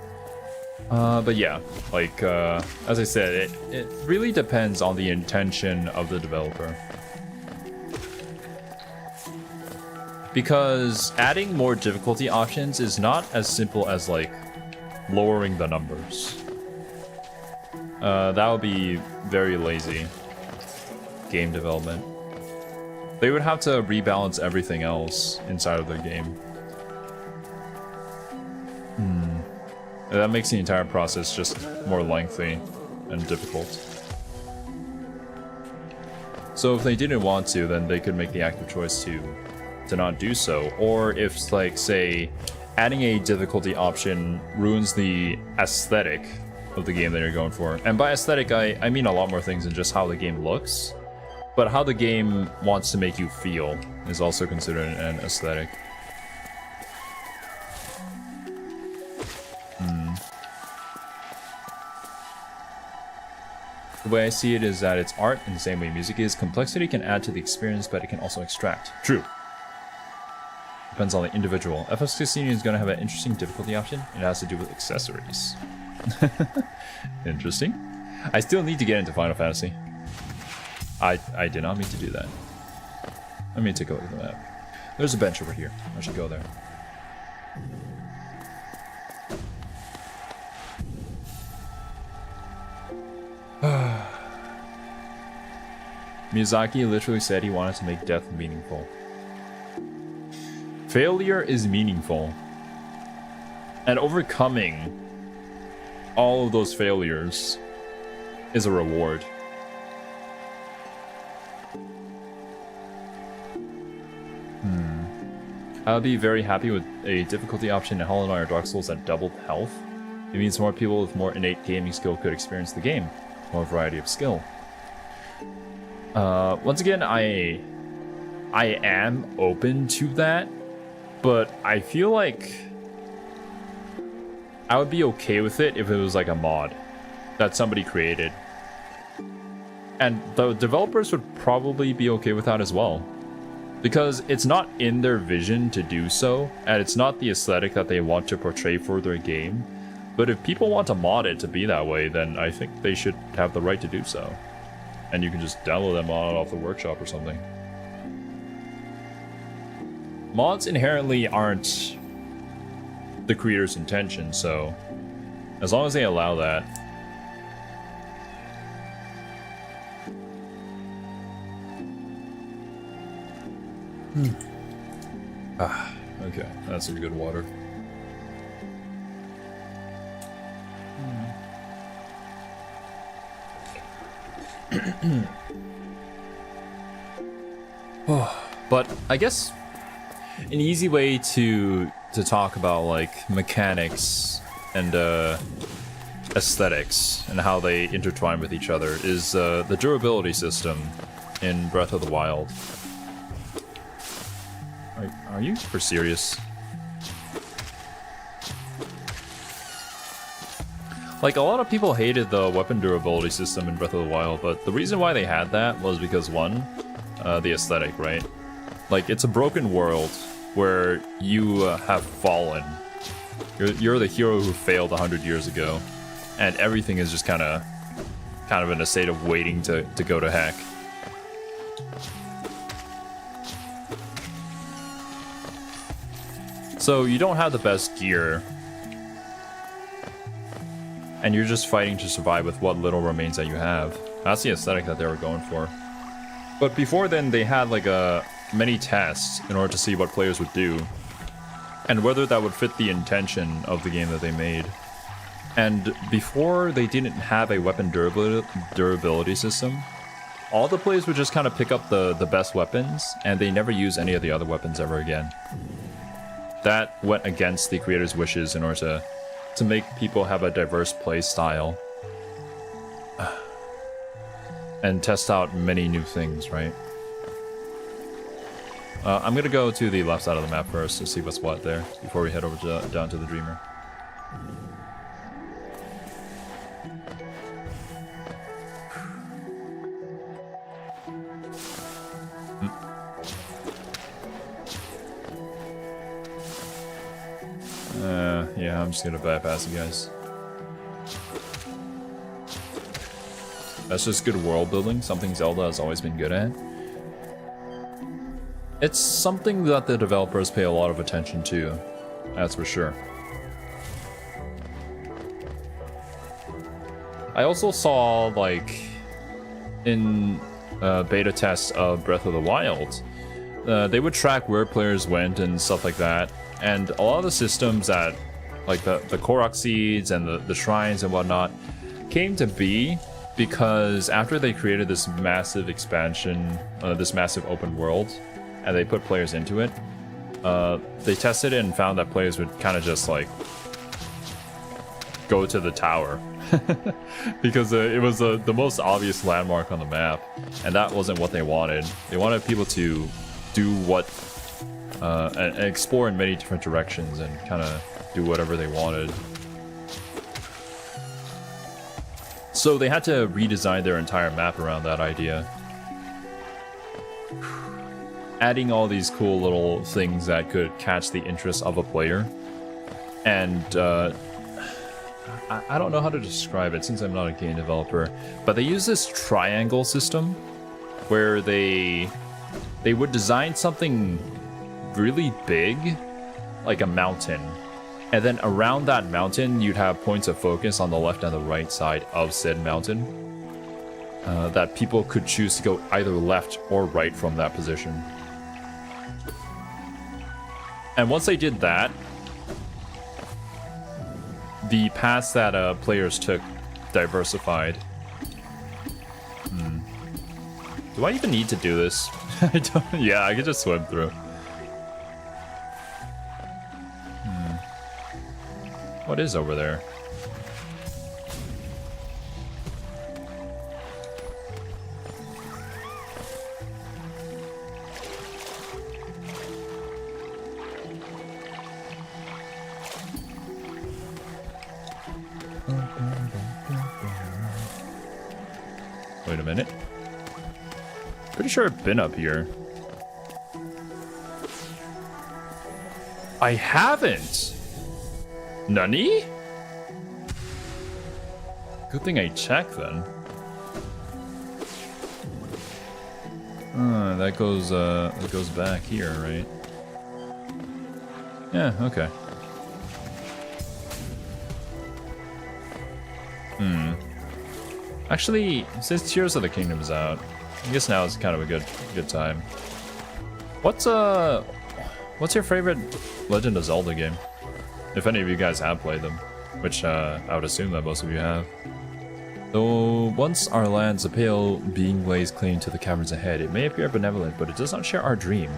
But yeah, like, as I said, it really depends on the intention of the developer. Because adding more difficulty options is not as simple as, like, lowering the numbers. That would be very lazy game development. They would have to rebalance everything else inside of their game. That makes the entire process just more lengthy and difficult. So if they didn't want to, then they could make the active choice to not do so. Or if, like, say, adding a difficulty option ruins the aesthetic of the game that you're going for. And by aesthetic, I mean a lot more things than just how the game looks. But how the game wants to make you feel is also considered an aesthetic. The way I see it is that it's art in the same way music is. Complexity can add to the experience, but it can also extract. True. Depends on the individual. FF16 is going to have an interesting difficulty option. It has to do with accessories. Interesting. I still need to get into Final Fantasy. I did not mean to do that. Let me take a look at the map. There's a bench over here. I should go there. Miyazaki literally said he wanted to make death meaningful. Failure is meaningful. And overcoming all of those failures is a reward. I would be very happy with a difficulty option in Hollow Knight or Dark Souls that doubled health. It means more people with more innate gaming skill could experience the game. More variety of skill. Once again, I am open to that, but I feel like I would be okay with it if it was like a mod that somebody created. And the developers would probably be okay with that as well. Because it's not in their vision to do so, and it's not the aesthetic that they want to portray for their game. But if people want to mod it to be that way, then I think they should have the right to do so. And you can just download that mod off the workshop or something. Mods inherently aren't the creator's intention, so as long as they allow that. Okay, that's some good water. But I guess an easy way to talk about like mechanics and aesthetics and how they intertwine with each other is the durability system in Breath of the Wild. Are you for serious? Like, a lot of people hated the weapon durability system in Breath of the Wild, but the reason why they had that was because, one, the aesthetic, right? Like, it's a broken world where you have fallen. You're the hero who failed 100 years ago, and everything is just kind of in a state of waiting to go to heck. So you don't have the best gear, and you're just fighting to survive with what little remains that you have. That's the aesthetic that they were going for. But before then, they had like many tests in order to see what players would do, and whether that would fit the intention of the game that they made. And before they didn't have a weapon durability system, all the players would just kind of pick up the best weapons, and they never use any of the other weapons ever again. That went against the creator's wishes in order to make people have a diverse play style and test out many new things, right? I'm gonna go to the left side of the map first to see what's what there before we head over down to the Dreamer. Yeah, I'm just gonna bypass you guys. That's just good world building, something Zelda has always been good at. It's something that the developers pay a lot of attention to, that's for sure. I also saw, like, in beta tests of Breath of the Wild, they would track where players went and stuff like that. And a lot of the systems that, like the Korok seeds and the shrines and whatnot, came to be because after they created this massive expansion, this massive open world, and they put players into it, they tested it and found that players would kind of just like go to the tower because it was the most obvious landmark on the map, and that wasn't what they wanted. They wanted people to do what and explore in many different directions and kind of do whatever they wanted. So they had to redesign their entire map around that idea, adding all these cool little things that could catch the interest of a player. And I don't know how to describe it since I'm not a game developer, but they use this triangle system where they would design something really big, like a mountain, and then around that mountain you'd have points of focus on the left and the right side of said mountain, that people could choose to go either left or right from that position. And once they did that, the paths that players took diversified. Do I even need to do this? I don't. Yeah, I could just swim through. What is over there? Wait a minute. Pretty sure I've been up here. I haven't! Nani? Good thing I checked then. That goes back here, right? Yeah, okay. Actually, since Tears of the Kingdom is out, I guess now is kind of a good time. What's your favorite Legend of Zelda game? If any of you guys have played them, which I would assume that most of you have. Though once our lands, a pale being lays claim to the caverns ahead, it may appear benevolent, but it does not share our dream.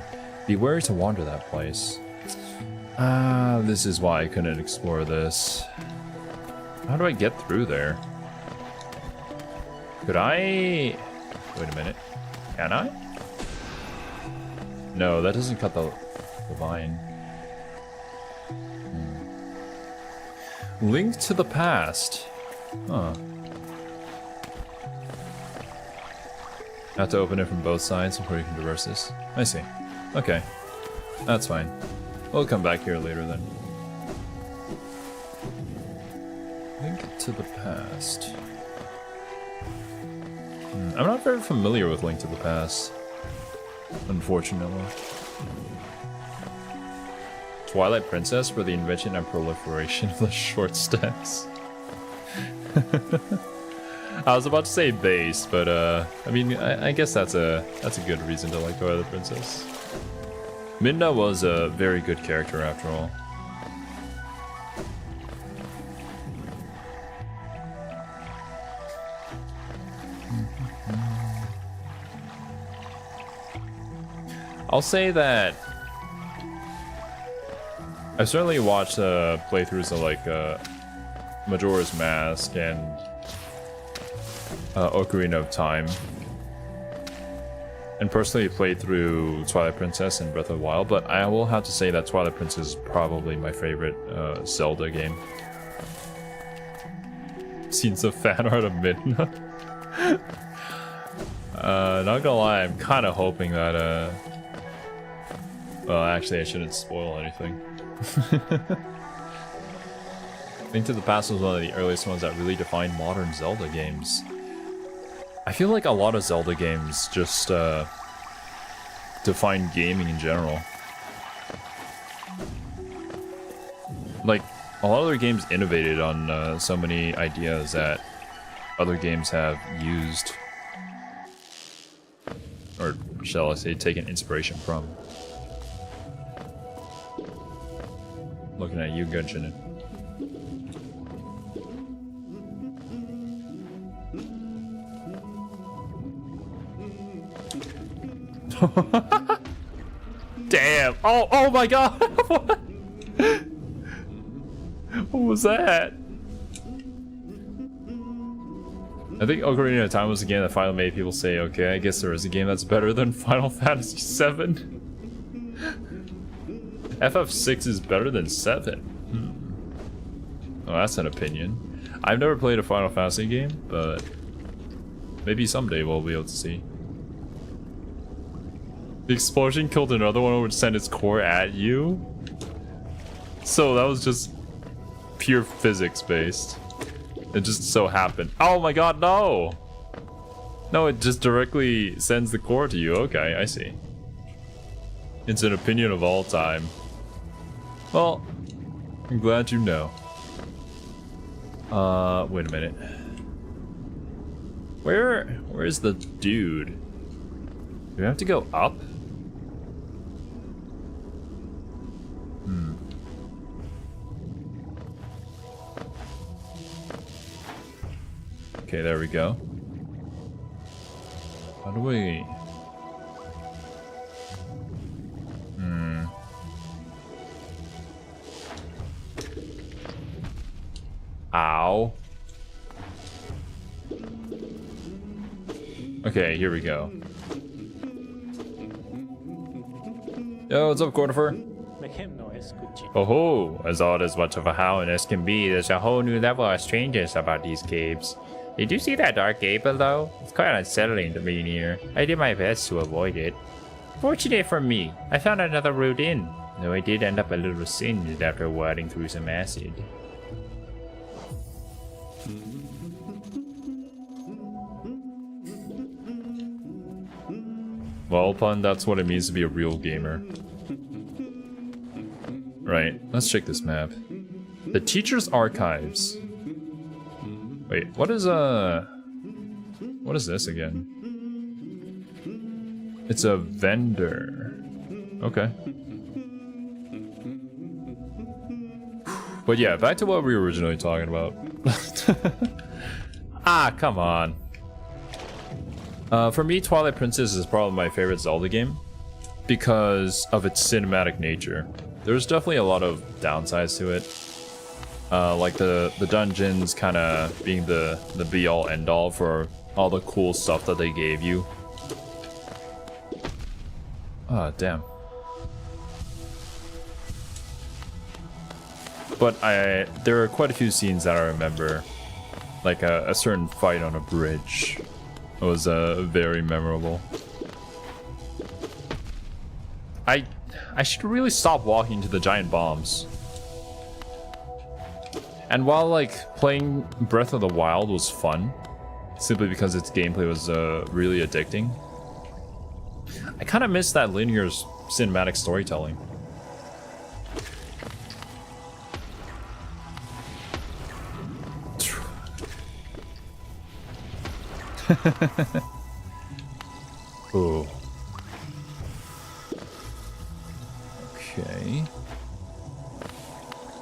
Be wary to wander that place. This is why I couldn't explore this. How do I get through there? Could I... Wait a minute. Can I? No, that doesn't cut the vine. Link to the past. Huh. Have to open it from both sides before you can traverse this. I see. Okay. That's fine. We'll come back here later then. Link to the past. I'm not very familiar with Link to the Past, unfortunately. Twilight Princess for the invention and proliferation of the short stacks. I was about to say base, but I mean, I guess that's a good reason to like Twilight Princess. Midna was a very good character after all. I'll say that I've certainly watched playthroughs of like Majora's Mask and Ocarina of Time, and personally played through Twilight Princess and Breath of the Wild, but I will have to say that Twilight Princess is probably my favorite Zelda game. Seen some fan art of Midna. Not gonna lie, I'm kind of hoping that well, actually, I shouldn't spoil anything. Link to the Past was one of the earliest ones that really defined modern Zelda games. I feel like a lot of Zelda games just define gaming in general. Like, a lot of their games innovated on so many ideas that other games have used, or shall I say, taken inspiration from. Looking at you, Genshin. Damn! Oh my god! What? What was that? I think Ocarina of Time was the game that finally made people say, okay, I guess there is a game that's better than Final Fantasy VII. FF6 is better than 7. Oh, that's an opinion. I've never played a Final Fantasy game, but maybe someday we'll be able to see. The explosion killed another one which sent its core at you? So that was just pure physics based. It just so happened. Oh my god, no! No, it just directly sends the core to you. Okay, I see. It's an opinion of all time. Well, I'm glad you know. Wait a minute. Where's the dude? Do we have to go up? Okay, there we go. How do we... Ow. Okay, here we go. Yo, what's up, Cornifer? Oh ho! As odd as much of a hound as can be, there's a whole new level of strangeness about these caves. Did you see that dark gable though? It's quite unsettling to be near. I did my best to avoid it. Fortunate for me, I found another route in, though I did end up a little singed after wading through some acid. Well, pun, that's what it means to be a real gamer. Right, let's check this map. The Teacher's Archives. Wait, what is this again? It's a vendor. Okay. But yeah, back to what we were originally talking about. Ah, come on. For me, Twilight Princess is probably my favorite Zelda game because of its cinematic nature. There's definitely a lot of downsides to it. Like the dungeons kind of being the be-all end-all for all the cool stuff that they gave you. Ah, damn. But there are quite a few scenes that I remember. Like a certain fight on a bridge. It was very memorable. I should really stop walking to the giant bombs. And while like playing Breath of the Wild was fun, simply because its gameplay was really addicting, I kind of miss that linear cinematic storytelling. Ooh. Okay.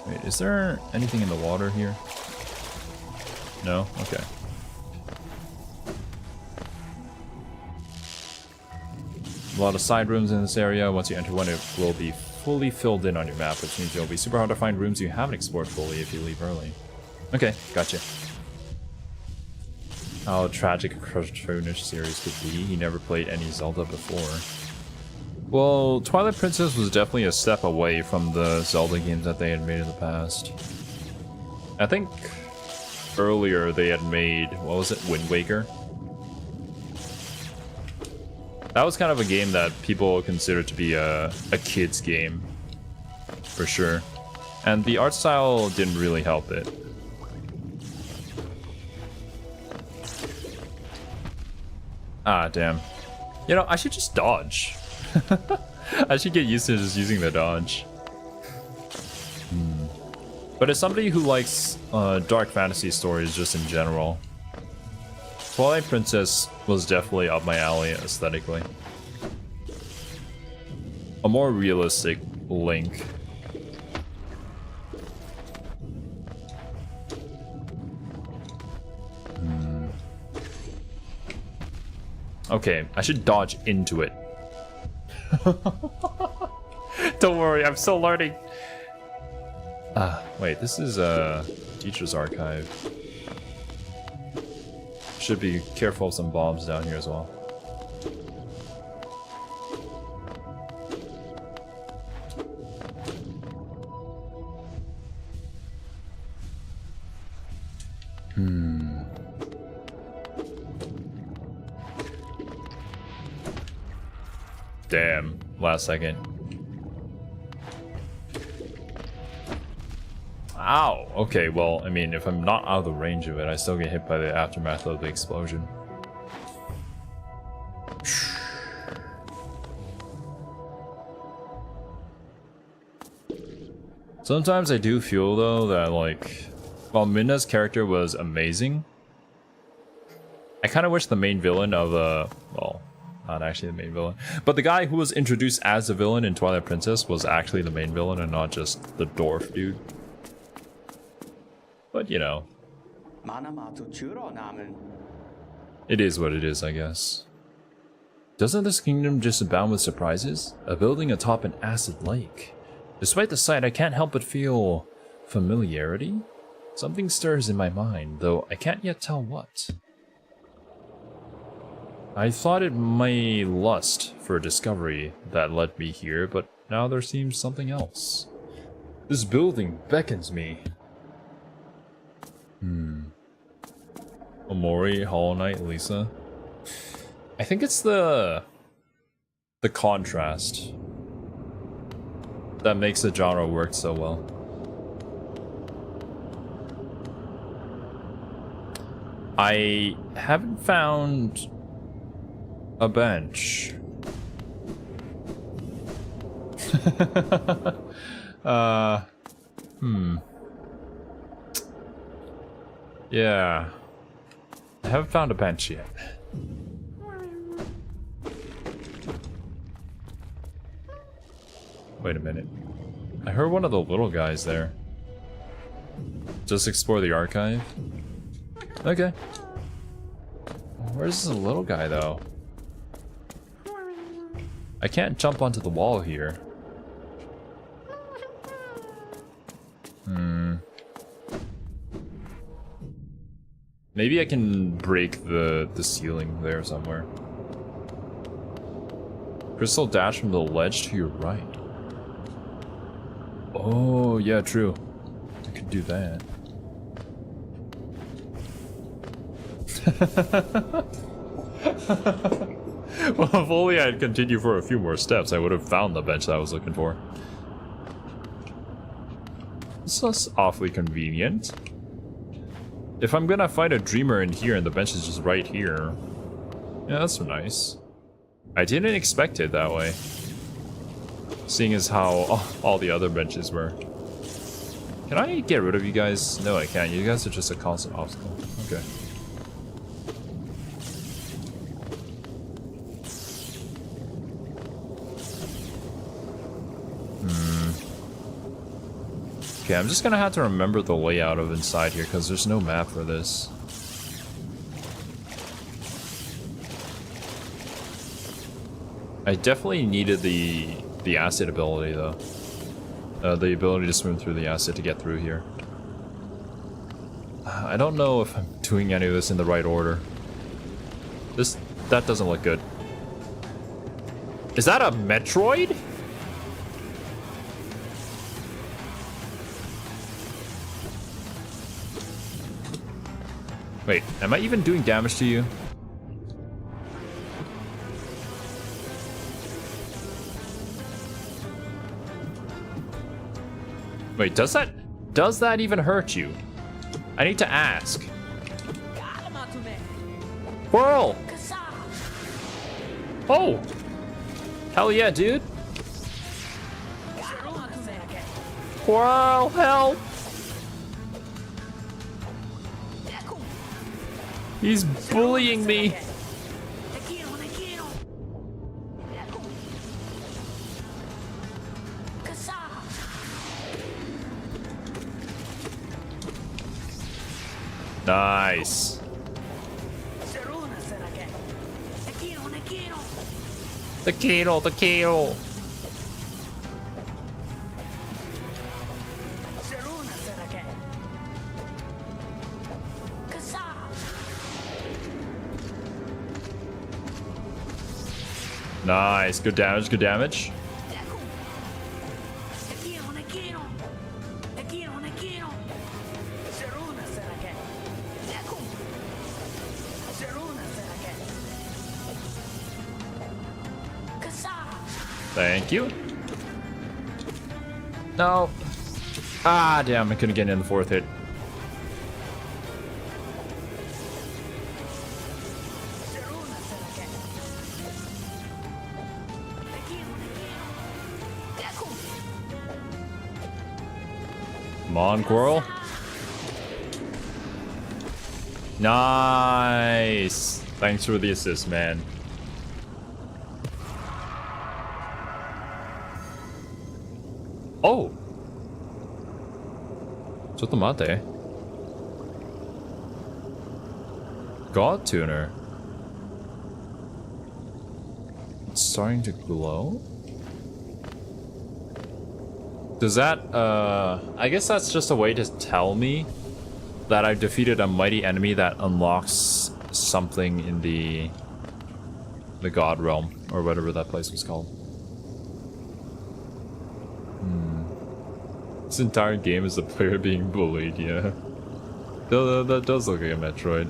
Wait, is there anything in the water here? No? Okay. A lot of side rooms in this area. Once you enter one, it will be fully filled in on your map, which means it'll be super hard to find rooms you haven't explored fully if you leave early. Okay, gotcha. How tragic a cartoonish series could be. He never played any Zelda before. Well, Twilight Princess was definitely a step away from the Zelda games that they had made in the past. I think earlier they had made, what was it, Wind Waker? That was kind of a game that people considered to be a kid's game, for sure. And the art style didn't really help it. Ah, damn. You know, I should just dodge. I should get used to just using the dodge. But as somebody who likes dark fantasy stories just in general, Twilight Princess was definitely up my alley aesthetically. A more realistic Link. Okay, I should dodge into it. Don't worry, I'm still learning. Wait, this is a Teacher's Archive. Should be careful of some bombs down here as well. Damn, last second. Ow! Okay, well, I mean, if I'm not out of the range of it, I still get hit by the aftermath of the explosion. Sometimes I do feel, though, that, like, while Midna's character was amazing, I kind of wish the main villain of well, not actually the main villain, but the guy who was introduced as the villain in Twilight Princess was actually the main villain and not just the dwarf dude. But you know, it is what it is, I guess. Doesn't this kingdom just abound with surprises? A building atop an acid lake. Despite the sight, I can't help but feel familiarity. Something stirs in my mind, though I can't yet tell what. I thought it my lust for discovery that led me here, but now there seems something else. This building beckons me. Omori, Hollow Knight, Lisa. I think it's the contrast that makes the genre work so well. I haven't found a bench. Yeah. I haven't found a bench yet. Wait a minute. I heard one of the little guys there. Just explore the archive? Okay. Where's the little guy, though? I can't jump onto the wall here. Maybe I can break the ceiling there somewhere. Crystal dash from the ledge to your right. Oh, yeah, true. I could do that. Well, if only I had continued for a few more steps, I would have found the bench that I was looking for. This is awfully convenient. If I'm gonna fight a dreamer in here and the bench is just right here. Yeah, that's nice. I didn't expect it that way. Seeing as how all the other benches were. Can I get rid of you guys? No, I can't. You guys are just a constant obstacle. Okay. Okay, I'm just gonna have to remember the layout of inside here because there's no map for this. I definitely needed the acid ability though. The ability to swim through the acid to get through here. I don't know if I'm doing any of this in the right order. That doesn't look good. Is that a Metroid? Wait, am I even doing damage to you? Wait, does that even hurt you? I need to ask. Whirl! Oh! Hell yeah, dude! Whirl, help! He's bullying me! Nice. The kill, the kill. Nice, good damage, good damage. Thank you. No. Ah, damn, I couldn't get in the fourth hit. Come on, Coral. Nice. Thanks for the assist, man. Oh! Mate. God tuner. It's starting to glow? Does that, I guess that's just a way to tell me that I've defeated a mighty enemy that unlocks something in the God realm, or whatever that place was called. This entire game is the player being bullied, yeah. That does look like a Metroid.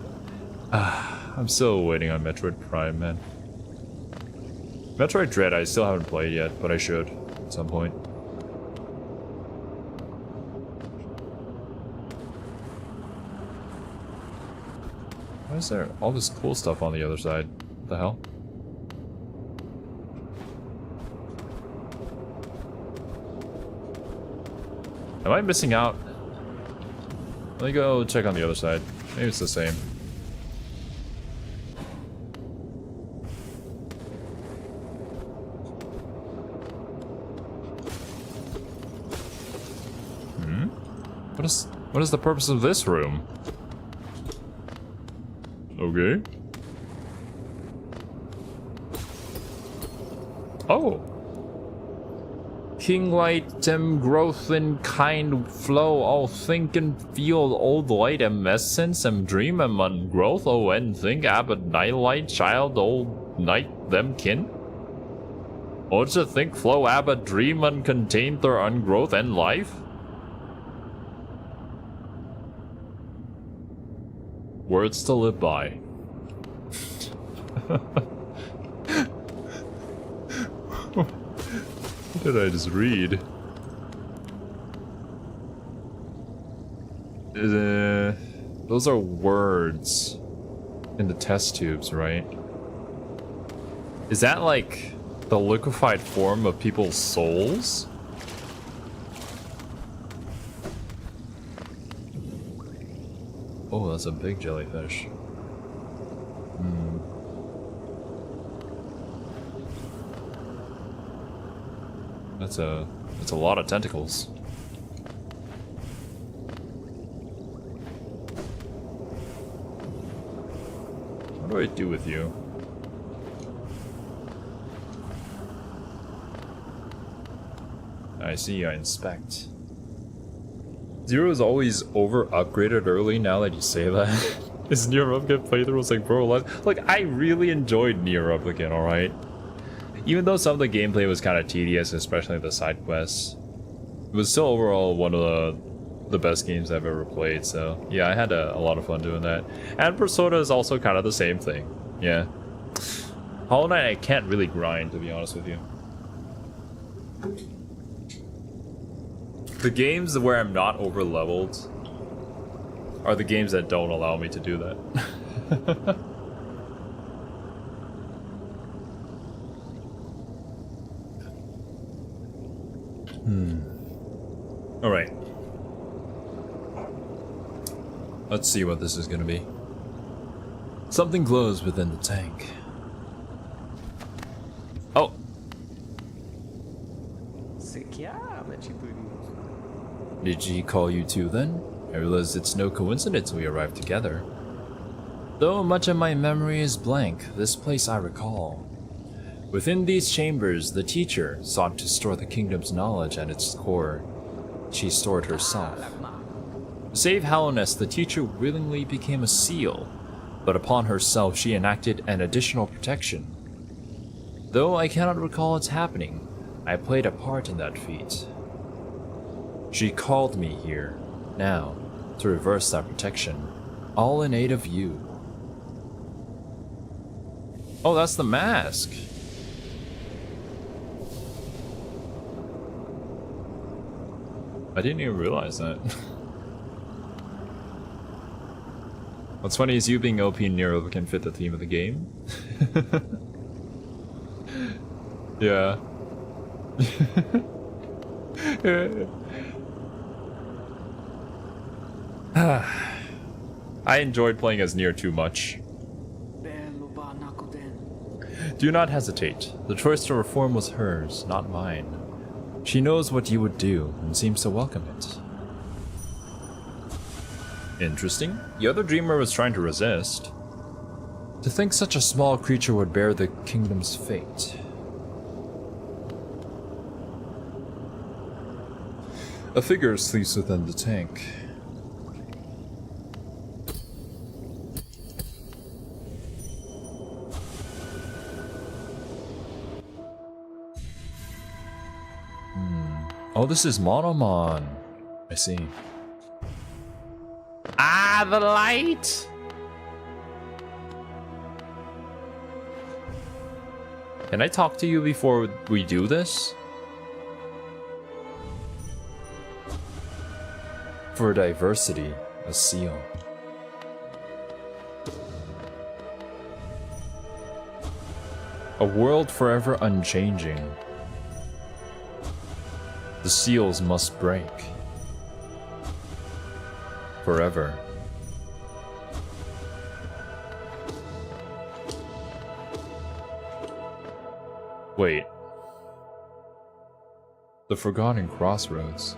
I'm still waiting on Metroid Prime, man. Metroid Dread I still haven't played yet, but I should at some point. Why is there all this cool stuff on the other side? What the hell? Am I missing out? Let me go check on the other side. Maybe it's the same. What is the purpose of this room? Okay. Oh. King light, dim growth and kind flow, all think and feel old light and essence and dream and ungrowth, oh and think abbot nightlight child old night them kin. Oh to think flow abbot dream uncontained their ungrowth and life. Words to live by. What did I just read? Those are words in the test tubes, right? Is that like the liquefied form of people's souls? Oh, that's a big jellyfish. That's a lot of tentacles. What do I do with you? I see, I inspect. Zero is always over-upgraded early now that you say that. Is Nier Replicant playthrough was like, bro, like, I really enjoyed Nier Replicant, alright? Even though some of the gameplay was kind of tedious, especially the side quests, it was still overall one of the best games I've ever played, so yeah, I had a lot of fun doing that. And Persona is also kind of the same thing, yeah. Hollow Knight I can't really grind, to be honest with you. The games where I'm not over-leveled are the games that don't allow me to do that. Alright. Let's see what this is gonna be. Something glows within the tank. Oh! Did she call you too then? I realize it's no coincidence we arrived together. Though much of my memory is blank, this place I recall. Within these chambers, the teacher sought to store the kingdom's knowledge at its core. She stored herself. To save Hallownest, the teacher willingly became a seal, but upon herself she enacted an additional protection. Though I cannot recall its happening, I played a part in that feat. She called me here, now, to reverse that protection, all in aid of you. Oh, that's the mask! I didn't even realize that. What's funny is you being OP and Nero can fit the theme of the game. Yeah. I enjoyed playing as Nier too much. Do not hesitate. The choice to reform was hers, not mine. She knows what you would do and seems to welcome it. Interesting. The other dreamer was trying to resist. To think such a small creature would bear the kingdom's fate. A figure sleeps within the tank. Oh, this is Monomon. I see. Ah, the light! Can I talk to you before we do this? For diversity, a seal. A world forever unchanging. The seals must break. Forever. Wait. The Forgotten Crossroads.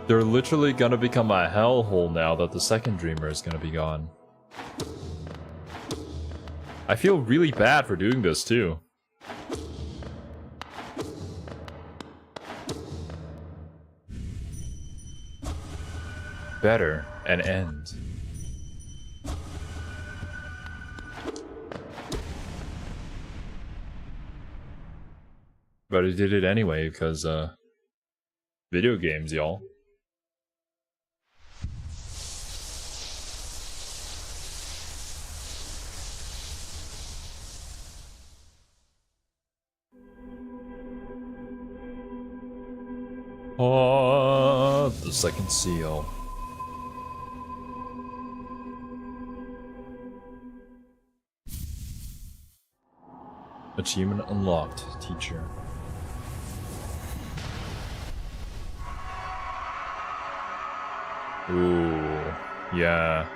They're literally gonna become a hellhole now that the second dreamer is gonna be gone. I feel really bad for doing this too. Better an end. But I did it anyway because video games, y'all. Oh, the second seal. Achievement unlocked, teacher. Ooh, yeah.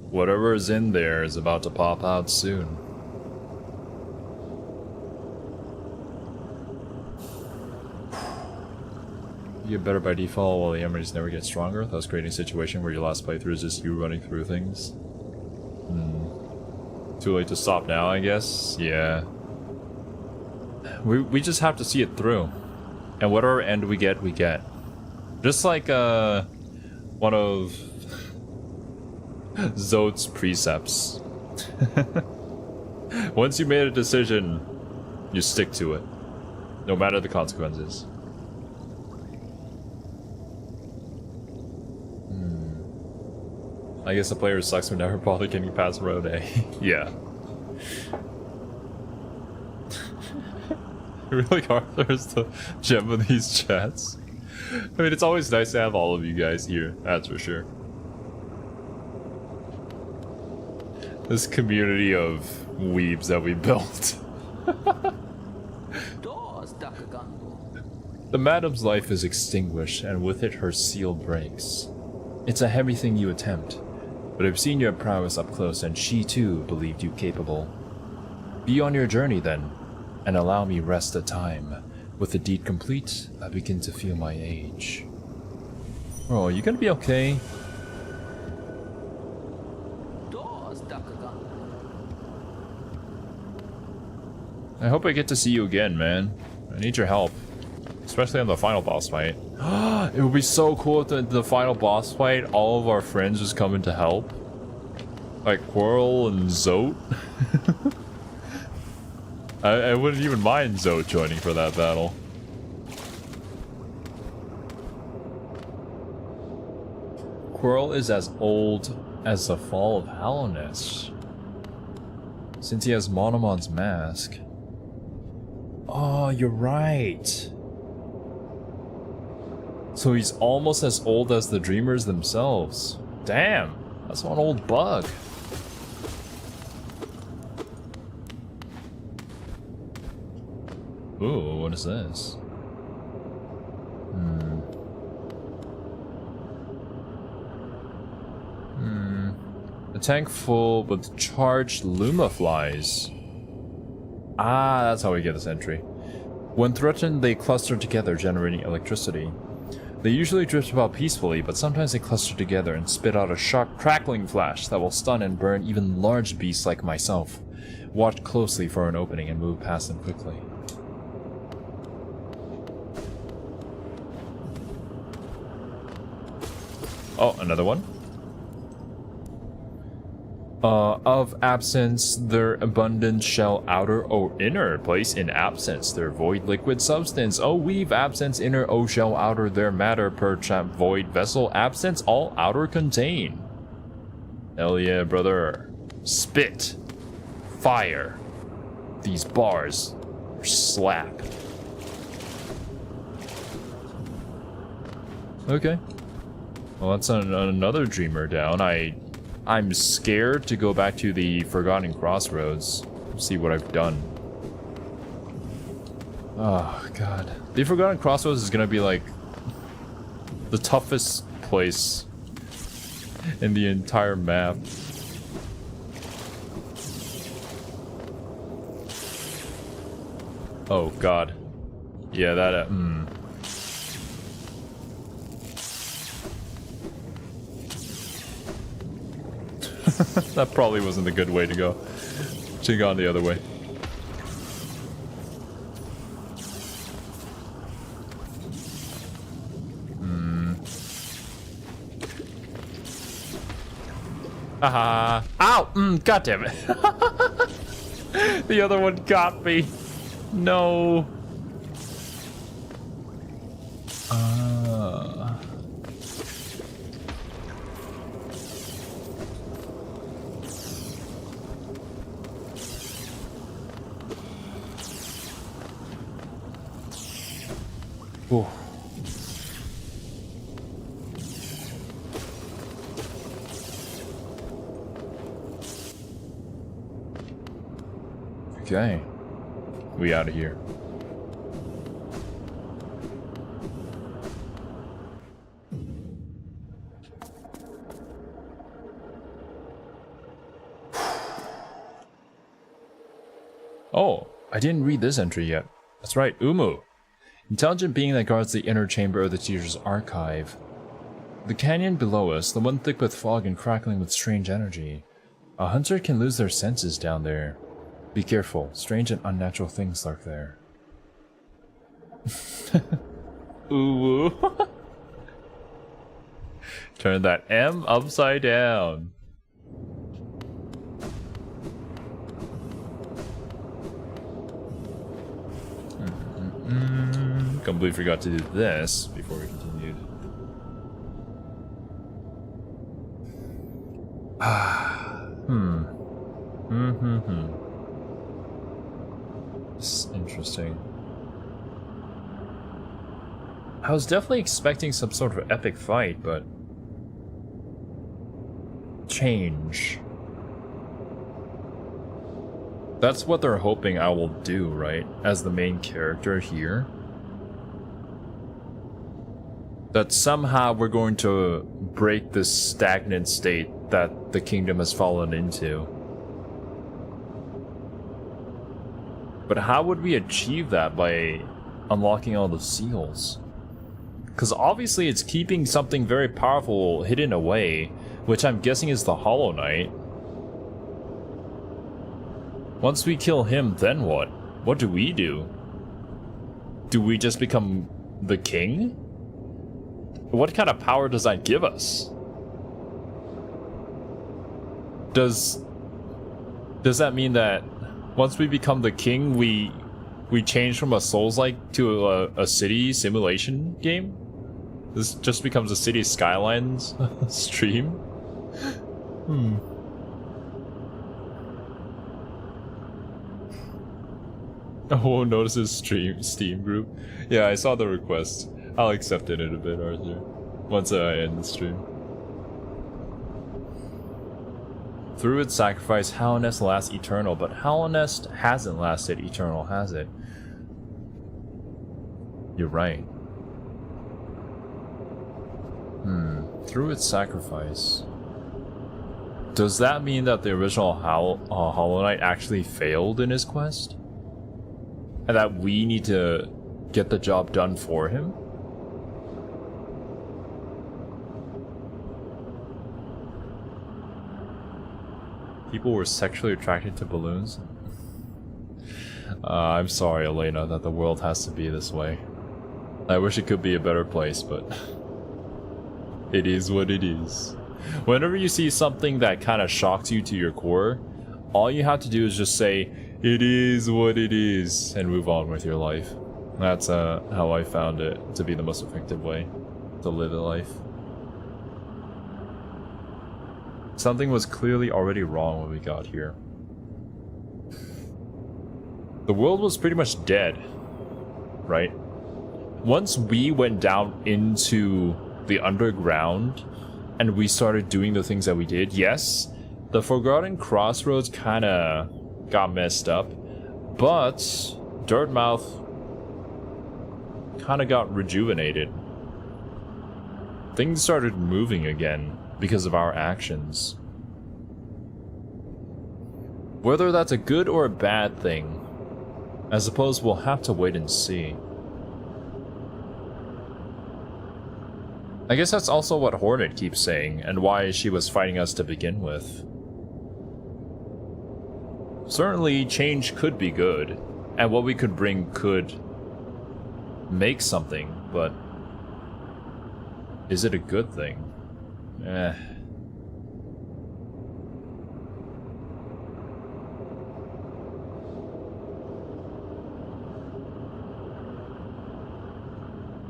Whatever is in there is about to pop out soon. You get better by default while the enemies never get stronger, thus creating a situation where your last playthrough is just you running through things. Too late to stop now, I guess? Yeah. We just have to see it through. And whatever end we get, we get. Just like, one of Zod's precepts. Once you made a decision, you stick to it. No matter the consequences. I guess the player sucks would never bother getting past road A. Yeah. Really, Arthur is the gem of these chats. I mean, it's always nice to have all of you guys here, that's for sure. This community of weebs that we built. The madam's life is extinguished, and with it her seal breaks. It's a heavy thing you attempt, but I've seen your prowess up close, and she too believed you capable. Be on your journey then, and allow me rest a time. With the deed complete, I begin to feel my age. Oh, you gonna be okay? I hope I get to see you again, man. I need your help. Especially on the final boss fight. It would be so cool if the final boss fight, all of our friends just come in to help. Like Quirrell and Zote. I wouldn't even mind Zote joining for that battle. Quirrell is as old as the fall of Hallownest. Since he has Monomon's mask. Oh, you're right. So he's almost as old as the Dreamers themselves. Damn, that's one old bug. Ooh, what is this? A tank full with charged Luma flies. Ah, that's how we get this entry. When threatened, they cluster together, generating electricity. They usually drift about peacefully, but sometimes they cluster together and spit out a sharp crackling flash that will stun and burn even large beasts like myself. Watch closely for an opening and move past them quickly. Oh, another one. Of absence, their abundance shall outer or inner place in absence, their void liquid substance. O weave absence inner, O shall outer their matter per champ void vessel absence all outer contain. Hell yeah, brother. Spit. Fire. These bars slap. Okay. Well, that's another dreamer down. I'm scared to go back to the Forgotten Crossroads. See what I've done. Oh, God. The Forgotten Crossroads is gonna be like the toughest place in the entire map. Oh, God. Yeah, that, That probably wasn't the good way to go. Should've gone the other way. Haha. Ow! God damn it. The other one got me. No. Oh. Okay. We out of here. Oh, I didn't read this entry yet. That's right, Umu. Intelligent being that guards the inner chamber of the teacher's archive. The canyon below us, the one thick with fog and crackling with strange energy. A hunter can lose their senses down there. Be careful, strange and unnatural things lurk there. Ooh. Turn that M upside down. Completely forgot to do this before we continued. This is interesting. I was definitely expecting some sort of epic fight, but change. That's what they're hoping I will do, right? As the main character here. That somehow we're going to break this stagnant state that the kingdom has fallen into. But how would we achieve that by unlocking all the seals? Because obviously it's keeping something very powerful hidden away, which I'm guessing is the Hollow Knight. Once we kill him, then what? What do we do? Do we just become the king? What kind of power does that give us? Does that mean that once we become the king, we change from a Souls-like to a city simulation game? This just becomes a City Skylines stream? Oh, notices Steam group. Yeah, I saw the request. I'll accept it in a bit, Arthur. Once I end the stream. Through its sacrifice, Hallownest lasts eternal, but Hallownest hasn't lasted eternal, has it? You're right. Through its sacrifice. Does that mean that the original Hollow Knight actually failed in his quest? And that we need to get the job done for him? People were sexually attracted to balloons? I'm sorry, Elena, that the world has to be this way. I wish it could be a better place, but it is what it is. Whenever you see something that kind of shocks you to your core, all you have to do is just say, it is what it is, and move on with your life. That's how I found it to be the most effective way to live a life. Something was clearly already wrong when we got here. The world was pretty much dead, right? Once we went down into the underground and we started doing the things that we did, yes, the Forgotten Crossroads kind of got messed up, but Dirtmouth kind of got rejuvenated. Things started moving again because of our actions. Whether that's a good or a bad thing, I suppose we'll have to wait and see. I guess that's also what Hornet keeps saying, and why she was fighting us to begin with. Certainly, change could be good, and what we could bring could make something, but is it a good thing?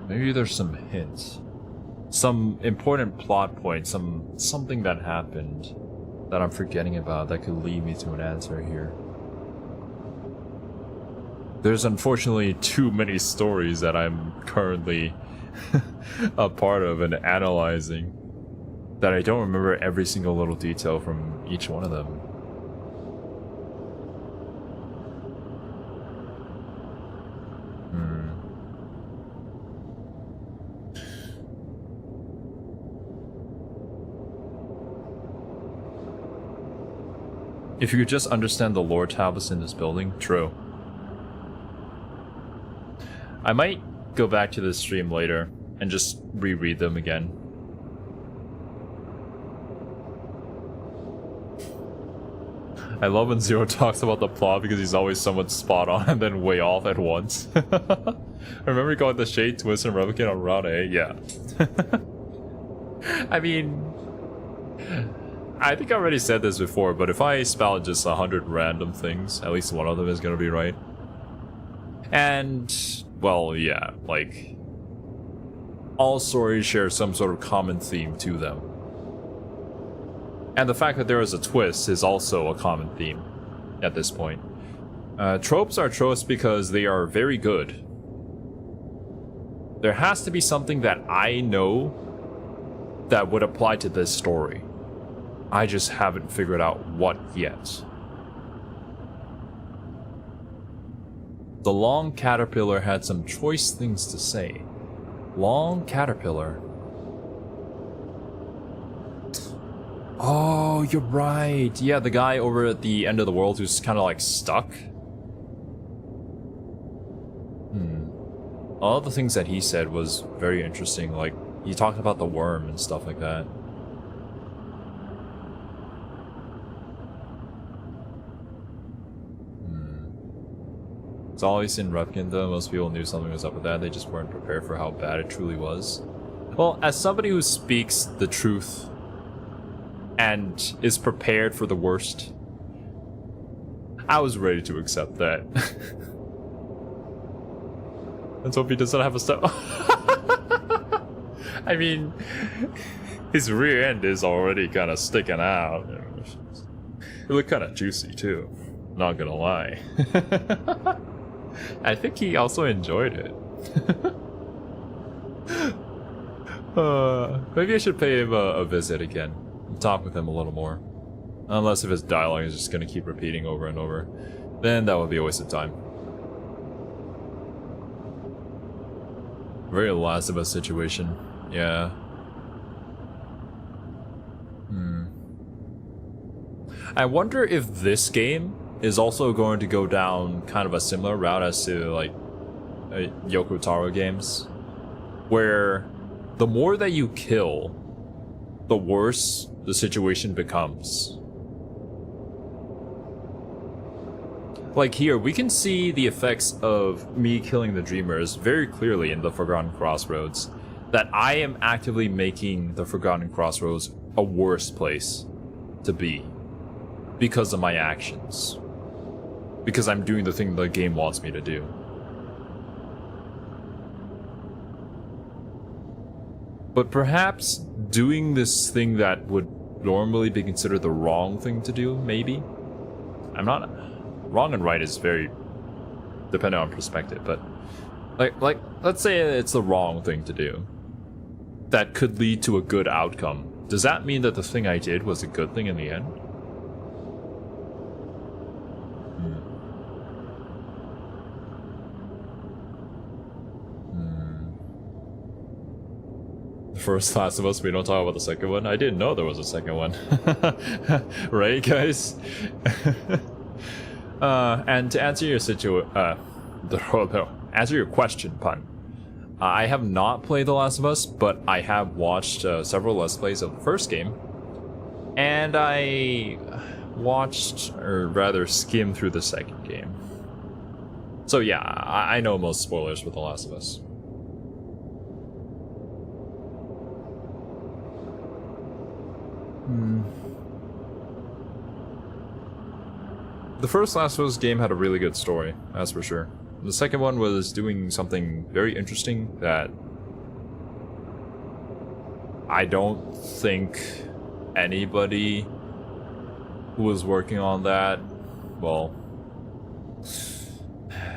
Maybe there's some hints. Some important plot point, something that happened that I'm forgetting about that could lead me to an answer here. There's unfortunately too many stories that I'm currently a part of and analyzing that I don't remember every single little detail from each one of them. If you could just understand the lore tablets in this building, true. I might go back to this stream later and just reread them again. I love when Zero talks about the plot because he's always somewhat spot on and then way off at once. Remember he got the Shade, Twist, and Replicant on Route A? Yeah. I mean, I think I already said this before, but if I spell just 100 random things, at least one of them is gonna be right. And, well, yeah, like, all stories share some sort of common theme to them. And the fact that there is a twist is also a common theme at this point. Tropes are tropes because they are very good. There has to be something that I know that would apply to this story. I just haven't figured out what yet. The long caterpillar had some choice things to say. Long caterpillar. Oh, you're right. Yeah, the guy over at the end of the world who's kind of like stuck. All the things that he said was very interesting. Like, he talked about the worm and stuff like that. It's always in Replicant though. Most people knew something was up with that. They just weren't prepared for how bad it truly was. Well, as somebody who speaks the truth and is prepared for the worst, I was ready to accept that. Let's hope he doesn't have a step. I mean, his rear end is already kind of sticking out. It looked kind of juicy too, not gonna lie. I think he also enjoyed it. Maybe I should pay him a visit again. Talk with him a little more. Unless if his dialogue is just going to keep repeating over and over. Then that would be a waste of time. Very Last of Us situation. Yeah. I wonder if this game is also going to go down kind of a similar route as to like Yoko Taro games, where the more that you kill, the worse the situation becomes. Like here, we can see the effects of me killing the Dreamers very clearly in the Forgotten Crossroads, that I am actively making the Forgotten Crossroads a worse place to be because of my actions. Because I'm doing the thing the game wants me to do. But perhaps doing this thing that would normally be considered the wrong thing to do, maybe? I'm not... Wrong and right is very dependent on perspective, but... Like, let's say it's the wrong thing to do. That could lead to a good outcome. Does that mean that the thing I did was a good thing in the end? The first Last of Us, we don't talk about the second one. I didn't know there was a second one. Right, guys? And to answer your answer your question, Pun. I have not played The Last of Us, but I have watched several Let's Plays of the first game. And I watched, or rather skimmed through the second game. So yeah, I know most spoilers for The Last of Us. The first Last of Us game had a really good story, that's for sure. The second one was doing something very interesting that I don't think anybody who was working on that, well,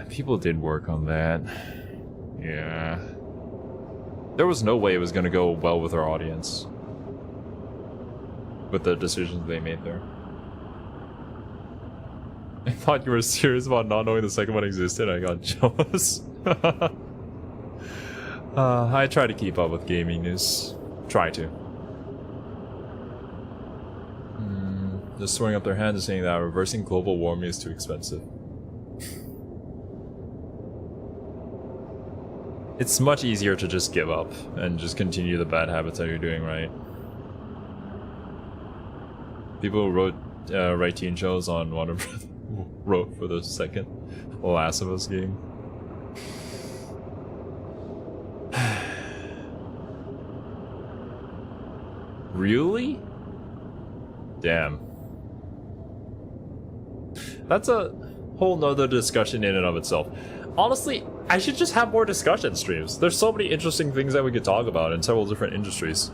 people did work on that. Yeah. There was no way it was gonna go well with our audience. With the decisions they made there. I thought you were serious about not knowing the second one existed. I got jealous. I try to keep up with gaming news. Try to. Just throwing up their hands and saying that reversing global warming is too expensive. It's much easier to just give up and just continue the bad habits that you're doing, right? People who write teen shows on Warner Brothers wrote for the second Last of Us game. Really? Damn. That's a whole nother discussion in and of itself. Honestly, I should just have more discussion streams. There's so many interesting things that we could talk about in several different industries.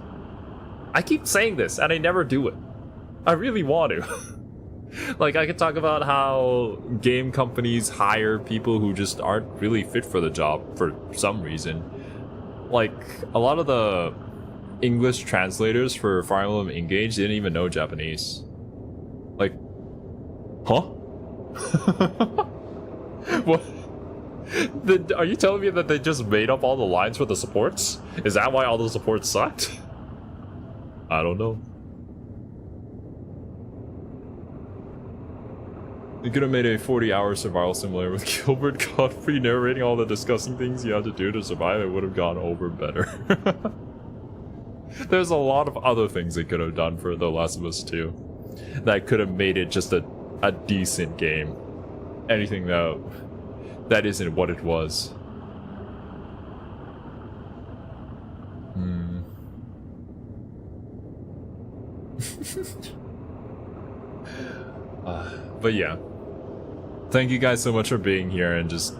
I keep saying this, and I never do it. I really want to. Like, I could talk about how game companies hire people who just aren't really fit for the job for some reason. Like, a lot of the English translators for Fire Emblem Engage didn't even know Japanese. Like, huh? What? Are you telling me that they just made up all the lines for the supports? Is that why all the supports sucked? I don't know. You could have made a 40-hour survival simulator with Gilbert Godfrey narrating all the disgusting things you had to do to survive. It would have gone over better. There's a lot of other things they could have done for The Last of Us 2 that could have made it just a decent game. Anything that isn't what it was. But yeah. Thank you guys so much for being here and just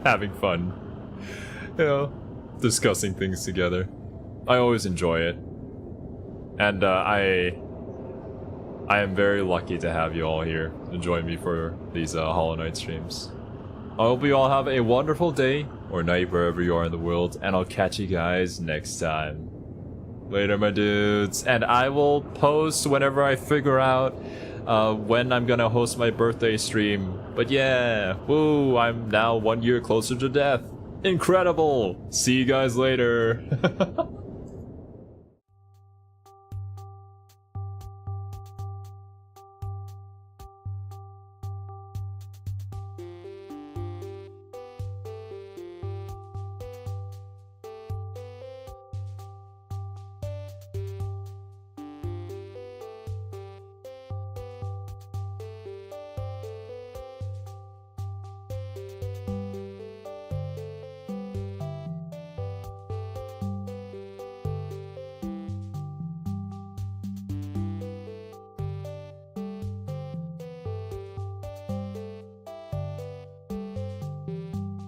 having fun. You know, discussing things together. I always enjoy it. And I am very lucky to have you all here to join me for these Hollow Knight streams. I hope you all have a wonderful day or night wherever you are in the world, and I'll catch you guys next time. Later, my dudes. And I will post whenever I figure out when I'm gonna host my birthday stream. But yeah, woo, I'm now 1 year closer to death. Incredible! See you guys later.